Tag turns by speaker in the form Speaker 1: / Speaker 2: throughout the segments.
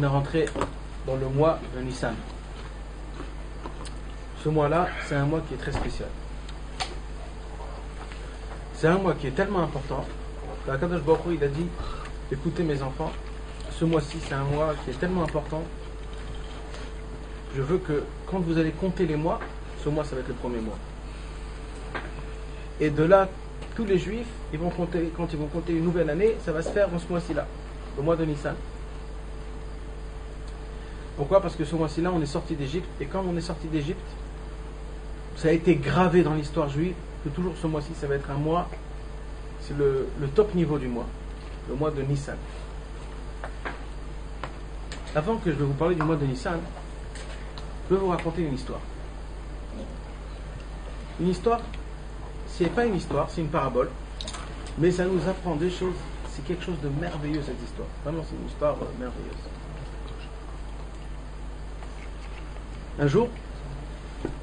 Speaker 1: on est rentré dans le mois de Nissan. Ce mois-là, c'est un mois qui est très spécial. C'est un mois qui est tellement important. Kadosh Baruch Hu, il a dit, écoutez mes enfants, ce mois-ci c'est un mois qui est tellement important. Je veux que quand vous allez compter les mois, ce mois ça va être le premier mois. Et de là, tous les juifs, ils vont compter, quand ils vont compter une nouvelle année, ça va se faire dans ce mois-ci-là, le mois de Nissan. Pourquoi? Parce que ce mois-ci-là, on est sorti d'Égypte, et quand on est sorti d'Égypte, ça a été gravé dans l'histoire juive que toujours ce mois-ci, ça va être un mois, c'est le top niveau du mois, le mois de Nissan. Avant que je vais vous parler du mois de Nissan, je vais vous raconter une histoire. Une histoire, c'est pas une histoire, c'est une parabole, mais ça nous apprend des choses, c'est quelque chose de merveilleux cette histoire. Vraiment, c'est une histoire merveilleuse. Un jour,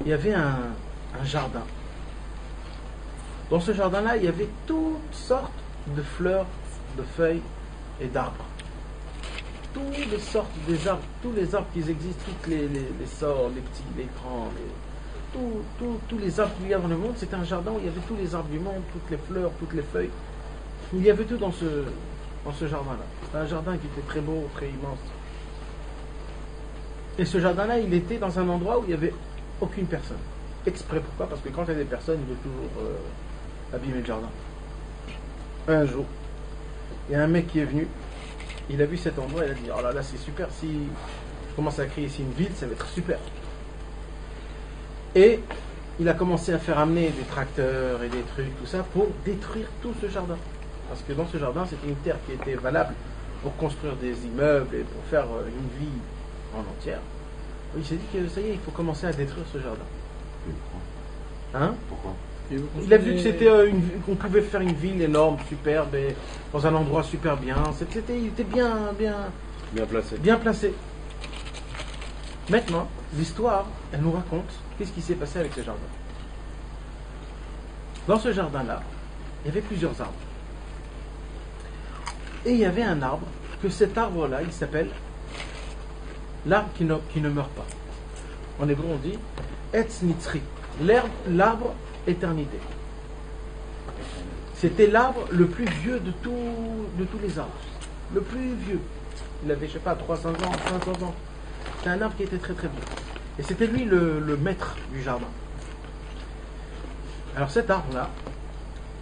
Speaker 1: il y avait un jardin. Dans ce jardin-là, il y avait toutes sortes de fleurs, de feuilles et d'arbres. Toutes les sortes des arbres, tous les arbres qui existent, tous les sorts, les petits, les grands, tous les arbres qu'il y a dans le monde, c'était un jardin où il y avait tous les arbres du monde, toutes les fleurs, toutes les feuilles. Il y avait tout dans ce jardin-là. C'était un jardin qui était très beau, très immense. Et ce jardin-là, il était dans un endroit où il n'y avait aucune personne. Exprès, pourquoi? Parce que quand il y a des personnes, ils veulent toujours abîmer le jardin. Un jour, il y a un mec qui est venu, il a vu cet endroit, il a dit, oh là là, c'est super, si je commence à créer ici une ville, ça va être super. Et il a commencé à faire amener des tracteurs et des trucs, tout ça, pour détruire tout ce jardin. Parce que dans ce jardin, c'était une terre qui était valable pour construire des immeubles et pour faire une vie en entière. Il s'est dit que ça y est, il faut commencer à détruire ce jardin. Hein?
Speaker 2: Pourquoi?
Speaker 1: Il a vu que c'était qu'on pouvait faire une ville énorme, superbe, et dans un endroit super bien. Il était bien placé. Maintenant, l'histoire, elle nous raconte qu'est-ce qui s'est passé avec ce jardin. Dans ce jardin-là, il y avait plusieurs arbres. Et il y avait un arbre, que cet arbre-là, il s'appelle l'arbre qui ne meurt pas. En hébreu, on dit Etz Nitzri, l'arbre éternité. C'était l'arbre le plus vieux de tous les arbres. Le plus vieux. Il avait, je sais pas, 300 ans, 500 ans. C'était un arbre qui était très très vieux. Et c'était lui le maître du jardin. Alors cet arbre-là,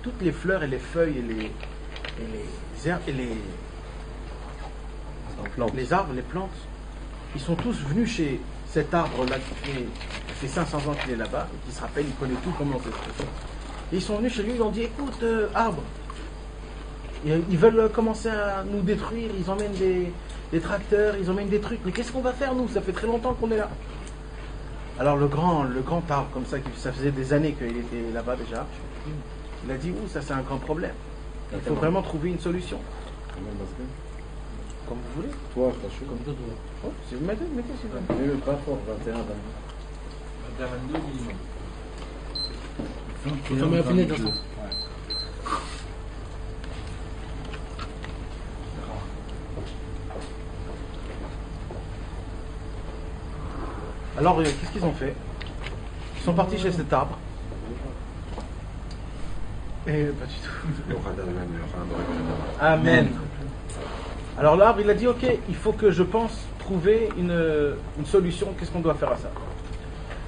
Speaker 1: toutes les fleurs et les feuilles et les herbes et les arbres, les plantes, ils sont tous venus chez cet arbre-là qui fait 500 ans qu'il est là-bas, et qui se rappelle, il connaît tout comment c'est fait. Et ils sont venus chez lui, ils ont dit, écoute, arbre, ils veulent commencer à nous détruire, ils emmènent des tracteurs, ils emmènent des trucs, mais qu'est-ce qu'on va faire nous? Ça fait très longtemps qu'on est là. Alors le grand arbre, comme ça, ça faisait des années qu'il était là-bas déjà, il a dit, ça c'est un grand problème. Il faut vraiment trouver une solution. Comme vous voulez.
Speaker 2: Toi, je t'assure.
Speaker 1: Comme d'autres. Oh, si vous mettez, s'il vous plaît.
Speaker 2: Mais pas fort, 21,
Speaker 3: 22 minimum.
Speaker 1: Faut fermer la fenêtre, dans ça. Alors, qu'est-ce qu'ils ont fait? Ils sont partis chez cet arbre. Et pas du tout. Amen. Alors l'arbre, il a dit, ok, il faut que je pense trouver une solution, qu'est-ce qu'on doit faire à ça?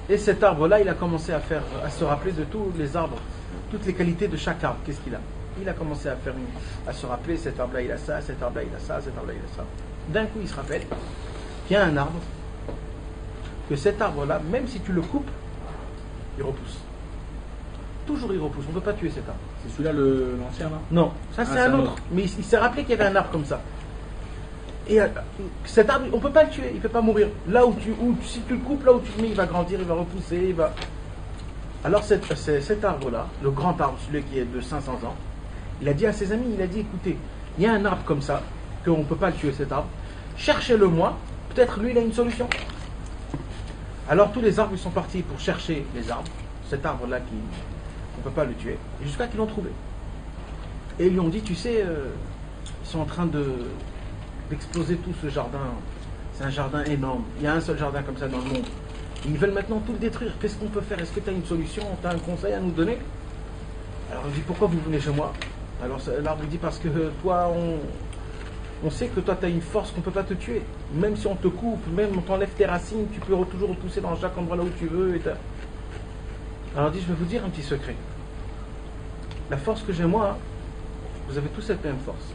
Speaker 1: Et cet arbre-là, il a commencé à se rappeler de tous les arbres, toutes les qualités de chaque arbre, qu'est-ce qu'il a? Il a commencé à se rappeler, cet arbre-là, il a ça, cet arbre-là, il a ça, cet arbre-là, il a ça. D'un coup, il se rappelle qu'il y a un arbre, que cet arbre-là, même si tu le coupes, il repousse. Toujours il repousse, on ne peut pas tuer cet arbre.
Speaker 3: C'est celui-là l'ancien là?
Speaker 1: Non, ça c'est un autre. Mais il s'est rappelé qu'il y avait un arbre comme ça. Et cet arbre, on ne peut pas le tuer, il ne peut pas mourir. Là si tu le coupes, là où tu le mets, il va grandir, il va repousser, Alors cet arbre-là, le grand arbre, celui qui est de 500 ans, il a dit à ses amis, il a dit, écoutez, il y a un arbre comme ça, qu'on ne peut pas le tuer cet arbre, cherchez-le moi, peut-être lui il a une solution. Alors tous les arbres, ils sont partis pour chercher les arbres, cet arbre-là on ne peut pas le tuer, jusqu'à qu'ils l'ont trouvé. Et ils lui ont dit, tu sais, ils sont en train d'exploser tout ce jardin C'est un jardin énorme. Il y a un seul jardin comme ça dans le monde. Ils veulent maintenant tout le détruire. Qu'est-ce qu'on peut faire? Est-ce que tu as une solution? Tu as un conseil à nous donner? Alors il dit, pourquoi vous venez chez moi? Alors l'arbre dit, parce que toi, on sait que toi, tu as une force qu'on ne peut pas te tuer. Même si on te coupe, même on t'enlève tes racines, tu peux toujours repousser dans chaque endroit là où tu veux. Alors il dit, je vais vous dire un petit secret. La force que j'ai moi, vous avez tous cette même force.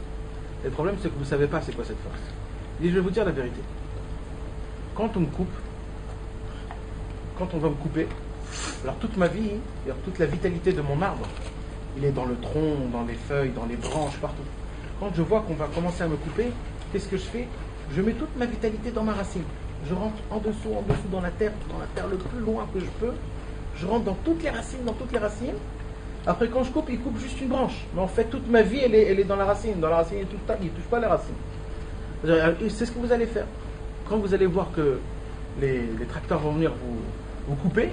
Speaker 1: Et le problème, c'est que vous ne savez pas c'est quoi cette force. Il dit, je vais vous dire la vérité. Quand on me coupe, quand on va me couper, alors toute ma vie, alors toute la vitalité de mon arbre, il est dans le tronc, dans les feuilles, dans les branches, partout. Quand je vois qu'on va commencer à me couper, qu'est-ce que je fais? Je mets toute ma vitalité dans ma racine. Je rentre en dessous dans la terre le plus loin que je peux. Je rentre dans toutes les racines, Après, quand je coupe, il coupe juste une branche. Mais en fait, toute ma vie, elle est dans la racine. Dans la racine, il ne touche pas les racines. C'est ce que vous allez faire. Quand vous allez voir que les tracteurs vont venir vous couper,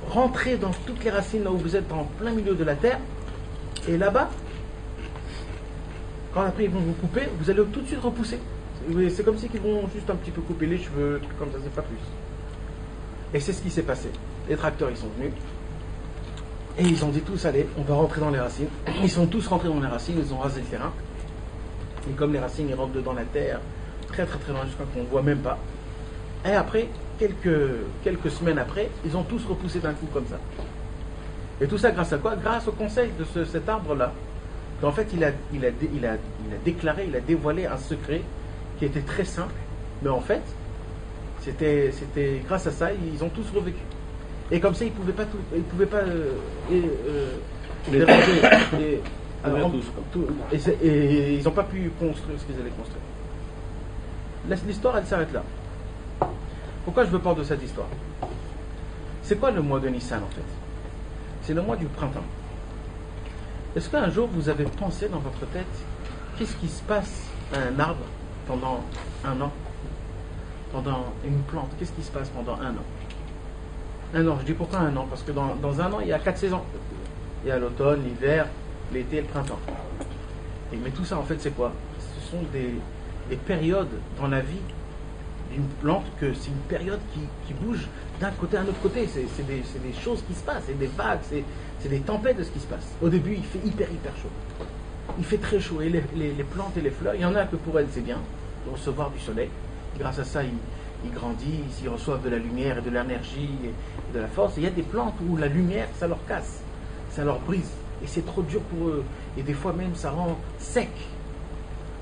Speaker 1: rentrez dans toutes les racines là où vous êtes en plein milieu de la terre. Et là-bas, quand après ils vont vous couper, vous allez tout de suite repousser. C'est comme si ils vont juste un petit peu couper les cheveux, comme ça, c'est pas plus. Et c'est ce qui s'est passé. Les tracteurs, ils sont venus. Et ils ont dit tous, allez, on va rentrer dans les racines. Ils sont tous rentrés dans les racines, ils ont rasé le terrain. Et comme les racines, ils rentrent dedans la terre, très très très loin, jusqu'à qu'on ne voit même pas. Et après, quelques semaines après, ils ont tous repoussé d'un coup comme ça. Et tout ça grâce à quoi? Grâce au conseil de cet arbre-là. En fait, il a déclaré, il a dévoilé un secret qui était très simple. Mais en fait, c'était grâce à ça, ils ont tous revécu. Et comme ça, ils ne pouvaient pas déranger et ils n'ont pas pu construire ce qu'ils allaient construire. L'histoire, elle s'arrête là. Pourquoi je veux parler de cette histoire? C'est quoi le mois de Nissan en fait? C'est le mois du printemps. Est-ce qu'un jour vous avez pensé dans votre tête qu'est-ce qui se passe à un arbre pendant un an? Pendant une plante, qu'est-ce qui se passe pendant un an? Un an, je dis pourquoi un an? Parce que dans un an, il y a 4 saisons. Il y a l'automne, l'hiver, l'été et le printemps. Mais tout ça en fait c'est quoi? Ce sont des périodes dans la vie d'une plante, que c'est une période qui bouge d'un côté à un autre côté. C'est des choses qui se passent, c'est des vagues, c'est des tempêtes de ce qui se passe. Au début, il fait hyper chaud. Il fait très chaud. Et les plantes et les fleurs, il y en a que pour elles, c'est bien de recevoir du soleil. Grâce à ça, ils grandissent, ils reçoivent de la lumière et de l'énergie et de la force. Et il y a des plantes où la lumière, ça leur casse, ça leur brise. Et c'est trop dur pour eux. Et des fois même, ça rend sec.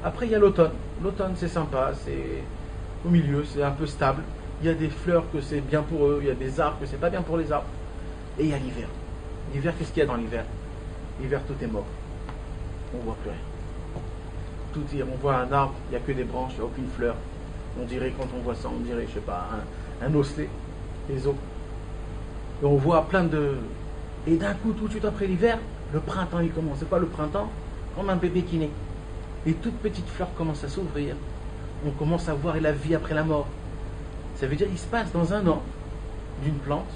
Speaker 1: Après, il y a l'automne. L'automne, c'est sympa, c'est au milieu, c'est un peu stable. Il y a des fleurs que c'est bien pour eux, il y a des arbres que c'est pas bien pour les arbres. Et il y a l'hiver. L'hiver, qu'est-ce qu'il y a dans l'hiver? L'hiver, tout est mort. On ne voit plus rien. On voit un arbre, il n'y a que des branches, il n'y a aucune fleur. On dirait, quand on voit ça, on dirait, je sais pas, un osselet, les os. Et on voit plein de... Et d'un coup, tout de suite après l'hiver, le printemps, il commence. C'est quoi le printemps? Comme un bébé qui naît. Les toutes petites fleurs commencent à s'ouvrir. On commence à voir la vie après la mort. Ça veut dire qu'il se passe dans un an d'une plante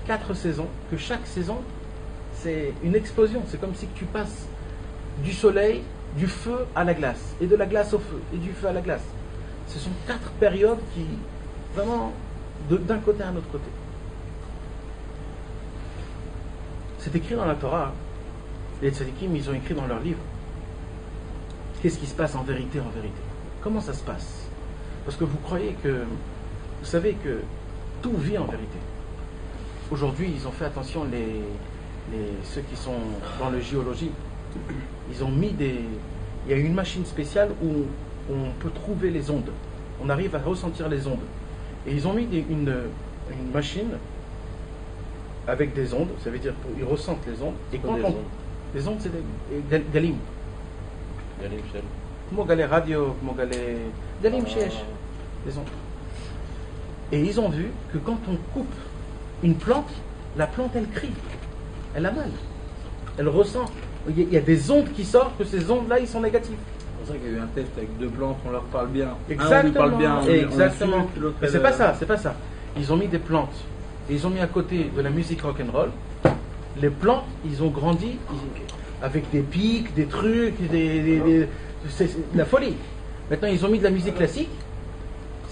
Speaker 1: 4 saisons, que chaque saison c'est une explosion. C'est comme si tu passes du soleil, du feu à la glace, et de la glace au feu, et du feu à la glace. Ce sont 4 périodes qui vraiment d'un côté à un autre côté. C'est écrit dans la Torah. Les tzadikim, ils ont écrit dans leur livre qu'est-ce qui se passe en vérité, en vérité. Comment ça se passe? Parce que vous croyez que, vous savez que tout vit en vérité. Aujourd'hui, ils ont fait attention, ceux qui sont dans le géologie, ils ont mis il y a une machine spéciale où on peut trouver les ondes. On arrive à ressentir les ondes. Et ils ont mis une machine avec des ondes, ça veut dire qu'ils ressentent les ondes. Et quand les ondes, c'est des galim.
Speaker 3: Galim shell.
Speaker 1: Comment galer radio, comment galer galim shesh, les ondes. Et ils ont vu que quand on coupe une plante, la plante elle crie, elle a mal, elle ressent. Il y a des ondes qui sortent, que ces ondes-là, ils sont négatifs.
Speaker 3: C'est pour ça qu'il y a eu un test avec 2 plantes, on leur parle bien.
Speaker 1: Exactement.
Speaker 3: Un, on lui parle bien.
Speaker 1: Exactement. Mais c'est pas
Speaker 3: ça.
Speaker 1: ça, c'est pas ça. Ils ont mis des plantes. Et ils ont mis à côté de la musique rock'n'roll. Les plantes, ils ont grandi avec des pics, des trucs, c'est la folie. Maintenant, ils ont mis de la musique classique.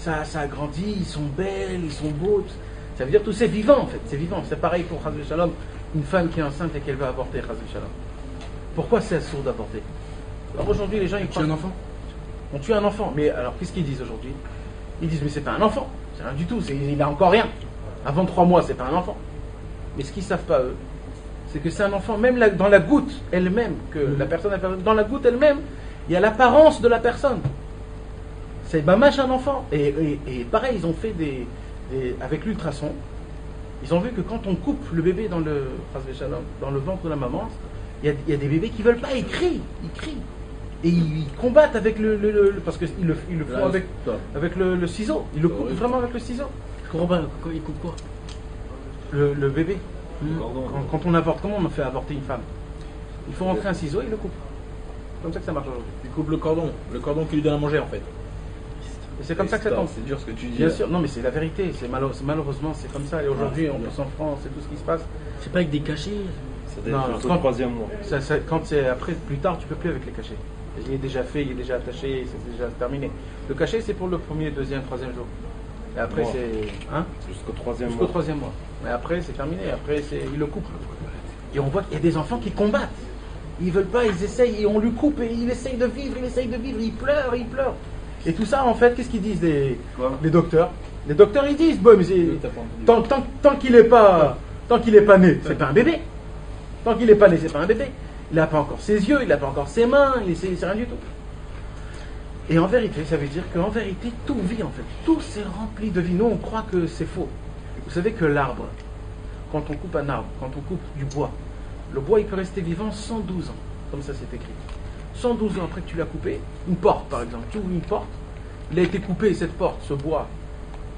Speaker 1: ça a grandi, ils sont belles, ils sont beaux. Ça veut dire tout c'est vivant en fait, c'est vivant. C'est pareil pour Chas Shalom, une femme qui est enceinte et qu'elle va avorter, Chas Shalom. Pourquoi c'est sourd d'avorter? Alors aujourd'hui les gens ils croient...
Speaker 3: un enfant.
Speaker 1: On tue un enfant, mais alors qu'est-ce qu'ils disent aujourd'hui? Ils disent mais c'est pas un enfant, c'est rien du tout, il a encore rien. Avant 3 mois c'est pas un enfant. Mais ce qu'ils savent pas eux, c'est que c'est un enfant, même dans la goutte elle-même, que la personne a perdu, dans la goutte elle-même, il y a l'apparence de la personne. C'est mâche un enfant. Et pareil, ils ont fait avec l'ultrason, ils ont vu que quand on coupe le bébé dans le ventre de la maman, il y a des bébés qui veulent pas, ils crient. Et ils combattent avec parce qu'ils le font avec le ciseau. Ils le coupent vraiment avec le ciseau.
Speaker 3: Je comprends pas, ils coupent quoi?
Speaker 1: Le bébé. Quand on avorte, comment on fait avorter une femme? Il faut rentrer un ciseau et il le coupe. C'est comme ça que ça marche aujourd'hui.
Speaker 3: Ils coupent le cordon qui lui donne à manger en fait.
Speaker 1: Et c'est comme ça que ça tombe.
Speaker 3: C'est dur ce que tu dis.
Speaker 1: Bien sûr, non mais c'est la vérité. Malheureusement c'est comme ça. Et aujourd'hui, en plus en France, c'est tout ce qui se passe.
Speaker 2: C'est pas avec des cachets.
Speaker 1: Non,
Speaker 4: C'est le troisième mois.
Speaker 1: Quand c'est après, plus tard, tu peux plus avec les cachets. Il est déjà fait, il est déjà attaché, c'est déjà terminé. Le cachet, c'est pour le premier, deuxième, troisième jour. Et après,
Speaker 4: Mois.
Speaker 1: c'est... Hein?
Speaker 4: Jusqu'au troisième
Speaker 1: Jusqu'au
Speaker 4: mois.
Speaker 1: troisième mois. Mais après, c'est terminé. Après, il le coupe. Et on voit qu'il y a des enfants qui combattent. Ils veulent pas, ils essayent, et on lui coupe, et il essaye de vivre, il pleure. Et tout ça, en fait, qu'est-ce qu'ils disent les docteurs? Les docteurs, ils disent, bon, mais tant qu'il n'est pas né, c'est pas un bébé. Tant qu'il n'est pas né, c'est pas un bébé. Il n'a pas encore ses yeux, il n'a pas encore ses mains, c'est rien du tout. Et en vérité, ça veut dire qu'en vérité, tout vit en fait. Tout c'est rempli de vie. Nous, on croit que c'est faux. Vous savez que l'arbre, quand on coupe un arbre, quand on coupe du bois, le bois, il peut rester vivant 112 ans. Comme ça, c'est écrit. 112 ans après que tu l'as coupé, une porte par exemple, tu ouvres une porte, il a été coupé, cette porte, ce bois,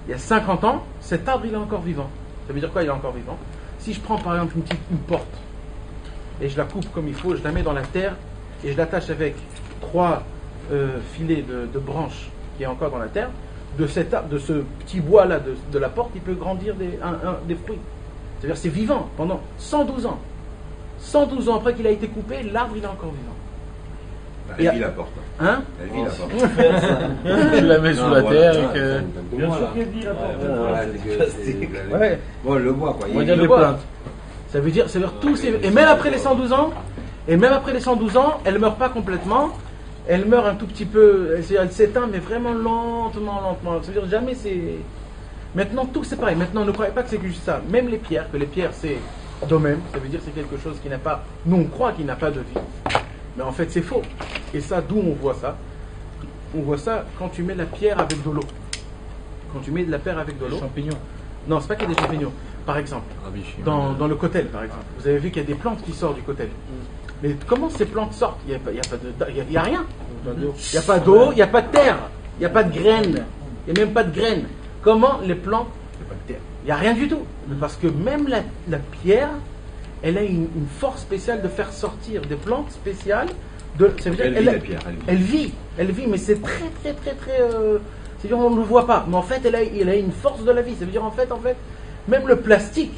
Speaker 1: il y a 50 ans, cet arbre, il est encore vivant. Ça veut dire quoi, il est encore vivant? Si je prends par exemple une porte, et je la coupe comme il faut, je la mets dans la terre et je l'attache avec 3 filets de branches qui est encore dans la terre, de ce petit bois là de la porte, il peut grandir des fruits. C'est-à-dire c'est vivant pendant 112 ans. 112 ans après qu'il a été coupé, l'arbre il est encore vivant.
Speaker 5: Elle vit la porte.
Speaker 1: Hein?
Speaker 5: Elle vit la porte.
Speaker 2: Tu la mets sous la terre et que...
Speaker 1: Bien sûr qu'elle vit la porte.
Speaker 5: Ouais. Bon, le bois quoi.
Speaker 2: On va dire
Speaker 1: le
Speaker 2: les
Speaker 1: bois.
Speaker 2: plantes.
Speaker 1: Ça veut dire tout et même après les 112 ans, elle ne meurt pas complètement, elle meurt un tout petit peu, elle s'éteint, mais vraiment lentement. Ça veut dire jamais c'est... Maintenant, tout c'est pareil. Maintenant, ne croyez pas que c'est juste ça. Même les pierres, que les pierres c'est d'eux-mêmes, ça veut dire c'est quelque chose qui n'a pas... Nous, on croit qu'il n'a pas de vie. Mais en fait, c'est faux. Et ça, d'où on voit ça? On voit ça quand tu mets la pierre avec de l'eau. Quand tu mets de la pierre avec de l'eau...
Speaker 3: Champignons.
Speaker 1: Non, c'est pas qu'il y a des champignons. Par exemple, dans le cotel, par exemple, vous avez vu qu'il y a des plantes qui sortent du cotel. Mais comment ces plantes sortent? Il n'y a rien. Il n'y a pas d'eau, il n'y a pas de terre, il n'y a pas de graines, il n'y a même pas de graines. Comment les plantes? Il n'y a rien du tout. Parce que même la pierre, elle a une force spéciale de faire sortir des plantes spéciales. Ça veut dire
Speaker 5: Elle vit, la pierre.
Speaker 1: elle vit, mais c'est très. C'est-à-dire on ne le voit pas. Mais en fait, elle a une force de la vie. Ça veut dire en fait, même le plastique,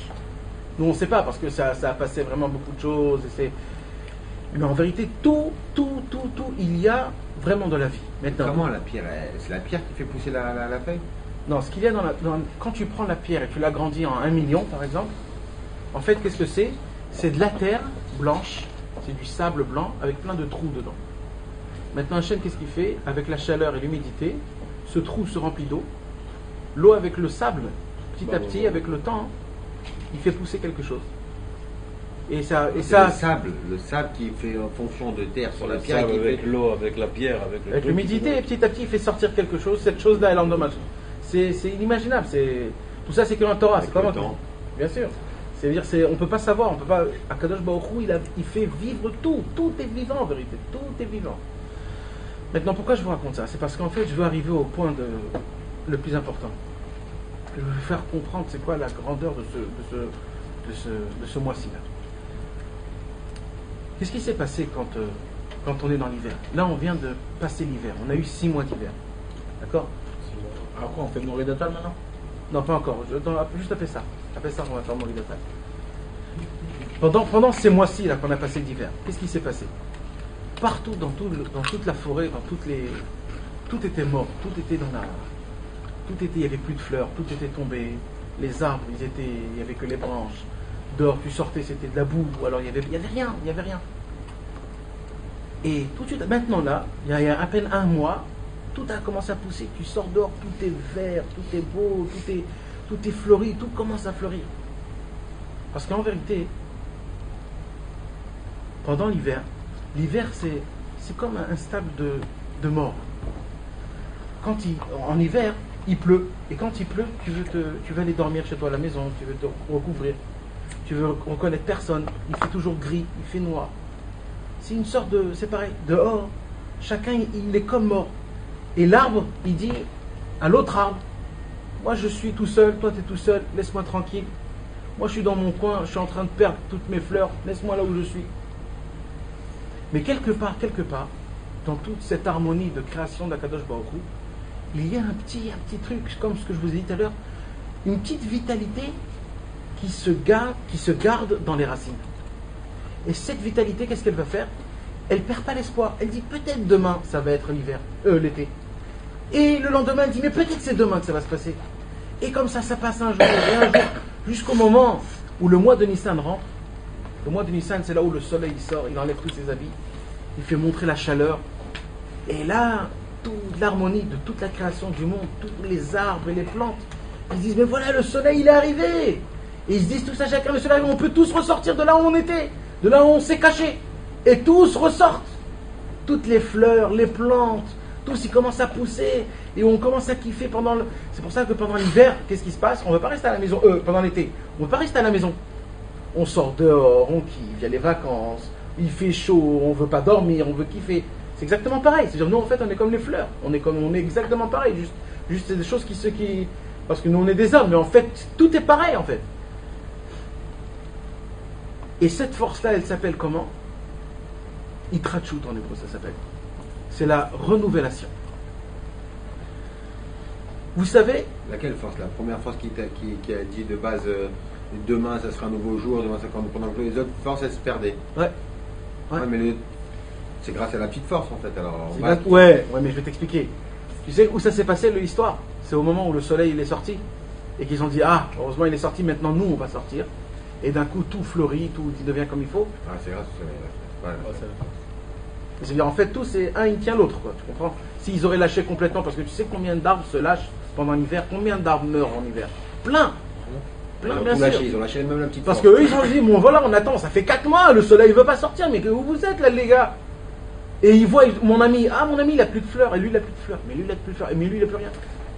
Speaker 1: nous on ne sait pas parce que ça a passé vraiment beaucoup de choses. Mais en vérité, tout, il y a vraiment de la vie. Maintenant,
Speaker 5: Comment la pierre? C'est la pierre qui fait pousser la feuille?
Speaker 1: non, ce qu'il y a quand tu prends la pierre et tu l'agrandis en 1 million par exemple, en fait, qu'est-ce que c'est? C'est de la terre blanche, c'est du sable blanc avec plein de trous dedans. Maintenant, Hachem, qu'est-ce qu'il fait? Avec la chaleur et l'humidité, ce trou se remplit d'eau. L'eau avec le sable, petit à petit, avec le temps, il fait pousser quelque chose. Et ça,
Speaker 5: Le sable qui fait en fonction de terre sur la
Speaker 4: Le
Speaker 5: pierre.
Speaker 4: sable
Speaker 5: Qui
Speaker 4: avec
Speaker 5: fait...
Speaker 4: l'eau, avec la pierre,
Speaker 1: avec l'humidité, et petit à petit, il fait sortir quelque chose. Cette chose-là, elle endommage. C'est inimaginable. Tout ça, c'est que dans la Torah.
Speaker 5: Avec
Speaker 1: C'est pas
Speaker 5: le
Speaker 1: moi.
Speaker 5: temps.
Speaker 1: Bien sûr. C'est-à-dire, on ne peut pas savoir. Akadosh Baruch Hu, il fait vivre tout. Tout est vivant en vérité. Tout est vivant. Maintenant, pourquoi je vous raconte ça? C'est parce qu'en fait, je veux arriver au point le plus important. Je veux vous faire comprendre c'est quoi la grandeur de ce mois-ci-là. Qu'est-ce qui s'est passé quand on est dans l'hiver? Là, on vient de passer l'hiver. On a eu 6 mois d'hiver. D'accord?
Speaker 3: Alors quoi, on fait Mori Datal maintenant?
Speaker 1: Non, pas encore. Juste après ça. Après ça, on va faire Mori Datal. Pendant ces mois-ci là qu'on a passé l'hiver, qu'est-ce qui s'est passé? Partout, dans toute la forêt, tout était mort. Tout était tout était, il n'y avait plus de fleurs, tout était tombé, les arbres, il n'y avait que les branches. Dehors, tu sortais, c'était de la boue, alors il n'y avait rien. Et tout de suite, maintenant là, il y a à peine un mois, tout a commencé à pousser, tu sors dehors, tout est vert, tout est beau, tout est fleuri, tout commence à fleurir. Parce qu'en vérité, pendant l'hiver c'est comme un stade de mort. En hiver, il pleut, et quand il pleut, tu veux aller dormir chez toi à la maison, tu veux te recouvrir, tu veux reconnaître personne, il fait toujours gris, il fait noir. C'est une sorte c'est pareil, dehors, chacun il est comme mort. Et l'arbre, il dit à l'autre arbre, moi je suis tout seul, toi tu es tout seul, laisse-moi tranquille. Moi je suis dans mon coin, je suis en train de perdre toutes mes fleurs, laisse-moi là où je suis. Mais quelque part, dans toute cette harmonie de création d'Akadosh Baruch Hu, il y a un petit truc, comme ce que je vous ai dit tout à l'heure, une petite vitalité qui se garde dans les racines. Et cette vitalité, qu'est-ce qu'elle va faire? Elle perd pas l'espoir. Elle dit peut-être demain ça va être l'été. Et le lendemain, elle dit mais peut-être c'est demain que ça va se passer. Et comme ça passe un jour, et un jour, jusqu'au moment où le mois de Nissan rentre. Le mois de Nissan, c'est là où le soleil sort, il enlève tous ses habits, il fait montrer la chaleur. Et là, toute l'harmonie de toute la création du monde, tous les arbres et les plantes, ils disent mais voilà, le soleil il est arrivé. Et ils se disent tous à chacun, le soleil, on peut tous ressortir de là où on était, de là où on s'est caché. Et tous ressortent. Toutes les fleurs, les plantes, tous ils commencent à pousser. Et on commence à kiffer C'est pour ça que pendant l'hiver, qu'est-ce qui se passe? On ne veut pas rester à la maison. Pendant l'été, on ne veut pas rester à la maison. On sort dehors, on kiffe, il y a les vacances, il fait chaud, on ne veut pas dormir, on veut kiffer. C'est exactement pareil. C'est-à-dire, nous, en fait, on est comme les fleurs. On est exactement pareil. Juste c'est des choses qui... Parce que nous, on est des hommes, mais en fait, tout est pareil, en fait. Et cette force-là, elle s'appelle comment? Itrachut en hébreu, ça s'appelle. C'est la renouvellation. Vous savez...
Speaker 5: Laquelle force? La première force qui a dit de base... demain ça sera un nouveau jour, demain ça sera pendant que les autres forces elles se perdaient. Ouais, mais c'est grâce à la petite force en fait. Alors,
Speaker 1: ouais, mais je vais t'expliquer. Tu sais où ça s'est passé l'histoire? C'est au moment où le soleil il est sorti et qu'ils ont dit ah heureusement il est sorti, maintenant nous on va sortir. Et d'un coup tout fleurit, tout devient comme il faut.
Speaker 5: Ah c'est grâce au soleil. Ouais.
Speaker 1: C'est-à-dire en fait tout c'est un il tient l'autre quoi. Tu comprends? S'ils auraient lâché complètement, parce que tu sais combien d'arbres se lâchent pendant l'hiver, combien d'arbres meurent en hiver? Plein.
Speaker 5: Ils ont lâché même la petite
Speaker 1: parce
Speaker 5: force.
Speaker 1: qu'eux ils ont dit bon voilà on attend, ça fait 4 mois, le soleil ne veut pas sortir, mais que vous êtes là les gars. Et ils voient mon ami il a plus de fleurs, et lui il a plus de fleurs, mais lui il a plus de fleurs, mais lui il a plus rien.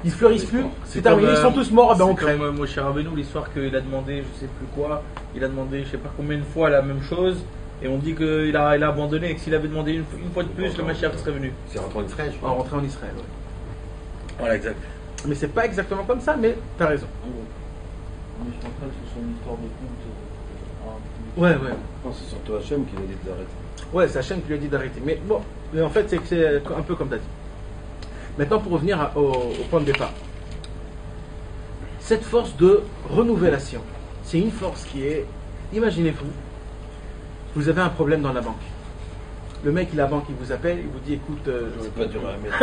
Speaker 1: Ils fleurissent plus, c'est terminé, ils sont tous morts, on crève.
Speaker 3: Comme Moshe Rabbeinu, l'histoire qu'il a demandé je sais plus quoi, il a demandé je sais pas combien de fois la même chose, et on dit qu'il a abandonné, et que s'il avait demandé une fois de plus, le Mashiach serait venu.
Speaker 5: C'est rentré en Israël, je
Speaker 1: crois. Rentré en Israël, ouais.
Speaker 3: Voilà, exact.
Speaker 1: Mais c'est pas exactement comme ça, mais t'as raison.
Speaker 2: Mais je pense pas que ce soit une histoire de conte.
Speaker 1: Ouais.
Speaker 2: Non, c'est surtout Hachem qui l'a dit d'arrêter.
Speaker 1: Ouais, c'est Hachem qui lui a dit d'arrêter. Mais bon, mais en fait, c'est un peu comme t'as dit. Maintenant, pour revenir au point de départ. Cette force de renouvellation, c'est une force qui est... Imaginez-vous, vous avez un problème dans la banque. Le mec, la banque, il vous appelle, il vous dit écoute.
Speaker 2: C'est pas dur à mettre.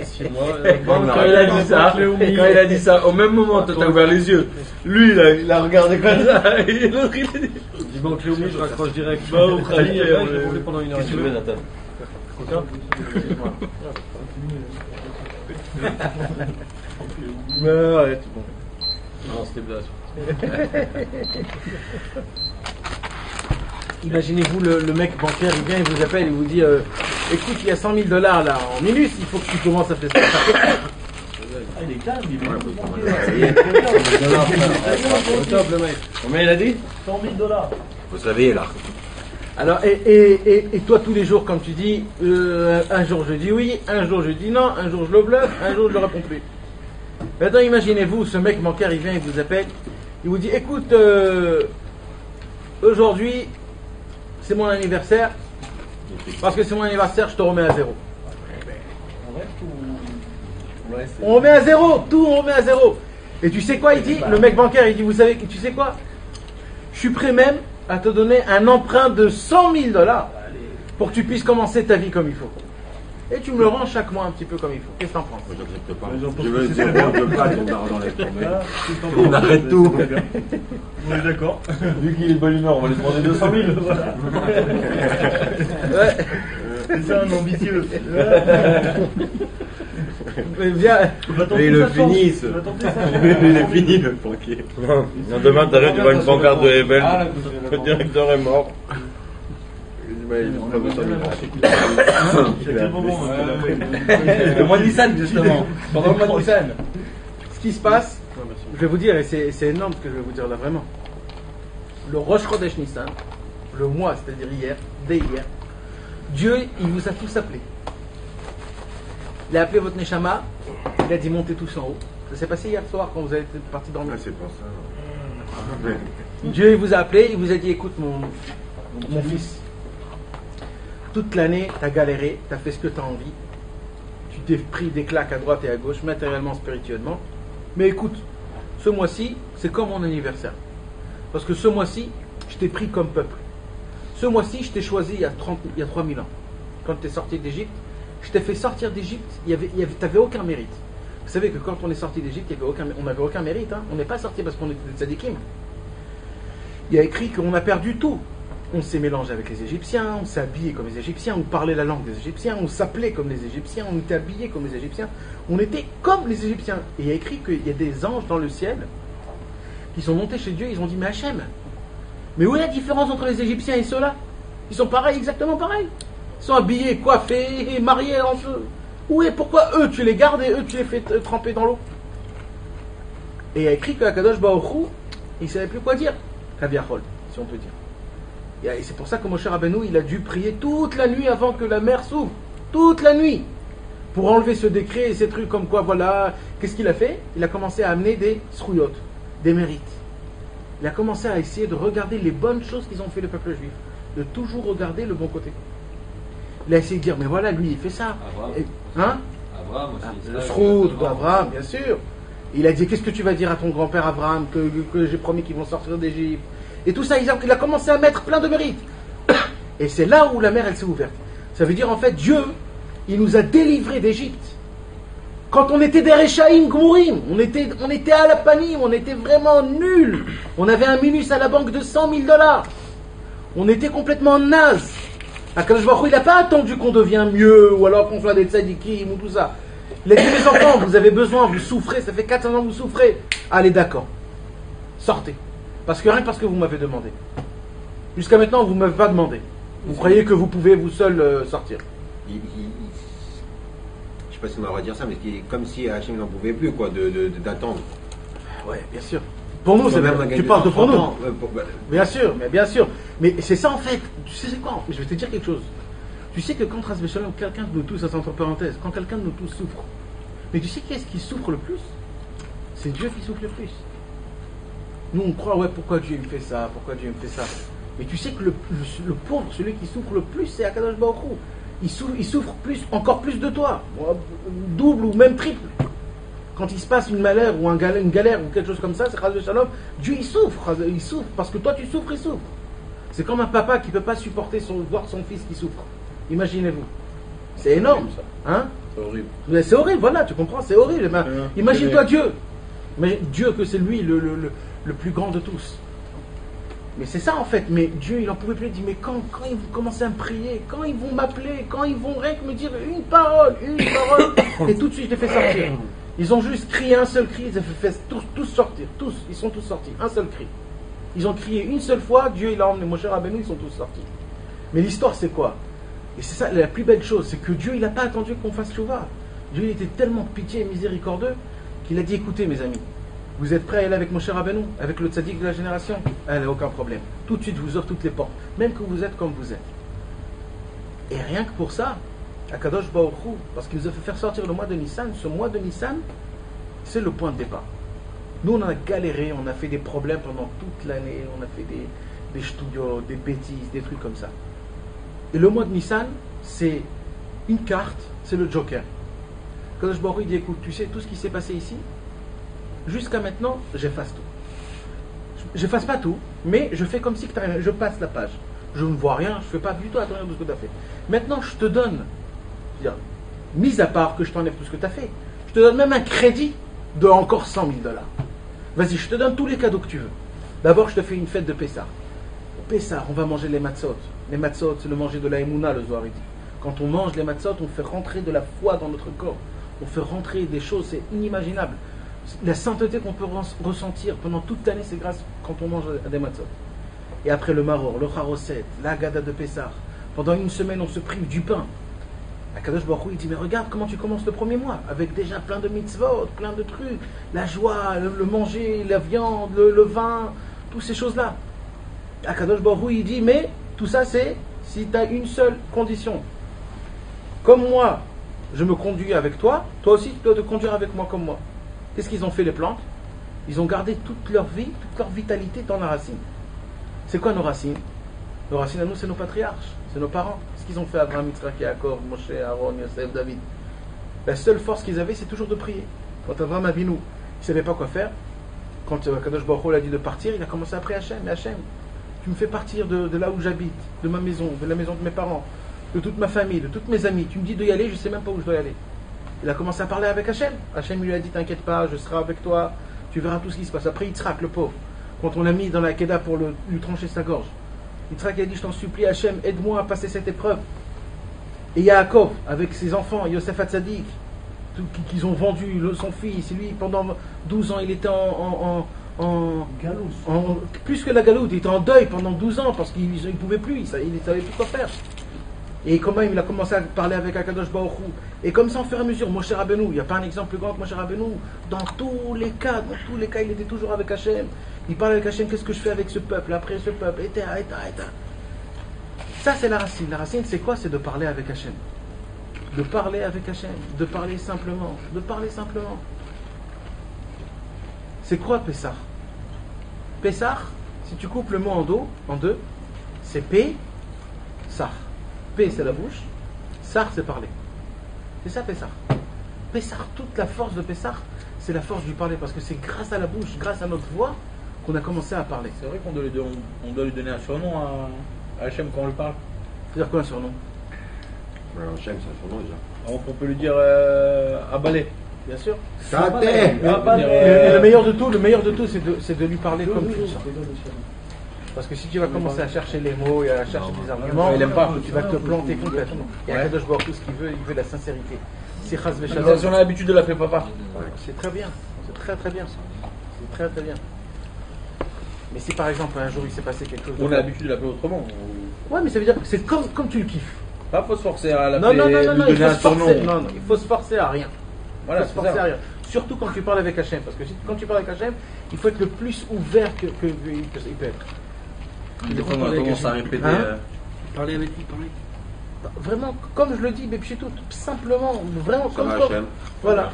Speaker 3: 6 mois. Quand il a dit ça, au même moment, toi t'as ouvert les yeux. Lui, il a regardé comme ça. Et l'autre, il a dit.
Speaker 2: Du banque Léomi, je raccroche direct.
Speaker 3: Bah, au Khali,
Speaker 2: je roulé pendant une heure. Qu'est-ce que tu veux, Nathan?
Speaker 3: Coca?
Speaker 1: Ouais, tout bon.
Speaker 3: Non, c'était blague.
Speaker 1: Imaginez-vous le mec bancaire, il vient, il vous appelle, il vous dit écoute, il y a $100 000 là en minus, il faut que tu commences à faire ça.
Speaker 2: Ah, il est calme, il
Speaker 3: Au top, le mec. Combien il a dit?
Speaker 2: $100 000.
Speaker 5: Vous savez là.
Speaker 1: Alors, et toi, tous les jours, comme tu dis, un jour je dis oui, un jour je dis non, un jour je le bluffe, un jour je le réponds plus. Maintenant, imaginez-vous, ce mec bancaire, il vient, il vous appelle, il vous dit écoute, aujourd'hui, c'est mon anniversaire, parce que c'est mon anniversaire, je te remets à zéro. On remet à zéro, tout on remet à zéro. Et tu sais quoi, il dit, le mec bancaire, il dit, vous savez, tu sais quoi, je suis prêt même à te donner un emprunt de $100 000 pour que tu puisses commencer ta vie comme il faut. et tu me le rends chaque mois un petit peu comme il faut. Qu'est-ce que t'en penses?
Speaker 5: Moi, j'accepte pas.
Speaker 2: Mais j'en pense
Speaker 5: Je
Speaker 2: que
Speaker 5: veux
Speaker 2: c'est
Speaker 5: dire,
Speaker 2: très
Speaker 5: on
Speaker 2: bien.
Speaker 5: veut pas ton argent laisse tomber.
Speaker 2: Ah,
Speaker 5: On arrête tout.
Speaker 2: Très bien. On est d'accord. Vu qu'il est de bonne humeur, on va lui demander 200 000. Voilà.
Speaker 1: Ouais.
Speaker 2: C'est ça un ambitieux.
Speaker 1: Mais viens.
Speaker 2: On va tenter
Speaker 5: Mais le
Speaker 2: sa chance.
Speaker 5: finisse.
Speaker 2: On va tenter ça.
Speaker 5: Il est fini le banquier.
Speaker 3: Non, demain, t'arrêtes, tu vois une pancarte de Hebel.
Speaker 2: Ah,
Speaker 3: Le directeur est mort.
Speaker 5: Ouais, il
Speaker 2: On
Speaker 5: prend
Speaker 2: a
Speaker 5: le temps, il
Speaker 2: besoin
Speaker 5: a-
Speaker 2: C'est quel moment
Speaker 3: Le mois de Nissan, justement. Pendant le mois de Nissan.
Speaker 1: Ce qui se passe, je vais vous dire, et c'est énorme ce que je vais vous dire là vraiment. Le Rosh Chodesh Nissan, le mois, c'est-à-dire hier, dès hier, Dieu, il vous a tous appelés. Il a appelé votre Neshama, il a dit montez tous en haut. Ça s'est passé hier soir quand vous avez été partis dormir.
Speaker 5: Ah, c'est pour ça.
Speaker 1: Dieu il vous a appelé, il vous a dit écoute mon fils, toute l'année tu as galéré, tu as fait ce que tu as envie, tu t'es pris des claques à droite et à gauche, matériellement, spirituellement, mais écoute, ce mois-ci c'est comme mon anniversaire, parce que ce mois-ci je t'ai pris comme peuple, ce mois-ci je t'ai choisi il y a 3000 ans, quand tu es sorti d'Égypte, je t'ai fait sortir d'Égypte, tu n'avais aucun mérite. Vous savez que quand on est sorti d'Égypte, on n'avait aucun mérite, hein. On n'est pas sorti parce qu'on était des tzadikim. Il y a écrit qu'on a perdu tout. On s'est mélangé avec les Égyptiens, on s'est habillé comme les Égyptiens, on parlait la langue des Égyptiens, on s'appelait comme les Égyptiens, on était habillé comme les Égyptiens. On était comme les Égyptiens. Et il y a écrit qu'il y a des anges dans le ciel qui sont montés chez Dieu, ils ont dit mais Hachem, mais où est la différence entre les Égyptiens et ceux-là? Ils sont pareils, exactement pareils. Ils sont habillés, coiffés, mariés en feu. Où est, pourquoi eux tu les gardes et eux tu les fais tremper dans l'eau? Et il y a écrit que Akadosh Baruch Hu, il ne savait plus quoi dire. Kaviachol, si on peut dire. Et c'est pour ça que Moshe Rabbeinu, il a dû prier toute la nuit avant que la mer s'ouvre. Toute la nuit. Pour enlever ce décret et ces trucs comme quoi, voilà. Qu'est-ce qu'il a fait? Il a commencé à amener des srouyot, des mérites. Il a commencé à essayer de regarder les bonnes choses qu'ils ont fait le peuple juif. De toujours regarder le bon côté. Il a essayé de dire, mais voilà, lui, il fait ça.
Speaker 4: Abraham.
Speaker 1: Et, hein?
Speaker 4: Abraham aussi.
Speaker 1: Le Sroud d'Abraham, bien sûr. Il a dit, qu'est-ce que tu vas dire à ton grand-père Abraham, que j'ai promis qu'ils vont sortir d'Égypte. Et tout ça, il a commencé à mettre plein de mérites. Et c'est là où la mer, elle s'est ouverte. Ça veut dire, en fait, Dieu, il nous a délivrés d'Égypte. Quand on était des Rechaïm Gmourim, on était à la panim, on était vraiment nuls. On avait un minus à la banque de 100 000 $. On était complètement naze. Akadosh Baruch Hu, il n'a pas attendu qu'on devienne mieux, ou alors qu'on soit des tzadikim, ou tout ça. Il a dit, mes enfants, vous avez besoin, vous souffrez, ça fait 400 ans que vous souffrez. Allez, d'accord. Sortez. Parce que rien que parce que vous m'avez demandé. Jusqu'à maintenant, vous ne m'avez pas demandé. Vous croyez que vous pouvez vous seul sortir.
Speaker 5: Je ne sais pas si on va dire ça, mais c'est comme si Hachem n'en pouvait plus, quoi, d'attendre.
Speaker 1: Ouais, bien sûr. Pour nous, c'est
Speaker 5: Même
Speaker 1: bien.
Speaker 5: un
Speaker 1: Tu
Speaker 5: gars
Speaker 1: parles de pour nous.
Speaker 5: 30 ans,
Speaker 1: Bien sûr, mais bien sûr. Mais c'est ça en fait. Tu sais c'est quoi? Je vais te dire quelque chose. Tu sais que quand quelqu'un de nous tous, ça c'est entre parenthèses, quand quelqu'un de nous tous souffre, mais tu sais qui est-ce qui souffre le plus? C'est Dieu qui souffre le plus. Nous on croit, ouais, pourquoi Dieu me fait ça? Pourquoi Dieu me fait ça? Mais tu sais que le pauvre, celui qui souffre le plus, c'est Akadosh Baruch Hu. Il souffre plus, encore plus de toi. Double ou même triple. Quand il se passe une malheur ou une galère ou quelque chose comme ça, c'est Chas v'Shalom, Dieu il souffre parce que toi tu souffres, il souffre. C'est comme un papa qui ne peut pas supporter voir son fils qui souffre. Imaginez-vous. C'est énorme ça. Hein?
Speaker 3: C'est horrible.
Speaker 1: Mais c'est horrible, voilà, tu comprends, c'est horrible. Ben, imagine-toi Dieu. Mais Dieu que c'est lui le plus grand de tous. Mais c'est ça en fait, mais Dieu il en pouvait plus, il dit mais quand ils vont commencer à me prier, quand ils vont m'appeler, quand ils vont rien que me dire une parole, et tout de suite je les fais sortir. Ils ont juste crié un seul cri, ils ont fait tous sortir, tous, ils sont tous sortis, un seul cri. Ils ont crié une seule fois, Dieu il a emmené Moshe Rabbeinu, ils sont tous sortis. Mais l'histoire c'est quoi? Et c'est ça la plus belle chose, c'est que Dieu il n'a pas attendu qu'on fasse chouva. Dieu il était tellement pitié et miséricordieux qu'il a dit écoutez mes amis, vous êtes prêts à aller avec Moshe Rabbeinu, avec le tzaddik de la génération? Allez, aucun problème. Tout de suite je vous offre toutes les portes, même que vous êtes comme vous êtes. Et rien que pour ça, Akadosh Baruch Hu, parce qu'il nous a fait faire sortir le mois de Nissan, ce mois de Nissan, c'est le point de départ. Nous, on a galéré, on a fait des problèmes pendant toute l'année, on a fait des studios, des bêtises, des trucs comme ça. Et le mois de Nissan, c'est une carte, c'est le Joker. Akadosh Baruch Hu dit, écoute, tu sais, tout ce qui s'est passé ici, jusqu'à maintenant, j'efface tout. J'efface pas tout, mais je fais comme si que t'as rien, je passe la page. Je ne vois rien, je ne fais pas du tout attention de ce que tu as fait. Maintenant, je te donne Mis à part que je t'enlève tout ce que tu as fait, je te donne même un crédit de encore 100 000 $. Vas-y, je te donne tous les cadeaux que tu veux. D'abord, je te fais une fête de Pessah. Au Pessah, on va manger les matzot. Les matzot, c'est le manger de la Emouna, le Zohar dit. Quand on mange les matzot, on fait rentrer de la foi dans notre corps. On fait rentrer des choses, c'est inimaginable. La sainteté qu'on peut ressentir pendant toute l'année, c'est grâce quand on mange des matzot. Et après le maror, le charoset, la gada de Pessah. Pendant une semaine, on se prive du pain. Akadosh Baruch Hu, il dit, mais regarde comment tu commences le premier mois, avec déjà plein de mitzvot, plein de trucs, la joie, le manger, la viande, le vin, toutes ces choses-là. Akadosh Baruch Hu, il dit, mais tout ça, c'est si tu as une seule condition. Comme moi, je me conduis avec toi, toi aussi, tu dois te conduire avec moi comme moi. Qu'est-ce qu'ils ont fait, les plantes? Ils ont gardé toute leur vie, toute leur vitalité dans la racine. C'est quoi nos racines? Nos racines à nous, c'est nos patriarches, c'est nos parents. Ce qu'ils ont fait, Abraham, Yitzhak, Yaakov, Moshe, Aaron, Yosef, David. La seule force qu'ils avaient, c'est toujours de prier. Quand Abraham Avinu, il ne savait pas quoi faire, quand Kadosh Baruch Hu a dit de partir, il a commencé à prier Hachem. Mais Hachem, tu me fais partir de là où j'habite, de ma maison, de la maison de mes parents, de toute ma famille, de toutes mes amis. Tu me dis d'y aller, je ne sais même pas où je dois y aller. Il a commencé à parler avec Hachem. Hachem lui a dit, t'inquiète pas, je serai avec toi, tu verras tout ce qui se passe. Après Yitzhak, le pauvre, quand on l'a mis dans la Kedah pour lui trancher sa gorge, Yitzhak a dit, je t'en supplie Hachem, aide-moi à passer cette épreuve. Et Yaakov, avec ses enfants, Yosef Hatzadik, qu'ils ont vendu son fils, et lui, pendant 12 ans, il était plus que la galoute, il était en deuil pendant 12 ans, parce qu'il ne pouvait plus, il ne savait plus quoi faire. Et comment il a commencé à parler avec Akadosh Baruch Hu. Et comme ça, en fur et à mesure, Moshe Rabbeinu, il n'y a pas un exemple plus grand que Moshe Rabbeinu. Dans tous les cas, il était toujours avec Hachem. Il parlait avec Hachem, qu'est-ce que je fais avec ce peuple, après ce peuple, et. Ça, c'est la racine. La racine, c'est quoi? C'est de parler avec Hachem. De parler avec Hachem. De parler simplement. De parler simplement. C'est quoi Pessah? Pessah, si tu coupes le mot en deux, c'est P, Sar. P, c'est la bouche. Sar, c'est parler. C'est ça Pessah. Pessah, toute la force de Pessah, c'est la force du parler. Parce que c'est grâce à la bouche, grâce à notre voix, qu'on a commencé à parler.
Speaker 3: C'est vrai qu'on doit lui donner un surnom à Hachem quand on le parle.
Speaker 1: C'est-à-dire quoi un surnom?
Speaker 5: Hachem, c'est un surnom déjà.
Speaker 3: Alors, on peut lui dire Abalé.
Speaker 1: Bien sûr.
Speaker 5: Ça
Speaker 1: Et le meilleur de tout, c'est de lui parler comme tu le sens. Parce que si tu vas commencer à chercher les mots et à chercher des arguments,
Speaker 3: il aime pas.
Speaker 1: tu vas te planter complètement. Et Akadosh Baruch Hu, ce qu'il veut, il veut la sincérité. Si Chas
Speaker 3: Si
Speaker 1: V'Shalom,
Speaker 3: on a l'habitude de l'appeler papa.
Speaker 1: c'est très bien. C'est très très bien. C'est très très bien. Mais si par exemple un jour il s'est passé quelque chose.
Speaker 3: On a l'habitude de l'appeler autrement.
Speaker 1: Ouais, mais ça veut dire que c'est comme tu le kiffes.
Speaker 3: Pas faut se forcer à
Speaker 1: Non,
Speaker 3: l'appeler, lui donner un surnom.
Speaker 1: il faut se forcer à rien.
Speaker 3: Voilà,
Speaker 1: Il faut se forcer à rien. Surtout quand tu parles avec Hachem. Parce que quand tu parles avec Hachem, il faut être le plus ouvert qu'il peut être.
Speaker 3: Des fois, on a tendance à répéter.
Speaker 2: Parlez avec lui, parlez.
Speaker 1: Vraiment, comme je le dis, tout simplement, vraiment comme
Speaker 5: va,
Speaker 1: toi.
Speaker 5: Hachem.
Speaker 1: Voilà.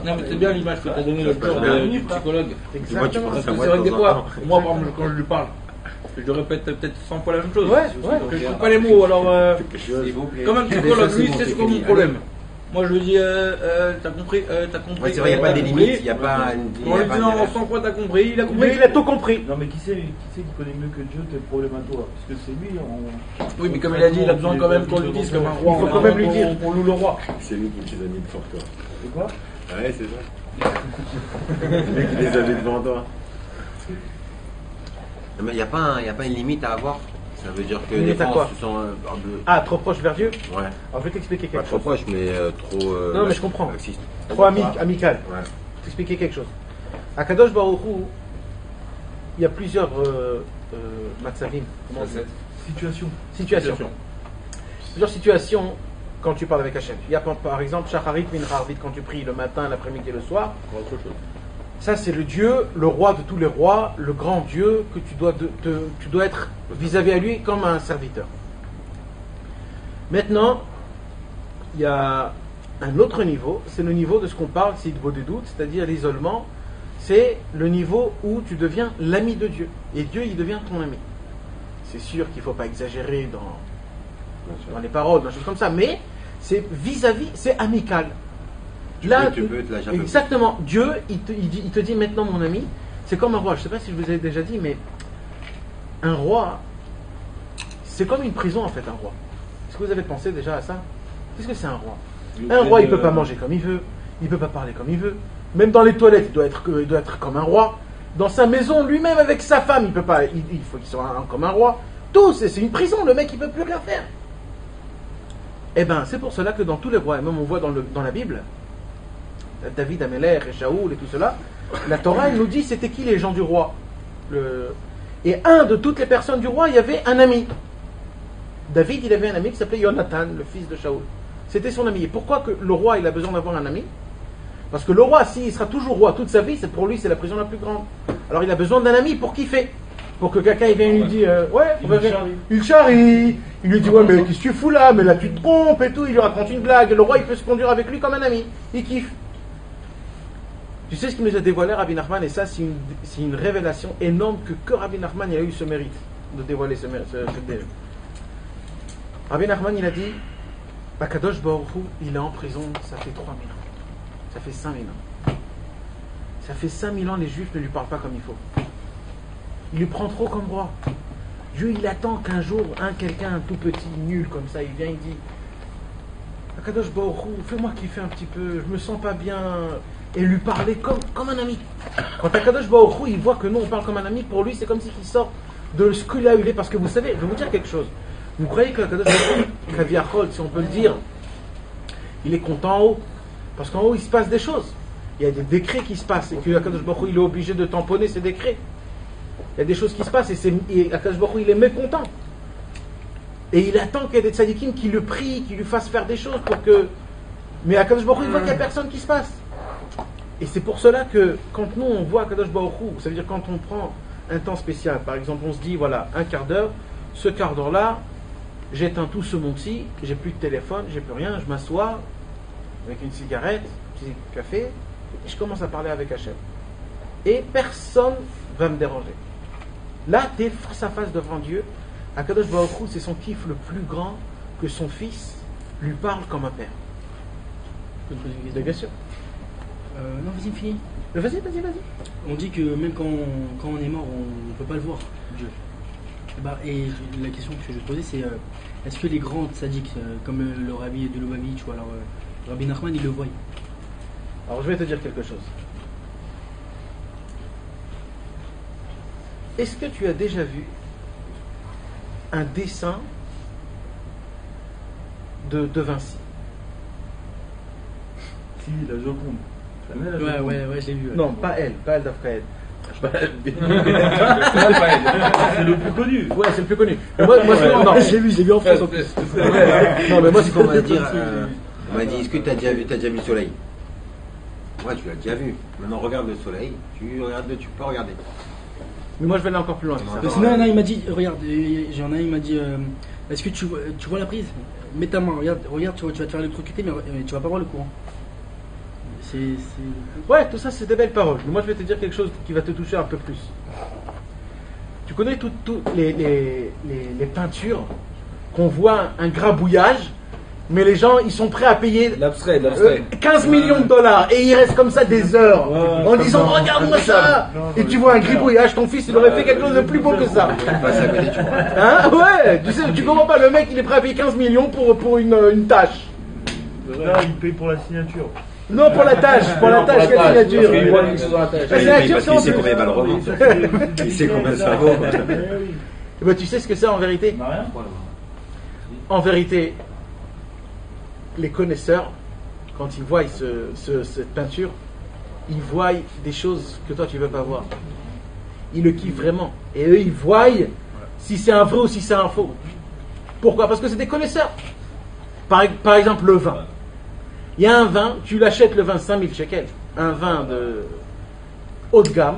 Speaker 3: Non, mais c'est bien l'image que tu as donnée l'autre jour du psychologue.
Speaker 1: Exactement.
Speaker 3: Parce que c'est vrai que des fois, moi, par exemple, quand je lui parle, je répète peut-être 100 fois la même chose.
Speaker 1: Ouais.
Speaker 3: Je ne trouve pas les mots, alors. Comme un psychologue, lui, c'est ce qu'on mon problème. Moi, je lui dis, t'as compris, t'as compris.
Speaker 5: Ouais, c'est vrai, il n'y a pas des limites, il n'y a pas.
Speaker 3: On lui dit non, 100 fois t'as compris, il a compris.
Speaker 1: Il a tout compris.
Speaker 2: Non, mais qui c'est qui connaît mieux que Dieu tes problèmes à toi? Parce que c'est lui.
Speaker 3: Oui, mais comme il a dit, il a besoin quand même qu'on lui dise comme un roi.
Speaker 1: Il faut quand même lui dire.
Speaker 3: On loue le roi.
Speaker 5: C'est lui qui les a mis devant toi.
Speaker 2: C'est quoi?
Speaker 5: Ouais, c'est ça. Le mec qui les a mis devant toi. Non, mais il n'y a pas une limite à avoir. Ça veut dire que des
Speaker 1: Limite à
Speaker 5: fois
Speaker 1: quoi?
Speaker 5: on se sent un peu.
Speaker 1: Ah, trop proche vers Dieu.
Speaker 5: Ouais.
Speaker 1: Alors, je vais t'expliquer
Speaker 5: Pas
Speaker 1: quelque
Speaker 5: trop
Speaker 1: chose.
Speaker 5: proche, mais trop.
Speaker 1: Non, mais je comprends.
Speaker 5: laxiste.
Speaker 1: Trop amical.
Speaker 5: Ouais.
Speaker 1: T'expliquer quelque chose. À Kadosh Baruch Hu, il y a plusieurs matzavim. Comment on dit? Situations. Plusieurs situations quand tu parles avec Hachem. Il y a par exemple Shacharit Mincha Arvit quand tu pries le matin, l'après-midi et le soir. Ça, c'est le Dieu, le roi de tous les rois, le grand Dieu que tu dois être vis-à-vis à lui comme un serviteur. Maintenant, il y a un autre niveau, c'est le niveau de ce qu'on parle, c'est des doutes, c'est-à-dire l'isolement. C'est le niveau où tu deviens l'ami de Dieu. Et Dieu, il devient ton ami. C'est sûr qu'il ne faut pas exagérer dans les paroles, dans des choses comme ça, mais c'est vis-à-vis, c'est amical. Là,
Speaker 5: tu peux te lâcher un peu.
Speaker 1: exactement. Dieu, il te dit maintenant, mon ami, c'est comme un roi. Je ne sais pas si je vous ai déjà dit, mais un roi, c'est comme une prison en fait, un roi. Est-ce que vous avez pensé déjà à ça? Qu'est-ce que c'est un roi? Un roi, il peut pas manger comme il veut, il peut pas parler comme il veut. Même dans les toilettes, il doit être comme un roi. Dans sa maison, lui-même avec sa femme, il peut pas. Il faut qu'il soit comme un roi. Tout, c'est une prison. Le mec, il peut plus rien faire. Eh ben, c'est pour cela que dans tous les rois, et même on voit dans la Bible, David, Améler et Shaoul et tout cela, la Torah, elle nous dit c'était qui les gens du roi. Et un de toutes les personnes du roi, il y avait un ami. David, il avait un ami qui s'appelait Jonathan, le fils de Shaoul. C'était son ami. Et pourquoi que le roi, il a besoin d'avoir un ami? Parce que le roi, s'il sera toujours roi toute sa vie, pour lui, c'est la prison la plus grande. Alors il a besoin d'un ami pour kiffer. Pour que quelqu'un il vienne lui dire il charrie. Il lui dit ouais, mais qu'est-ce que tu fous là? Mais là tu te trompes et tout. Il lui raconte une blague. Le roi, il peut se conduire avec lui comme un ami. Il kiffe. Tu sais ce qu'il nous a dévoilé Rabbi Nachman, et ça c'est une révélation énorme que Rabbi Nachman il a eu ce mérite de dévoiler ce dévoiler. Rabbi Nachman il a dit Akadosh Baruch Hu, il est en prison, ça fait 3000 ans. Ça fait 5000 ans. Ça fait 5000 ans, les Juifs ne lui parlent pas comme il faut. Il lui prend trop comme roi. Dieu, il attend qu'un jour, quelqu'un tout petit, nul comme ça, il vient, il dit Akadosh Baruch Hu, fais-moi kiffer un petit peu, je me sens pas bien. Et lui parler comme un ami. Quand Akadosh Baruch Hu, il voit que nous, on parle comme un ami, pour lui, c'est comme s'il sort de ce qu'il a eu. Parce que vous savez, je vais vous dire quelque chose. Vous croyez que Akadosh Baruch Hu, Kaviachol, si on peut le dire, il est content en haut? Parce qu'en haut, il se passe des choses. Il y a des décrets qui se passent. Et que Akadosh Baruch Hu, il est obligé de tamponner ces décrets. Il y a des choses qui se passent. Et Akadosh Baruch Hu, il est mécontent. Et il attend qu'il y ait des tzadikim qui le prient, qui lui fassent faire des choses pour que... Mais Akadosh Baruch Hu, il voit qu'il n'y a personne qui se passe. Et c'est pour cela que quand nous, on voit Akadosh Baruch Hu, ça veut dire quand on prend un temps spécial, par exemple, on se dit, voilà, un quart d'heure, ce quart d'heure-là, j'éteins tout ce monde-ci, j'ai plus de téléphone, j'ai plus rien, je m'assois avec une cigarette, un petit café, et je commence à parler avec Hachem. Et personne va me déranger. Là, tu es face à face devant Dieu. Akadosh Baruch Hu, c'est son kiff le plus grand que son fils lui parle comme un père. Bien sûr.
Speaker 4: Non, vas-y, finis.
Speaker 1: Vas-y.
Speaker 4: On dit que même quand on est mort, on ne peut pas le voir, Dieu. Et la question que je vais te poser, c'est est-ce que les grands tzaddiks, comme le Rabbi de Lubavitch ou alors Rabbi Nachman, ils le voient?
Speaker 1: Alors je vais te dire quelque chose. Est-ce que tu as déjà vu un dessin de Vinci?
Speaker 2: Si, la Joconde.
Speaker 4: Ouais, je l'ai vu. Ouais.
Speaker 1: Non, pas elle d'Afka elle.
Speaker 2: C'est le plus connu.
Speaker 1: Ouais, c'est le plus connu. Mais moi non.
Speaker 4: Je l'ai vu en France en plus.
Speaker 5: Non, mais moi, c'est qu'on m'a dit, est-ce que tu as déjà vu le soleil? Ouais, tu l'as déjà vu. Maintenant, regarde le soleil, tu peux regarder.
Speaker 1: Mais moi, je vais aller encore plus loin.
Speaker 4: Non, il m'a dit, regarde, j'en ai un, il m'a dit, est-ce que tu vois la prise? Mets ta main, regarde, tu vas te faire électrocuter, mais tu vas pas voir le courant.
Speaker 1: Ouais, tout ça, c'est des belles paroles. Mais moi, je vais te dire quelque chose qui va te toucher un peu plus. Tu connais toutes les peintures qu'on voit un grabouillage, mais les gens, ils sont prêts à payer
Speaker 3: L'abstrait.
Speaker 1: 15 millions de dollars et ils restent comme ça des heures en disant regarde-moi ça. Et tu vois un gribouillage, ton fils, il aurait fait quelque chose de plus beau que ça. Hein? Ouais, tu sais, tu comprends pas, le mec, il est prêt à payer 15 millions pour une tâche.
Speaker 2: Là, il paye pour la signature.
Speaker 1: Non, pour la tâche, quelle signature?
Speaker 5: La signature, il sait combien il va le revendre. Il sait combien ça vaut.
Speaker 1: Ben, tu sais ce que c'est en vérité? En vérité, les connaisseurs, quand ils voient cette peinture, ils voient des choses que toi tu ne veux pas voir. Ils le kiffent vraiment. Et eux, ils voient si c'est un vrai ou si c'est un faux. Pourquoi? Parce que c'est des connaisseurs. Par exemple, le vin. Il y a un vin, tu l'achètes le vin 5000 shekels, un vin de haut de gamme.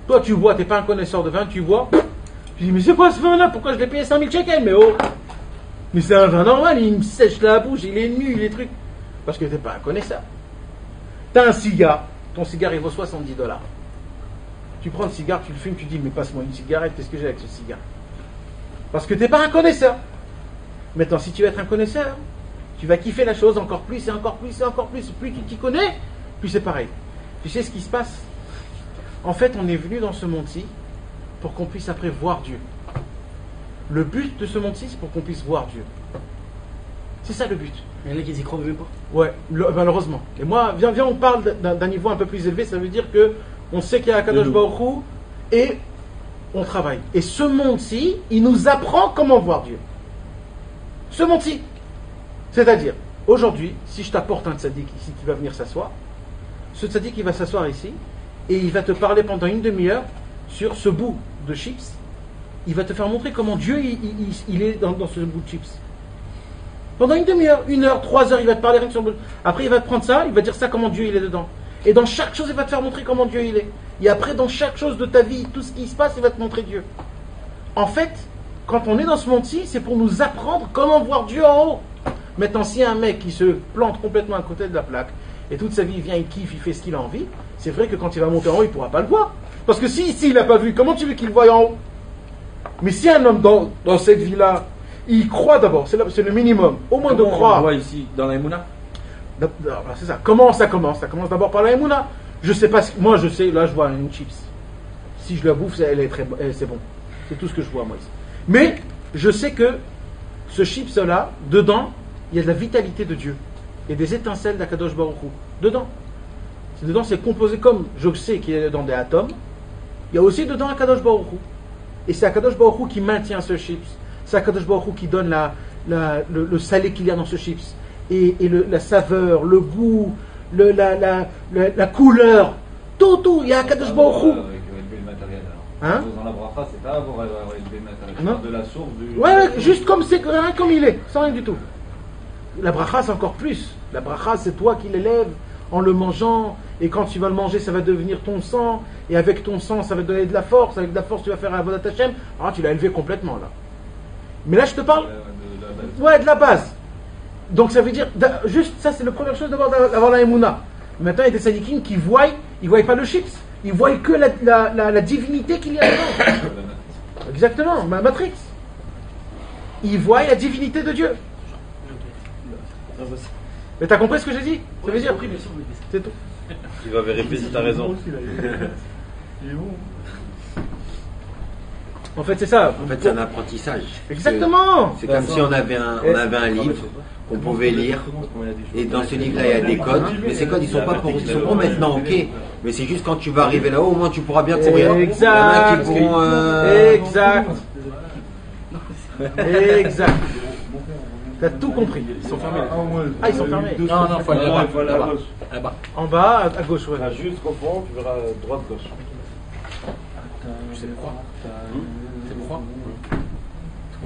Speaker 1: Toi, tu bois, tu n'es pas un connaisseur de vin, tu bois. Tu dis, mais c'est quoi ce vin-là? Pourquoi je l'ai payé 5000 shekels? Mais oh! Mais c'est un vin normal, il me sèche la bouche, il est nu, il est truc. Parce que tu n'es pas un connaisseur. Tu as un cigare, ton cigare il vaut 70 $. Tu prends le cigare, tu le fumes, tu dis, mais passe-moi une cigarette, qu'est-ce que j'ai avec ce cigare? Parce que tu n'es pas un connaisseur. Maintenant, si tu veux être un connaisseur, tu vas kiffer la chose encore plus et encore plus et encore plus. Plus tu t'y connais, plus c'est pareil. Tu sais ce qui se passe? En fait, on est venu dans ce monde-ci pour qu'on puisse après voir Dieu. Le but de ce monde-ci, c'est pour qu'on puisse voir Dieu. C'est ça le but.
Speaker 4: Il y en a qui y croient même pas.
Speaker 1: Ouais, malheureusement. Et moi, viens, on parle d'un niveau un peu plus élevé, ça veut dire que on sait qu'il y a Akadosh Baruch Hu et on travaille. Et ce monde-ci, il nous apprend comment voir Dieu. Ce monde-ci. C'est-à-dire, aujourd'hui, si je t'apporte un tzaddik ici qui va venir s'asseoir, ce tzaddik il va s'asseoir ici et il va te parler pendant une demi-heure sur ce bout de chips. Il va te faire montrer comment Dieu il est dans ce bout de chips. Pendant une demi-heure, 1 heure, 3 heures, il va te parler rien que sur le bout. Après, il va te prendre ça, il va dire ça comment Dieu il est dedans. Et dans chaque chose, il va te faire montrer comment Dieu il est. Et après, dans chaque chose de ta vie, tout ce qui se passe, il va te montrer Dieu. En fait, quand on est dans ce monde-ci, c'est pour nous apprendre comment voir Dieu en haut. Maintenant, si un mec qui se plante complètement à côté de la plaque, et toute sa vie, il vient, il kiffe, il fait ce qu'il a envie, c'est vrai que quand il va monter en haut, il ne pourra pas le voir. Parce que si ici, il n'a pas vu, comment tu veux qu'il le voie en haut? Mais si un homme dans cette vie-là, il croit d'abord, c'est le minimum, au moins de croire.
Speaker 3: On voit ici, dans la Emouna.
Speaker 1: C'est ça. Comment ça commence? Ça commence d'abord par la Emouna. Je sais pas, moi je sais, là je vois une chips. Si je la bouffe, elle est c'est bon. C'est tout ce que je vois moi ici. Mais je sais que ce chips-là, dedans, il y a de la vitalité de Dieu. Et des étincelles d'Akadosh Baruch Hu. Dedans. Dedans, c'est composé comme, je sais qu'il y a dedans des atomes, il y a aussi dedans Akadosh Baruch Hu. Et c'est Akadosh Baruch Hu qui maintient ce chips. C'est Akadosh Baruch Hu qui donne le salé qu'il y a dans ce chips. Et la saveur, le goût, la couleur. Tout. Il y a Akadosh Baruch Hu. Hein?
Speaker 2: Dans la bracha, c'est pas avoir élevé le matériel. De la source du.
Speaker 1: Ouais, juste comme il est, sans rien du tout. La bracha, c'est encore plus. La bracha, c'est toi qui l'élèves en le mangeant. Et quand tu vas le manger, ça va devenir ton sang. Et avec ton sang, ça va te donner de la force. Avec de la force, tu vas faire un Avodat Hashem. Ah, tu l'as élevé complètement là. Mais là, je te parle. Ouais, de la base. Donc ça veut dire, juste ça, c'est la première chose d'avoir la Emouna. Maintenant, il y a des sadikim qui voient, ils ne voient pas le chips. Ils voient que la divinité qu'il y a dedans. Exactement, ma Matrix. Ils voient la divinité de Dieu. Mais t'as compris ce que j'ai dit? Ça veut dire, c'est tout.
Speaker 3: Tu vas vérifier si t'as raison.
Speaker 2: Il est où?
Speaker 1: En fait, c'est ça.
Speaker 5: En fait, c'est un apprentissage.
Speaker 1: Exactement.
Speaker 5: C'est comme si on avait un livre qu'on pouvait lire. Et dans ce livre-là, il y a des codes. Mais ces codes, ils sont pour maintenant, ok. Mais c'est juste quand tu vas arriver là-haut, au moins tu pourras bien courir.
Speaker 1: Exact. Exact. Exact. T'as tout compris. Ils sont fermés. Ah, ils sont fermés.
Speaker 3: Non, faut aller là-bas. Là-bas.
Speaker 1: En bas, à gauche, ouais.
Speaker 2: Jusqu'au fond, tu verras droite-gauche.
Speaker 3: C'est froid. C'est froid.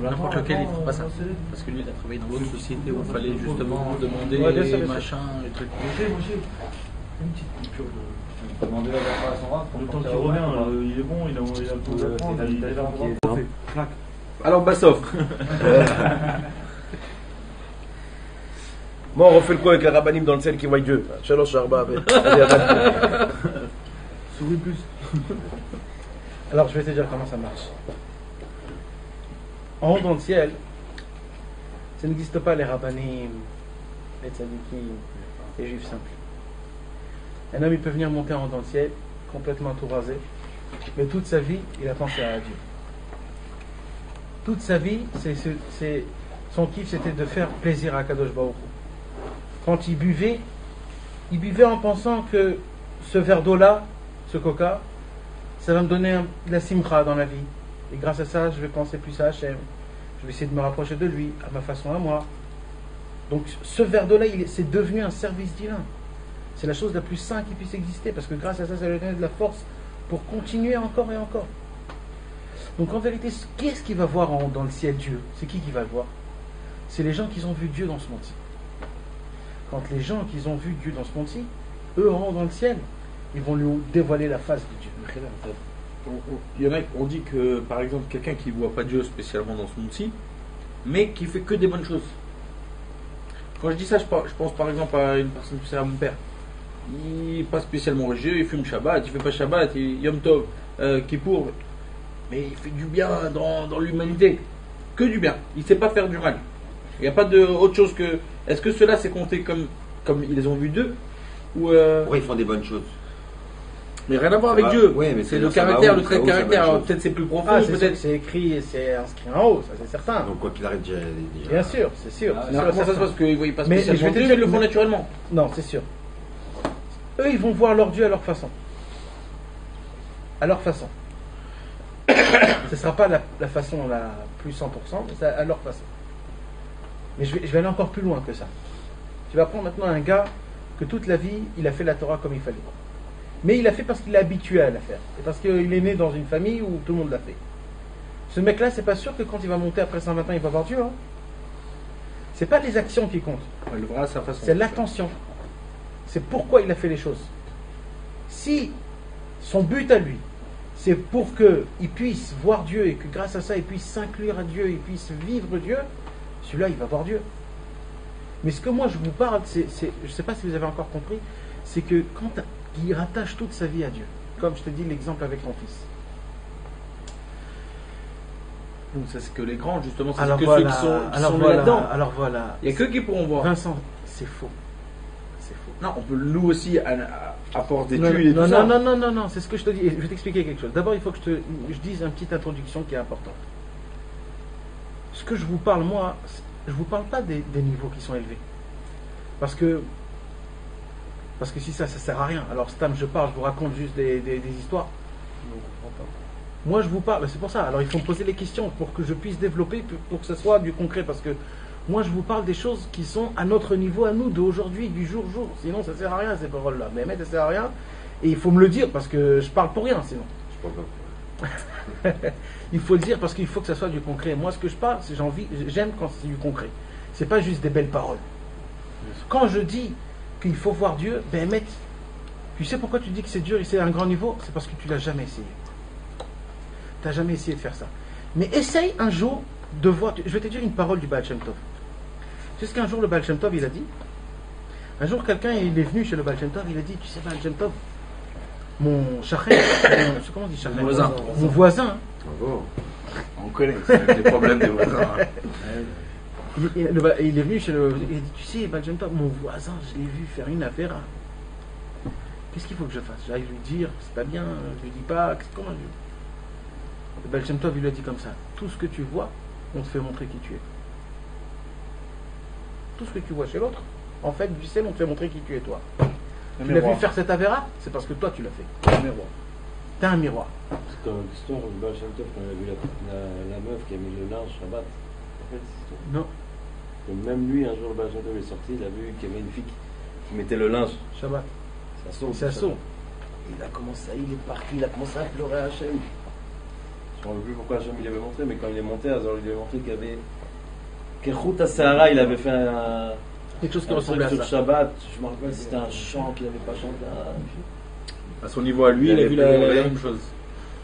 Speaker 3: N'importe lequel, il ne fera pas ça. Parce que lui, il a travaillé dans d'autres sociétés où il fallait justement demander machin, et trucs.
Speaker 2: Une petite coupure de. Demander la bracha à son raf. Le temps qu'il revient, il est bon, il a le temps d'apprendre. Il est là.
Speaker 3: Alors, Bassoff.
Speaker 6: Bon, on refait le coup avec les rabbinim dans le ciel qui voient Dieu. Shalosh Arba.
Speaker 1: Souris plus. Alors, je vais te dire comment ça marche. En haut dans le ciel, ça n'existe pas les rabbinim, les tzadikim, les juifs simples. Un homme, il peut venir monter en haut dans le ciel, complètement tout rasé, mais toute sa vie, il a pensé à Dieu. Toute sa vie, son kiff, c'était de faire plaisir à Kadosh Baruch Hu. Quand il buvait en pensant que ce verre d'eau-là, ce coca, ça va me donner de la simcha dans la vie. Et grâce à ça, je vais penser plus à Hachem. Je vais essayer de me rapprocher de lui, à ma façon à moi. Donc ce verre d'eau-là, c'est devenu un service divin. C'est la chose la plus sainte qui puisse exister, parce que grâce à ça, ça lui donne de la force pour continuer encore et encore. Donc en vérité, qu'est-ce qu'il va voir dans le ciel Dieu? C'est qui va le voir? C'est les gens qui ont vu Dieu dans ce monde-ci. Quand les gens qui ont vu Dieu dans ce monde-ci, eux en haut dans le ciel, ils vont lui dévoiler la face de Dieu.
Speaker 3: Il y en a, on dit que par exemple quelqu'un qui ne voit pas Dieu spécialement dans ce monde-ci, mais qui fait que des bonnes choses. Quand je dis ça, je pense par exemple à une personne, c'est à mon père. Il n'est pas spécialement religieux, il fume Shabbat, il fait pas Shabbat, Yom Tov, Kippour, mais il fait du bien dans l'humanité. Que du bien. Il ne sait pas faire du mal. Il n'y a pas autre chose que. Est-ce que cela c'est compté comme ils ont vu d'eux ou
Speaker 5: Oui, ils font des bonnes choses.
Speaker 3: Mais rien à voir avec
Speaker 5: Ah,
Speaker 3: Dieu.
Speaker 5: ouais, mais
Speaker 3: c'est
Speaker 5: c'est
Speaker 3: le
Speaker 5: ça va
Speaker 3: caractère,
Speaker 5: où,
Speaker 3: le trait
Speaker 5: ça
Speaker 3: de
Speaker 5: où, ça va
Speaker 3: caractère.
Speaker 5: chose.
Speaker 3: Alors, peut-être c'est plus profond,
Speaker 1: Ah, c'est
Speaker 3: peut-être.
Speaker 1: c'est écrit, c'est inscrit en haut, ça c'est certain.
Speaker 5: Donc, quoi qu'il arrive, déjà.
Speaker 1: Bien sûr, c'est sûr.
Speaker 2: Ah,
Speaker 1: c'est
Speaker 3: Non,
Speaker 1: sûr,
Speaker 3: comment ça se
Speaker 1: certain.
Speaker 3: passe? Parce qu'ils ne voyaient pas
Speaker 1: Mais
Speaker 3: spécialement
Speaker 1: je vais te
Speaker 3: Dieu,
Speaker 1: dire-
Speaker 3: ils le font naturellement.
Speaker 1: Non, c'est sûr. Eux, ils vont voir leur Dieu à leur façon. À leur façon. Ce ne sera pas la façon la plus 100%, mais c'est à leur façon. Mais je vais aller encore plus loin que ça. Tu vas prendre maintenant un gars que toute la vie, il a fait la Torah comme il fallait. Mais il l'a fait parce qu'il est habitué à la faire. Et parce qu'il est né dans une famille où tout le monde l'a fait. Ce mec-là, c'est pas sûr que quand il va monter après 120 ans, il va voir Dieu. Hein. C'est pas les actions qui comptent.
Speaker 3: Ouais, le vrai, c'est sa façon.
Speaker 1: C'est l'attention. C'est pourquoi il a fait les choses. Si son but à lui, c'est pour qu'il puisse voir Dieu et que grâce à ça, il puisse s'inclure à Dieu, il puisse vivre Dieu, celui-là, il va voir Dieu. Mais ce que moi je vous parle, je ne sais pas si vous avez encore compris, c'est que quand il rattache toute sa vie à Dieu, comme je te dis l'exemple avec ton fils.
Speaker 3: Donc, ça, c'est que les grands, justement, c'est
Speaker 1: Alors
Speaker 3: que
Speaker 1: voilà,
Speaker 3: ceux qui
Speaker 1: alors
Speaker 3: sont
Speaker 1: voilà,
Speaker 3: là-dedans.
Speaker 1: alors voilà.
Speaker 3: Il n'y a que qui pourront voir.
Speaker 1: Vincent, c'est faux. C'est faux.
Speaker 3: Non, on peut nous aussi, à force
Speaker 1: Non,
Speaker 3: d'études et tout
Speaker 1: non,
Speaker 3: ça.
Speaker 1: non, c'est ce que je te dis. Et je vais t'expliquer quelque chose. D'abord, il faut que je dise une petite introduction qui est importante. Ce que je vous parle, moi, je ne vous parle pas des niveaux qui sont élevés. Parce que si ça ne sert à rien. Alors, Stam, je vous raconte juste des histoires. Moi, je vous parle, c'est pour ça. Alors, il faut me poser les questions pour que je puisse développer, pour que ce soit du concret. Parce que moi, je vous parle des choses qui sont à notre niveau, à nous, d'aujourd'hui, du jour. Sinon, ça ne sert à rien, ces paroles-là. Mais ça ne sert à rien. Et il faut me le dire, parce que je parle pour rien, sinon.
Speaker 5: Je pense pas.
Speaker 1: Il faut le dire, parce qu'il faut que ça soit du concret. Moi, ce que je parle, c'est j'aime quand c'est du concret. C'est pas juste des belles paroles. Quand je dis qu'il faut voir Dieu, tu sais pourquoi tu dis que c'est dur et c'est à un grand niveau? C'est parce que tu l'as jamais essayé. Tu n'as jamais essayé de faire ça. Mais essaye un jour de voir. Je vais te dire une parole du Baal Shem Tov. Tu sais ce qu'un jour le Baal Shem Tov il a dit? Un jour quelqu'un il est venu chez le Baal Shem Tov, il a dit, tu sais Baal Shem Tov, mon shachet, comment on dit shachet? Mon voisin.
Speaker 5: Bravo.
Speaker 3: On connaît, c'est les problèmes des voisins.
Speaker 1: Il est venu chez le. Il a dit, tu sais Baal Shem Tov, mon voisin, je l'ai vu faire une affaire. Qu'est-ce qu'il faut que je fasse? J'arrive lui dire, c'est pas bien, je lui dis pas, comment je. Le Baal Shem Tov, il lui a dit comme ça, tout ce que tu vois, on te fait montrer qui tu es. Tout ce que tu vois chez l'autre, en fait, du ciel, on te fait montrer qui tu es toi. Tu l'as vu faire cette avéra, c'est parce que toi tu l'as fait.
Speaker 3: Un miroir.
Speaker 1: T'es un miroir.
Speaker 7: C'est comme l'histoire du Baal Shem Tov quand il a vu la meuf qui a mis le linge Shabbat. En fait, c'est tout.
Speaker 1: Non,
Speaker 7: Et même lui, un jour, le Baal Shem Tov est sorti, il a vu qu'il y avait une fille qui mettait le linge.
Speaker 1: Shabbat.
Speaker 7: Ça saute.
Speaker 1: C'est assaut.
Speaker 7: Il a commencé, il est parti, il a commencé à pleurer à Hachem. Je ne sais plus pourquoi Hachem il avait montré, mais quand il est monté, alors il lui avait montré qu'il y avait. Kechut Sahara, il avait fait un.
Speaker 1: Quelque chose qui
Speaker 7: un
Speaker 1: ressemblait à
Speaker 7: truc
Speaker 1: ça.
Speaker 7: sur Shabbat, je me rappelle, c'était un chant qu'il n'avait pas chanté.
Speaker 3: À son niveau à lui, il a vu la même chose.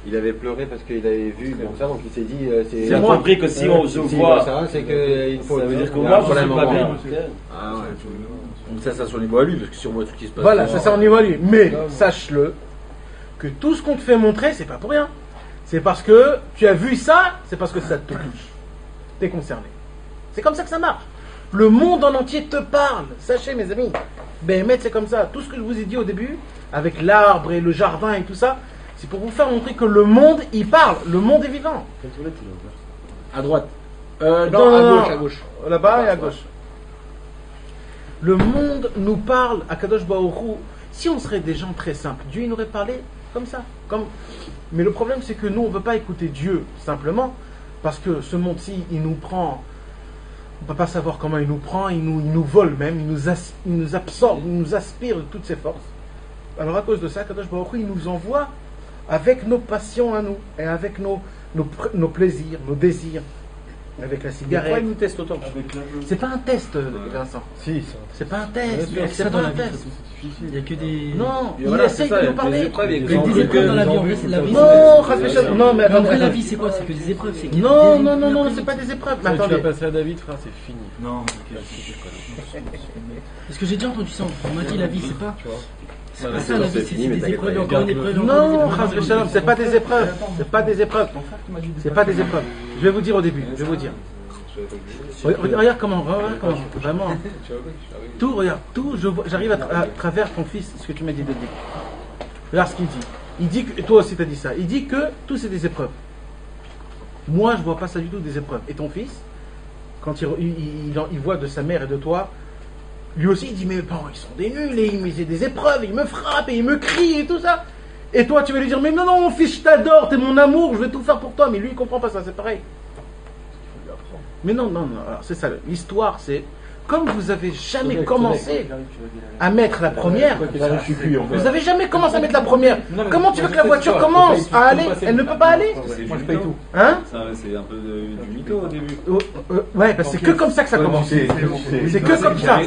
Speaker 5: Il avait pleuré parce qu'il avait vu comme ça, donc il s'est dit.
Speaker 7: Il a compris que si on se voit,
Speaker 5: ça, c'est qu'il faut.
Speaker 7: ça veut dire que
Speaker 5: il y a
Speaker 7: moi,
Speaker 5: un
Speaker 7: je ne
Speaker 5: problème
Speaker 7: suis pas
Speaker 5: en
Speaker 7: bien.
Speaker 5: moi. Ah ouais.
Speaker 3: Donc ça, c'est à son niveau à lui, parce que si on voit tout ce qui se passe.
Speaker 1: Voilà, ça c'est au niveau à lui. Mais sache-le, que tout ce qu'on te fait montrer, c'est pas pour rien. C'est parce que tu as vu ça, c'est parce que ça te touche. T'es concerné. C'est comme ça que ça marche. Le monde en entier te parle. Sachez, mes amis. C'est comme ça. Tout ce que je vous ai dit au début, avec l'arbre et le jardin et tout ça, c'est pour vous faire montrer que le monde, il parle. Le monde est vivant.
Speaker 7: Quelle toilette il a ouvert?
Speaker 3: À droite.
Speaker 1: Non,
Speaker 3: à gauche.
Speaker 1: Là-bas et à gauche. Le monde nous parle à Kadosh Baruch Hu. Si on serait des gens très simples, Dieu il nous aurait parlé comme ça. Mais le problème c'est que nous on ne veut pas écouter Dieu simplement parce que ce monde-ci il nous prend. On ne peut pas savoir comment il nous prend, il nous vole même, il nous absorbe, il nous aspire de toutes ses forces. Alors à cause de ça, Kadosh Baruch Hu, il nous envoie avec nos passions à nous et avec nos plaisirs, nos désirs. Avec la
Speaker 3: Pourquoi
Speaker 1: cigarette.
Speaker 3: il nous teste autant?
Speaker 1: C'est pas un test, Vincent.
Speaker 2: Si,
Speaker 1: C'est pas un test.
Speaker 4: C'est
Speaker 1: C'est
Speaker 4: ça
Speaker 1: pas
Speaker 4: dans la
Speaker 1: un
Speaker 4: vie.
Speaker 1: test.
Speaker 4: Il n'y a que des.
Speaker 1: Non,
Speaker 3: Et
Speaker 1: il
Speaker 3: voilà,
Speaker 1: essaye
Speaker 3: c'est ça,
Speaker 1: de
Speaker 3: il y
Speaker 1: nous
Speaker 3: a
Speaker 1: parler.
Speaker 3: des épreuves, il y a
Speaker 4: Il y a
Speaker 3: des
Speaker 4: des épreuves dans la vie. En vrai, c'est la vie.
Speaker 1: Non, Khasbechal, non, mais
Speaker 4: Mais
Speaker 1: attendez.
Speaker 4: après, la vie, c'est quoi? C'est que des épreuves. C'est qu'il y a
Speaker 1: Non,
Speaker 4: des-
Speaker 1: non, non, non,
Speaker 4: il y a
Speaker 1: c'est pas des épreuves. Mais
Speaker 2: Tu vas
Speaker 1: attendez.
Speaker 2: passer à David, frère, c'est fini. Non,
Speaker 4: Parce que j'ai déjà entendu ça. On m'a dit la vie, c'est pas.
Speaker 2: tu vois.
Speaker 4: C'est pas ça la vie, c'est
Speaker 5: fini, mais
Speaker 4: des
Speaker 5: t'inquiète
Speaker 4: épreuves,
Speaker 5: pas,
Speaker 4: encore une
Speaker 2: garde-le.
Speaker 4: épreuve, encore une
Speaker 1: Non,
Speaker 4: épreuve.
Speaker 1: Khasbechal, c'est pas des épreuves. C'est pas des épreuves. C'est pas des épreuves. Je vais vous dire au début. Je vais vous dire. Regarde comment, vraiment. Tout, regarde, tout, j'arrive à travers ton fils, ce que tu m'as dit de dire. Regarde ce qu'il dit. Il dit que, toi aussi tu as dit ça, il dit que tout c'est des épreuves. Moi je vois pas ça du tout des épreuves. Et ton fils, quand il voit de sa mère et de toi, lui aussi il dit mais bon, ils sont des nuls, et c'est des épreuves, il me frappe et il me crie et tout ça. Et toi tu vas lui dire mais non mon fils je t'adore, t'es mon amour, je vais tout faire pour toi. Mais lui il comprend pas ça, c'est pareil. Mais non, alors c'est ça, l'histoire c'est, comme vous avez jamais commencé à mettre la première, vous avez jamais commencé à mettre la première, comment tu veux que la voiture commence à aller? Elle ne peut pas aller.
Speaker 2: Moi je paye tout.
Speaker 1: Hein?
Speaker 2: C'est un peu du mytho au début.
Speaker 1: Ouais, parce que c'est que comme ça que ça commence. C'est que comme ça.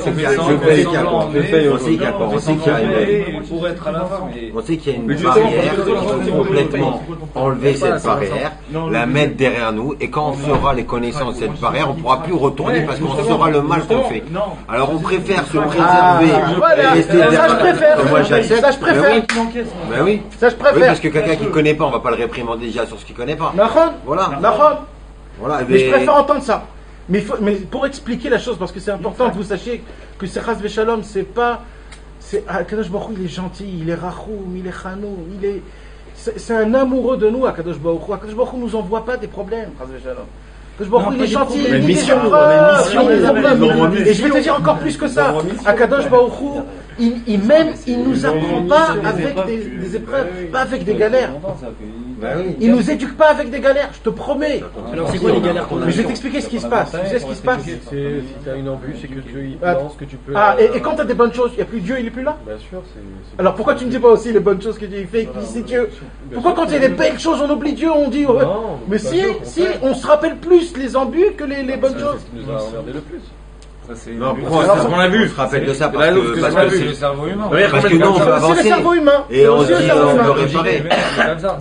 Speaker 2: Pour être à la fin.
Speaker 5: On sait qu'il y a une barrière, il faut complètement enlever cette barrière, la mettre derrière nous, et quand on fera les connaissances de cette barrière, on ne pourra plus retourner parce qu'on saura le mal qu'on fait. Alors on préfère se préserver.
Speaker 1: Voilà, ça je préfère.
Speaker 5: Moi j'accepte.
Speaker 1: Ça je préfère.
Speaker 5: Ben oui.
Speaker 1: Ça je préfère.
Speaker 5: Oui, parce que quelqu'un qui ne connaît pas, on ne va pas le réprimander déjà sur ce qu'il ne connaît pas. Voilà. Voilà.
Speaker 1: Mais je préfère entendre ça. Mais pour expliquer la chose, parce que c'est important que vous sachiez que c'est Chas Veshalom, c'est pas. Akadosh Baruch Hu, il est gentil, il est Rachoum, il est Chanou, c'est un amoureux de nous, Akadosh Baruch Hu. Akadosh Baruch Hu nous envoie pas des problèmes, Chas Veshalom. Akadosh Baruch Hu, il est gentil, il est mission. Et je vais te dire encore plus que ça. Akadosh Baruch Hu, il nous apprend pas avec des épreuves, pas avec des galères. Il nous éduque pas avec des galères, je te promets.
Speaker 4: Alors c'est quoi les galères qu'on a?
Speaker 1: Mais je vais t'expliquer ce qui se passe. Tu sais ce qui se passe?
Speaker 6: Si tu as une embûche, c'est que Dieu il pense que tu peux.
Speaker 1: Et quand tu as des bonnes choses, il n'y a plus Dieu, il est plus là?
Speaker 6: Bien sûr, c'est.
Speaker 1: Alors pourquoi tu ne dis pas aussi les bonnes choses que Dieu fait, qui c'est Dieu? Pourquoi quand il y a des belles choses, on oublie Dieu, on dit ouais. Mais si, on se rappelle plus les embûches que les bonnes choses.
Speaker 6: C'est ce qui nous a emmerdé le plus.
Speaker 5: Non, on a vu. Je te rappelle de ça parce que
Speaker 2: c'est le cerveau humain.
Speaker 5: Parce que nous on peut avancer.
Speaker 1: C'est le cerveau humain.
Speaker 5: Et on dit on peut réparer.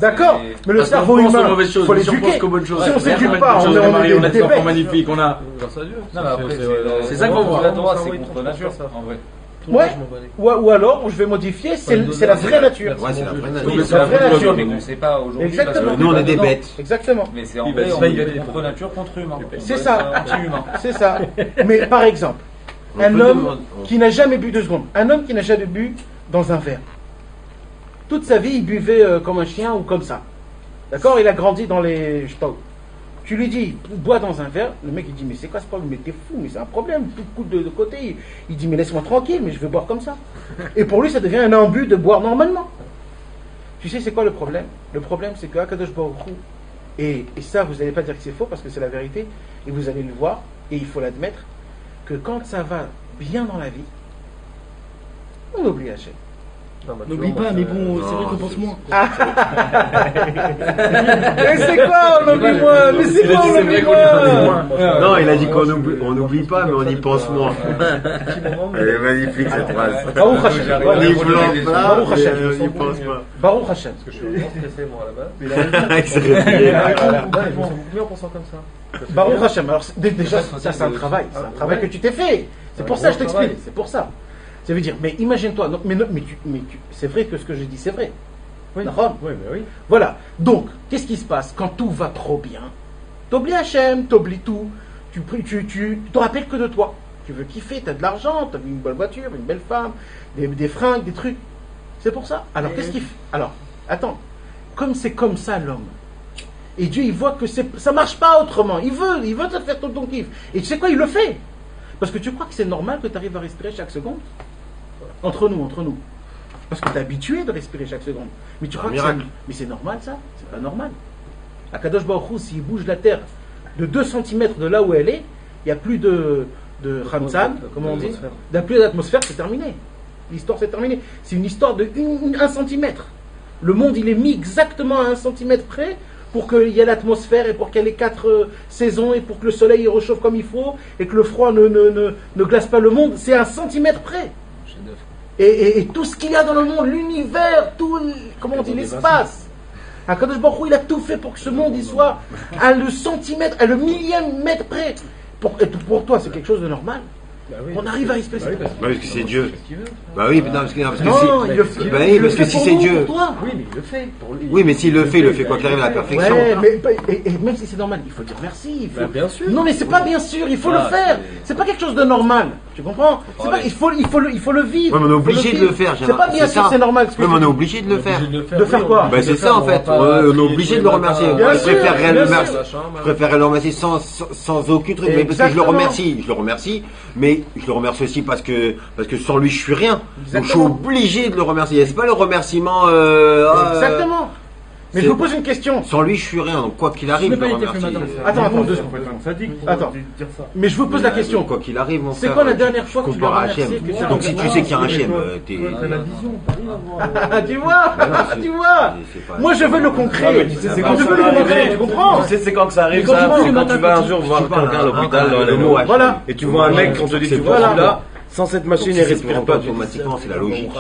Speaker 1: D'accord. Mais le cerveau humain, il faut l'éduquer. Si on ne s'éduque pas, on est des bêtes.
Speaker 3: Magnifique, on a.
Speaker 6: Grâce à Dieu.
Speaker 2: Non, mais après,
Speaker 3: c'est ça qu'on voit.
Speaker 2: La Torah, c'est contre nature, en vrai.
Speaker 1: Ouais. Ou alors, je vais modifier, c'est la vraie nature.
Speaker 5: Ouais, c'est la vraie nature.
Speaker 2: Oui, c'est la vraie nature, mais on ne sait pas aujourd'hui.
Speaker 1: Exactement.
Speaker 5: Nous on est des bêtes.
Speaker 1: Exactement.
Speaker 2: Mais c'est en vrai, on est contre nature, contre humain.
Speaker 1: C'est ça.
Speaker 2: Anti-humain.
Speaker 1: C'est ça. Mais par exemple, un homme qui n'a jamais bu 2 secondes, un homme qui n'a jamais bu dans un verre. Toute sa vie, il buvait comme un chien ou comme ça. D'accord? Il a grandi dans les. Je sais pas où. Tu lui dis, bois dans un verre. Le mec, il dit, mais c'est quoi ce problème? Mais t'es fou, mais c'est un problème. Tout coûte de côté. Il dit, mais laisse-moi tranquille, mais je veux boire comme ça. Et pour lui, ça devient un embut de boire normalement. Tu sais, c'est quoi le problème? Le problème, c'est que Akadosh Baruch Hu, et ça, vous n'allez pas dire que c'est faux parce que c'est la vérité, et vous allez le voir, et il faut l'admettre, que quand ça va bien dans la vie, on oublie Hachem.
Speaker 4: N'oublie pas, mais bon, c'est vrai qu'on pense moins.
Speaker 1: Mais c'est quoi on oublie moins? Mais c'est quoi on oublie moins?
Speaker 5: Non, il a dit qu'on n'oublie pas, mais on y pense moins. Elle est magnifique cette phrase.
Speaker 1: Baruch Hashem. Baruch Hashem.
Speaker 5: On y pense pas.
Speaker 1: Baruch Hashem.
Speaker 6: Parce que je suis vraiment stressé moi à la base.
Speaker 5: Il s'est réveillé.
Speaker 6: Ils vont s'en couper en pensant comme ça.
Speaker 1: Baruch Hashem. Alors déjà, ça c'est un travail. C'est un travail que tu t'es fait. C'est pour ça que je t'explique. C'est pour ça. Ça veut dire, mais imagine-toi, c'est vrai que ce que je dis, c'est vrai.
Speaker 6: Oui, oui.
Speaker 1: Voilà. Donc, qu'est-ce qui se passe quand tout va trop bien? T'oublies Hachem, t'oublies tout. Tu te rappelles que de toi. Tu veux kiffer, t'as de l'argent, t'as une bonne voiture, une belle femme, des fringues, des trucs. C'est pour ça. Alors, qu'est-ce qu'il fait? Alors, attends. Comme c'est comme ça l'homme. Et Dieu, il voit que ça marche pas autrement. Il veut te faire ton kiff. Et tu sais quoi, il le fait. Parce que tu crois que c'est normal que tu arrives à respirer chaque seconde? Entre nous. Parce que tu es habitué de respirer chaque seconde. Mais tu crois que c'est normal ça? C'est pas normal. Akadosh Baruch Hu, s'il bouge la terre de 2 cm de là où elle est, il n'y a plus de Khamsan, comment on dit? Il n'y a plus d'atmosphère, c'est terminé. L'histoire c'est terminé. C'est une histoire de 1 cm. Le monde il est mis exactement à 1 cm près pour qu'il y ait l'atmosphère et pour qu'il y ait les 4 saisons et pour que le soleil il réchauffe comme il faut et que le froid ne glace pas le monde. C'est 1 cm près. Et tout ce qu'il y a dans le monde, l'univers, tout, comment on dit, l'espace. Akadosh Baruch Hu, il a tout fait pour que ce monde il soit à le centimètre, à le millième mètre près. Pour toi, c'est quelque chose de normal. On arrive à respirer.
Speaker 5: Parce que c'est Dieu. Bah oui, parce que
Speaker 1: il le fait.
Speaker 5: Bah oui, parce que si c'est Dieu.
Speaker 1: Oui,
Speaker 6: mais il le fait.
Speaker 5: Oui, mais s'il le fait, il le fait quoi qu'il arrive à la perfection.
Speaker 1: Ouais, et même si c'est normal, il faut dire merci.
Speaker 6: Bien sûr.
Speaker 1: Non, mais c'est pas bien sûr, il faut le faire. C'est pas quelque chose de normal. Tu comprends? C'est pas, il faut le vivre.
Speaker 5: Ouais, mais on est obligé de le faire.
Speaker 1: C'est pas bien sûr, c'est normal.
Speaker 5: Ouais, mais on est obligé de le faire.
Speaker 1: De faire quoi?
Speaker 5: Ben c'est ça en fait. On est obligé de le remercier. Je préférerais le remercier sans aucun truc. Mais parce que je le remercie. Mais je le remercie aussi parce que sans lui je suis rien. Donc je suis obligé de le remercier. C'est pas le remerciement.
Speaker 1: Exactement. Mais je vous pose une question.
Speaker 5: Sans lui, je suis rien. Donc, quoi qu'il arrive, je le remercie.
Speaker 1: Attends, 2 secondes. Attends. Mais je vous pose la question.
Speaker 5: Quoi qu'il arrive, mon frère.
Speaker 1: C'est quoi la dernière fois que tu l'as remercié?
Speaker 5: Donc, si tu sais qu'il y a un Hachem, t'es.
Speaker 1: Tu vois. Moi, je veux le concret. Je veux le concret, tu comprends?
Speaker 7: Tu sais, c'est quand que ça arrive, ça. C'est quand tu vas un jour voir quelqu'un à l'hôpital,
Speaker 1: voilà.
Speaker 7: Et tu vois un mec, quand on te dit, tu vois là. Sans cette machine, il respire pas
Speaker 5: automatiquement, c'est la logique.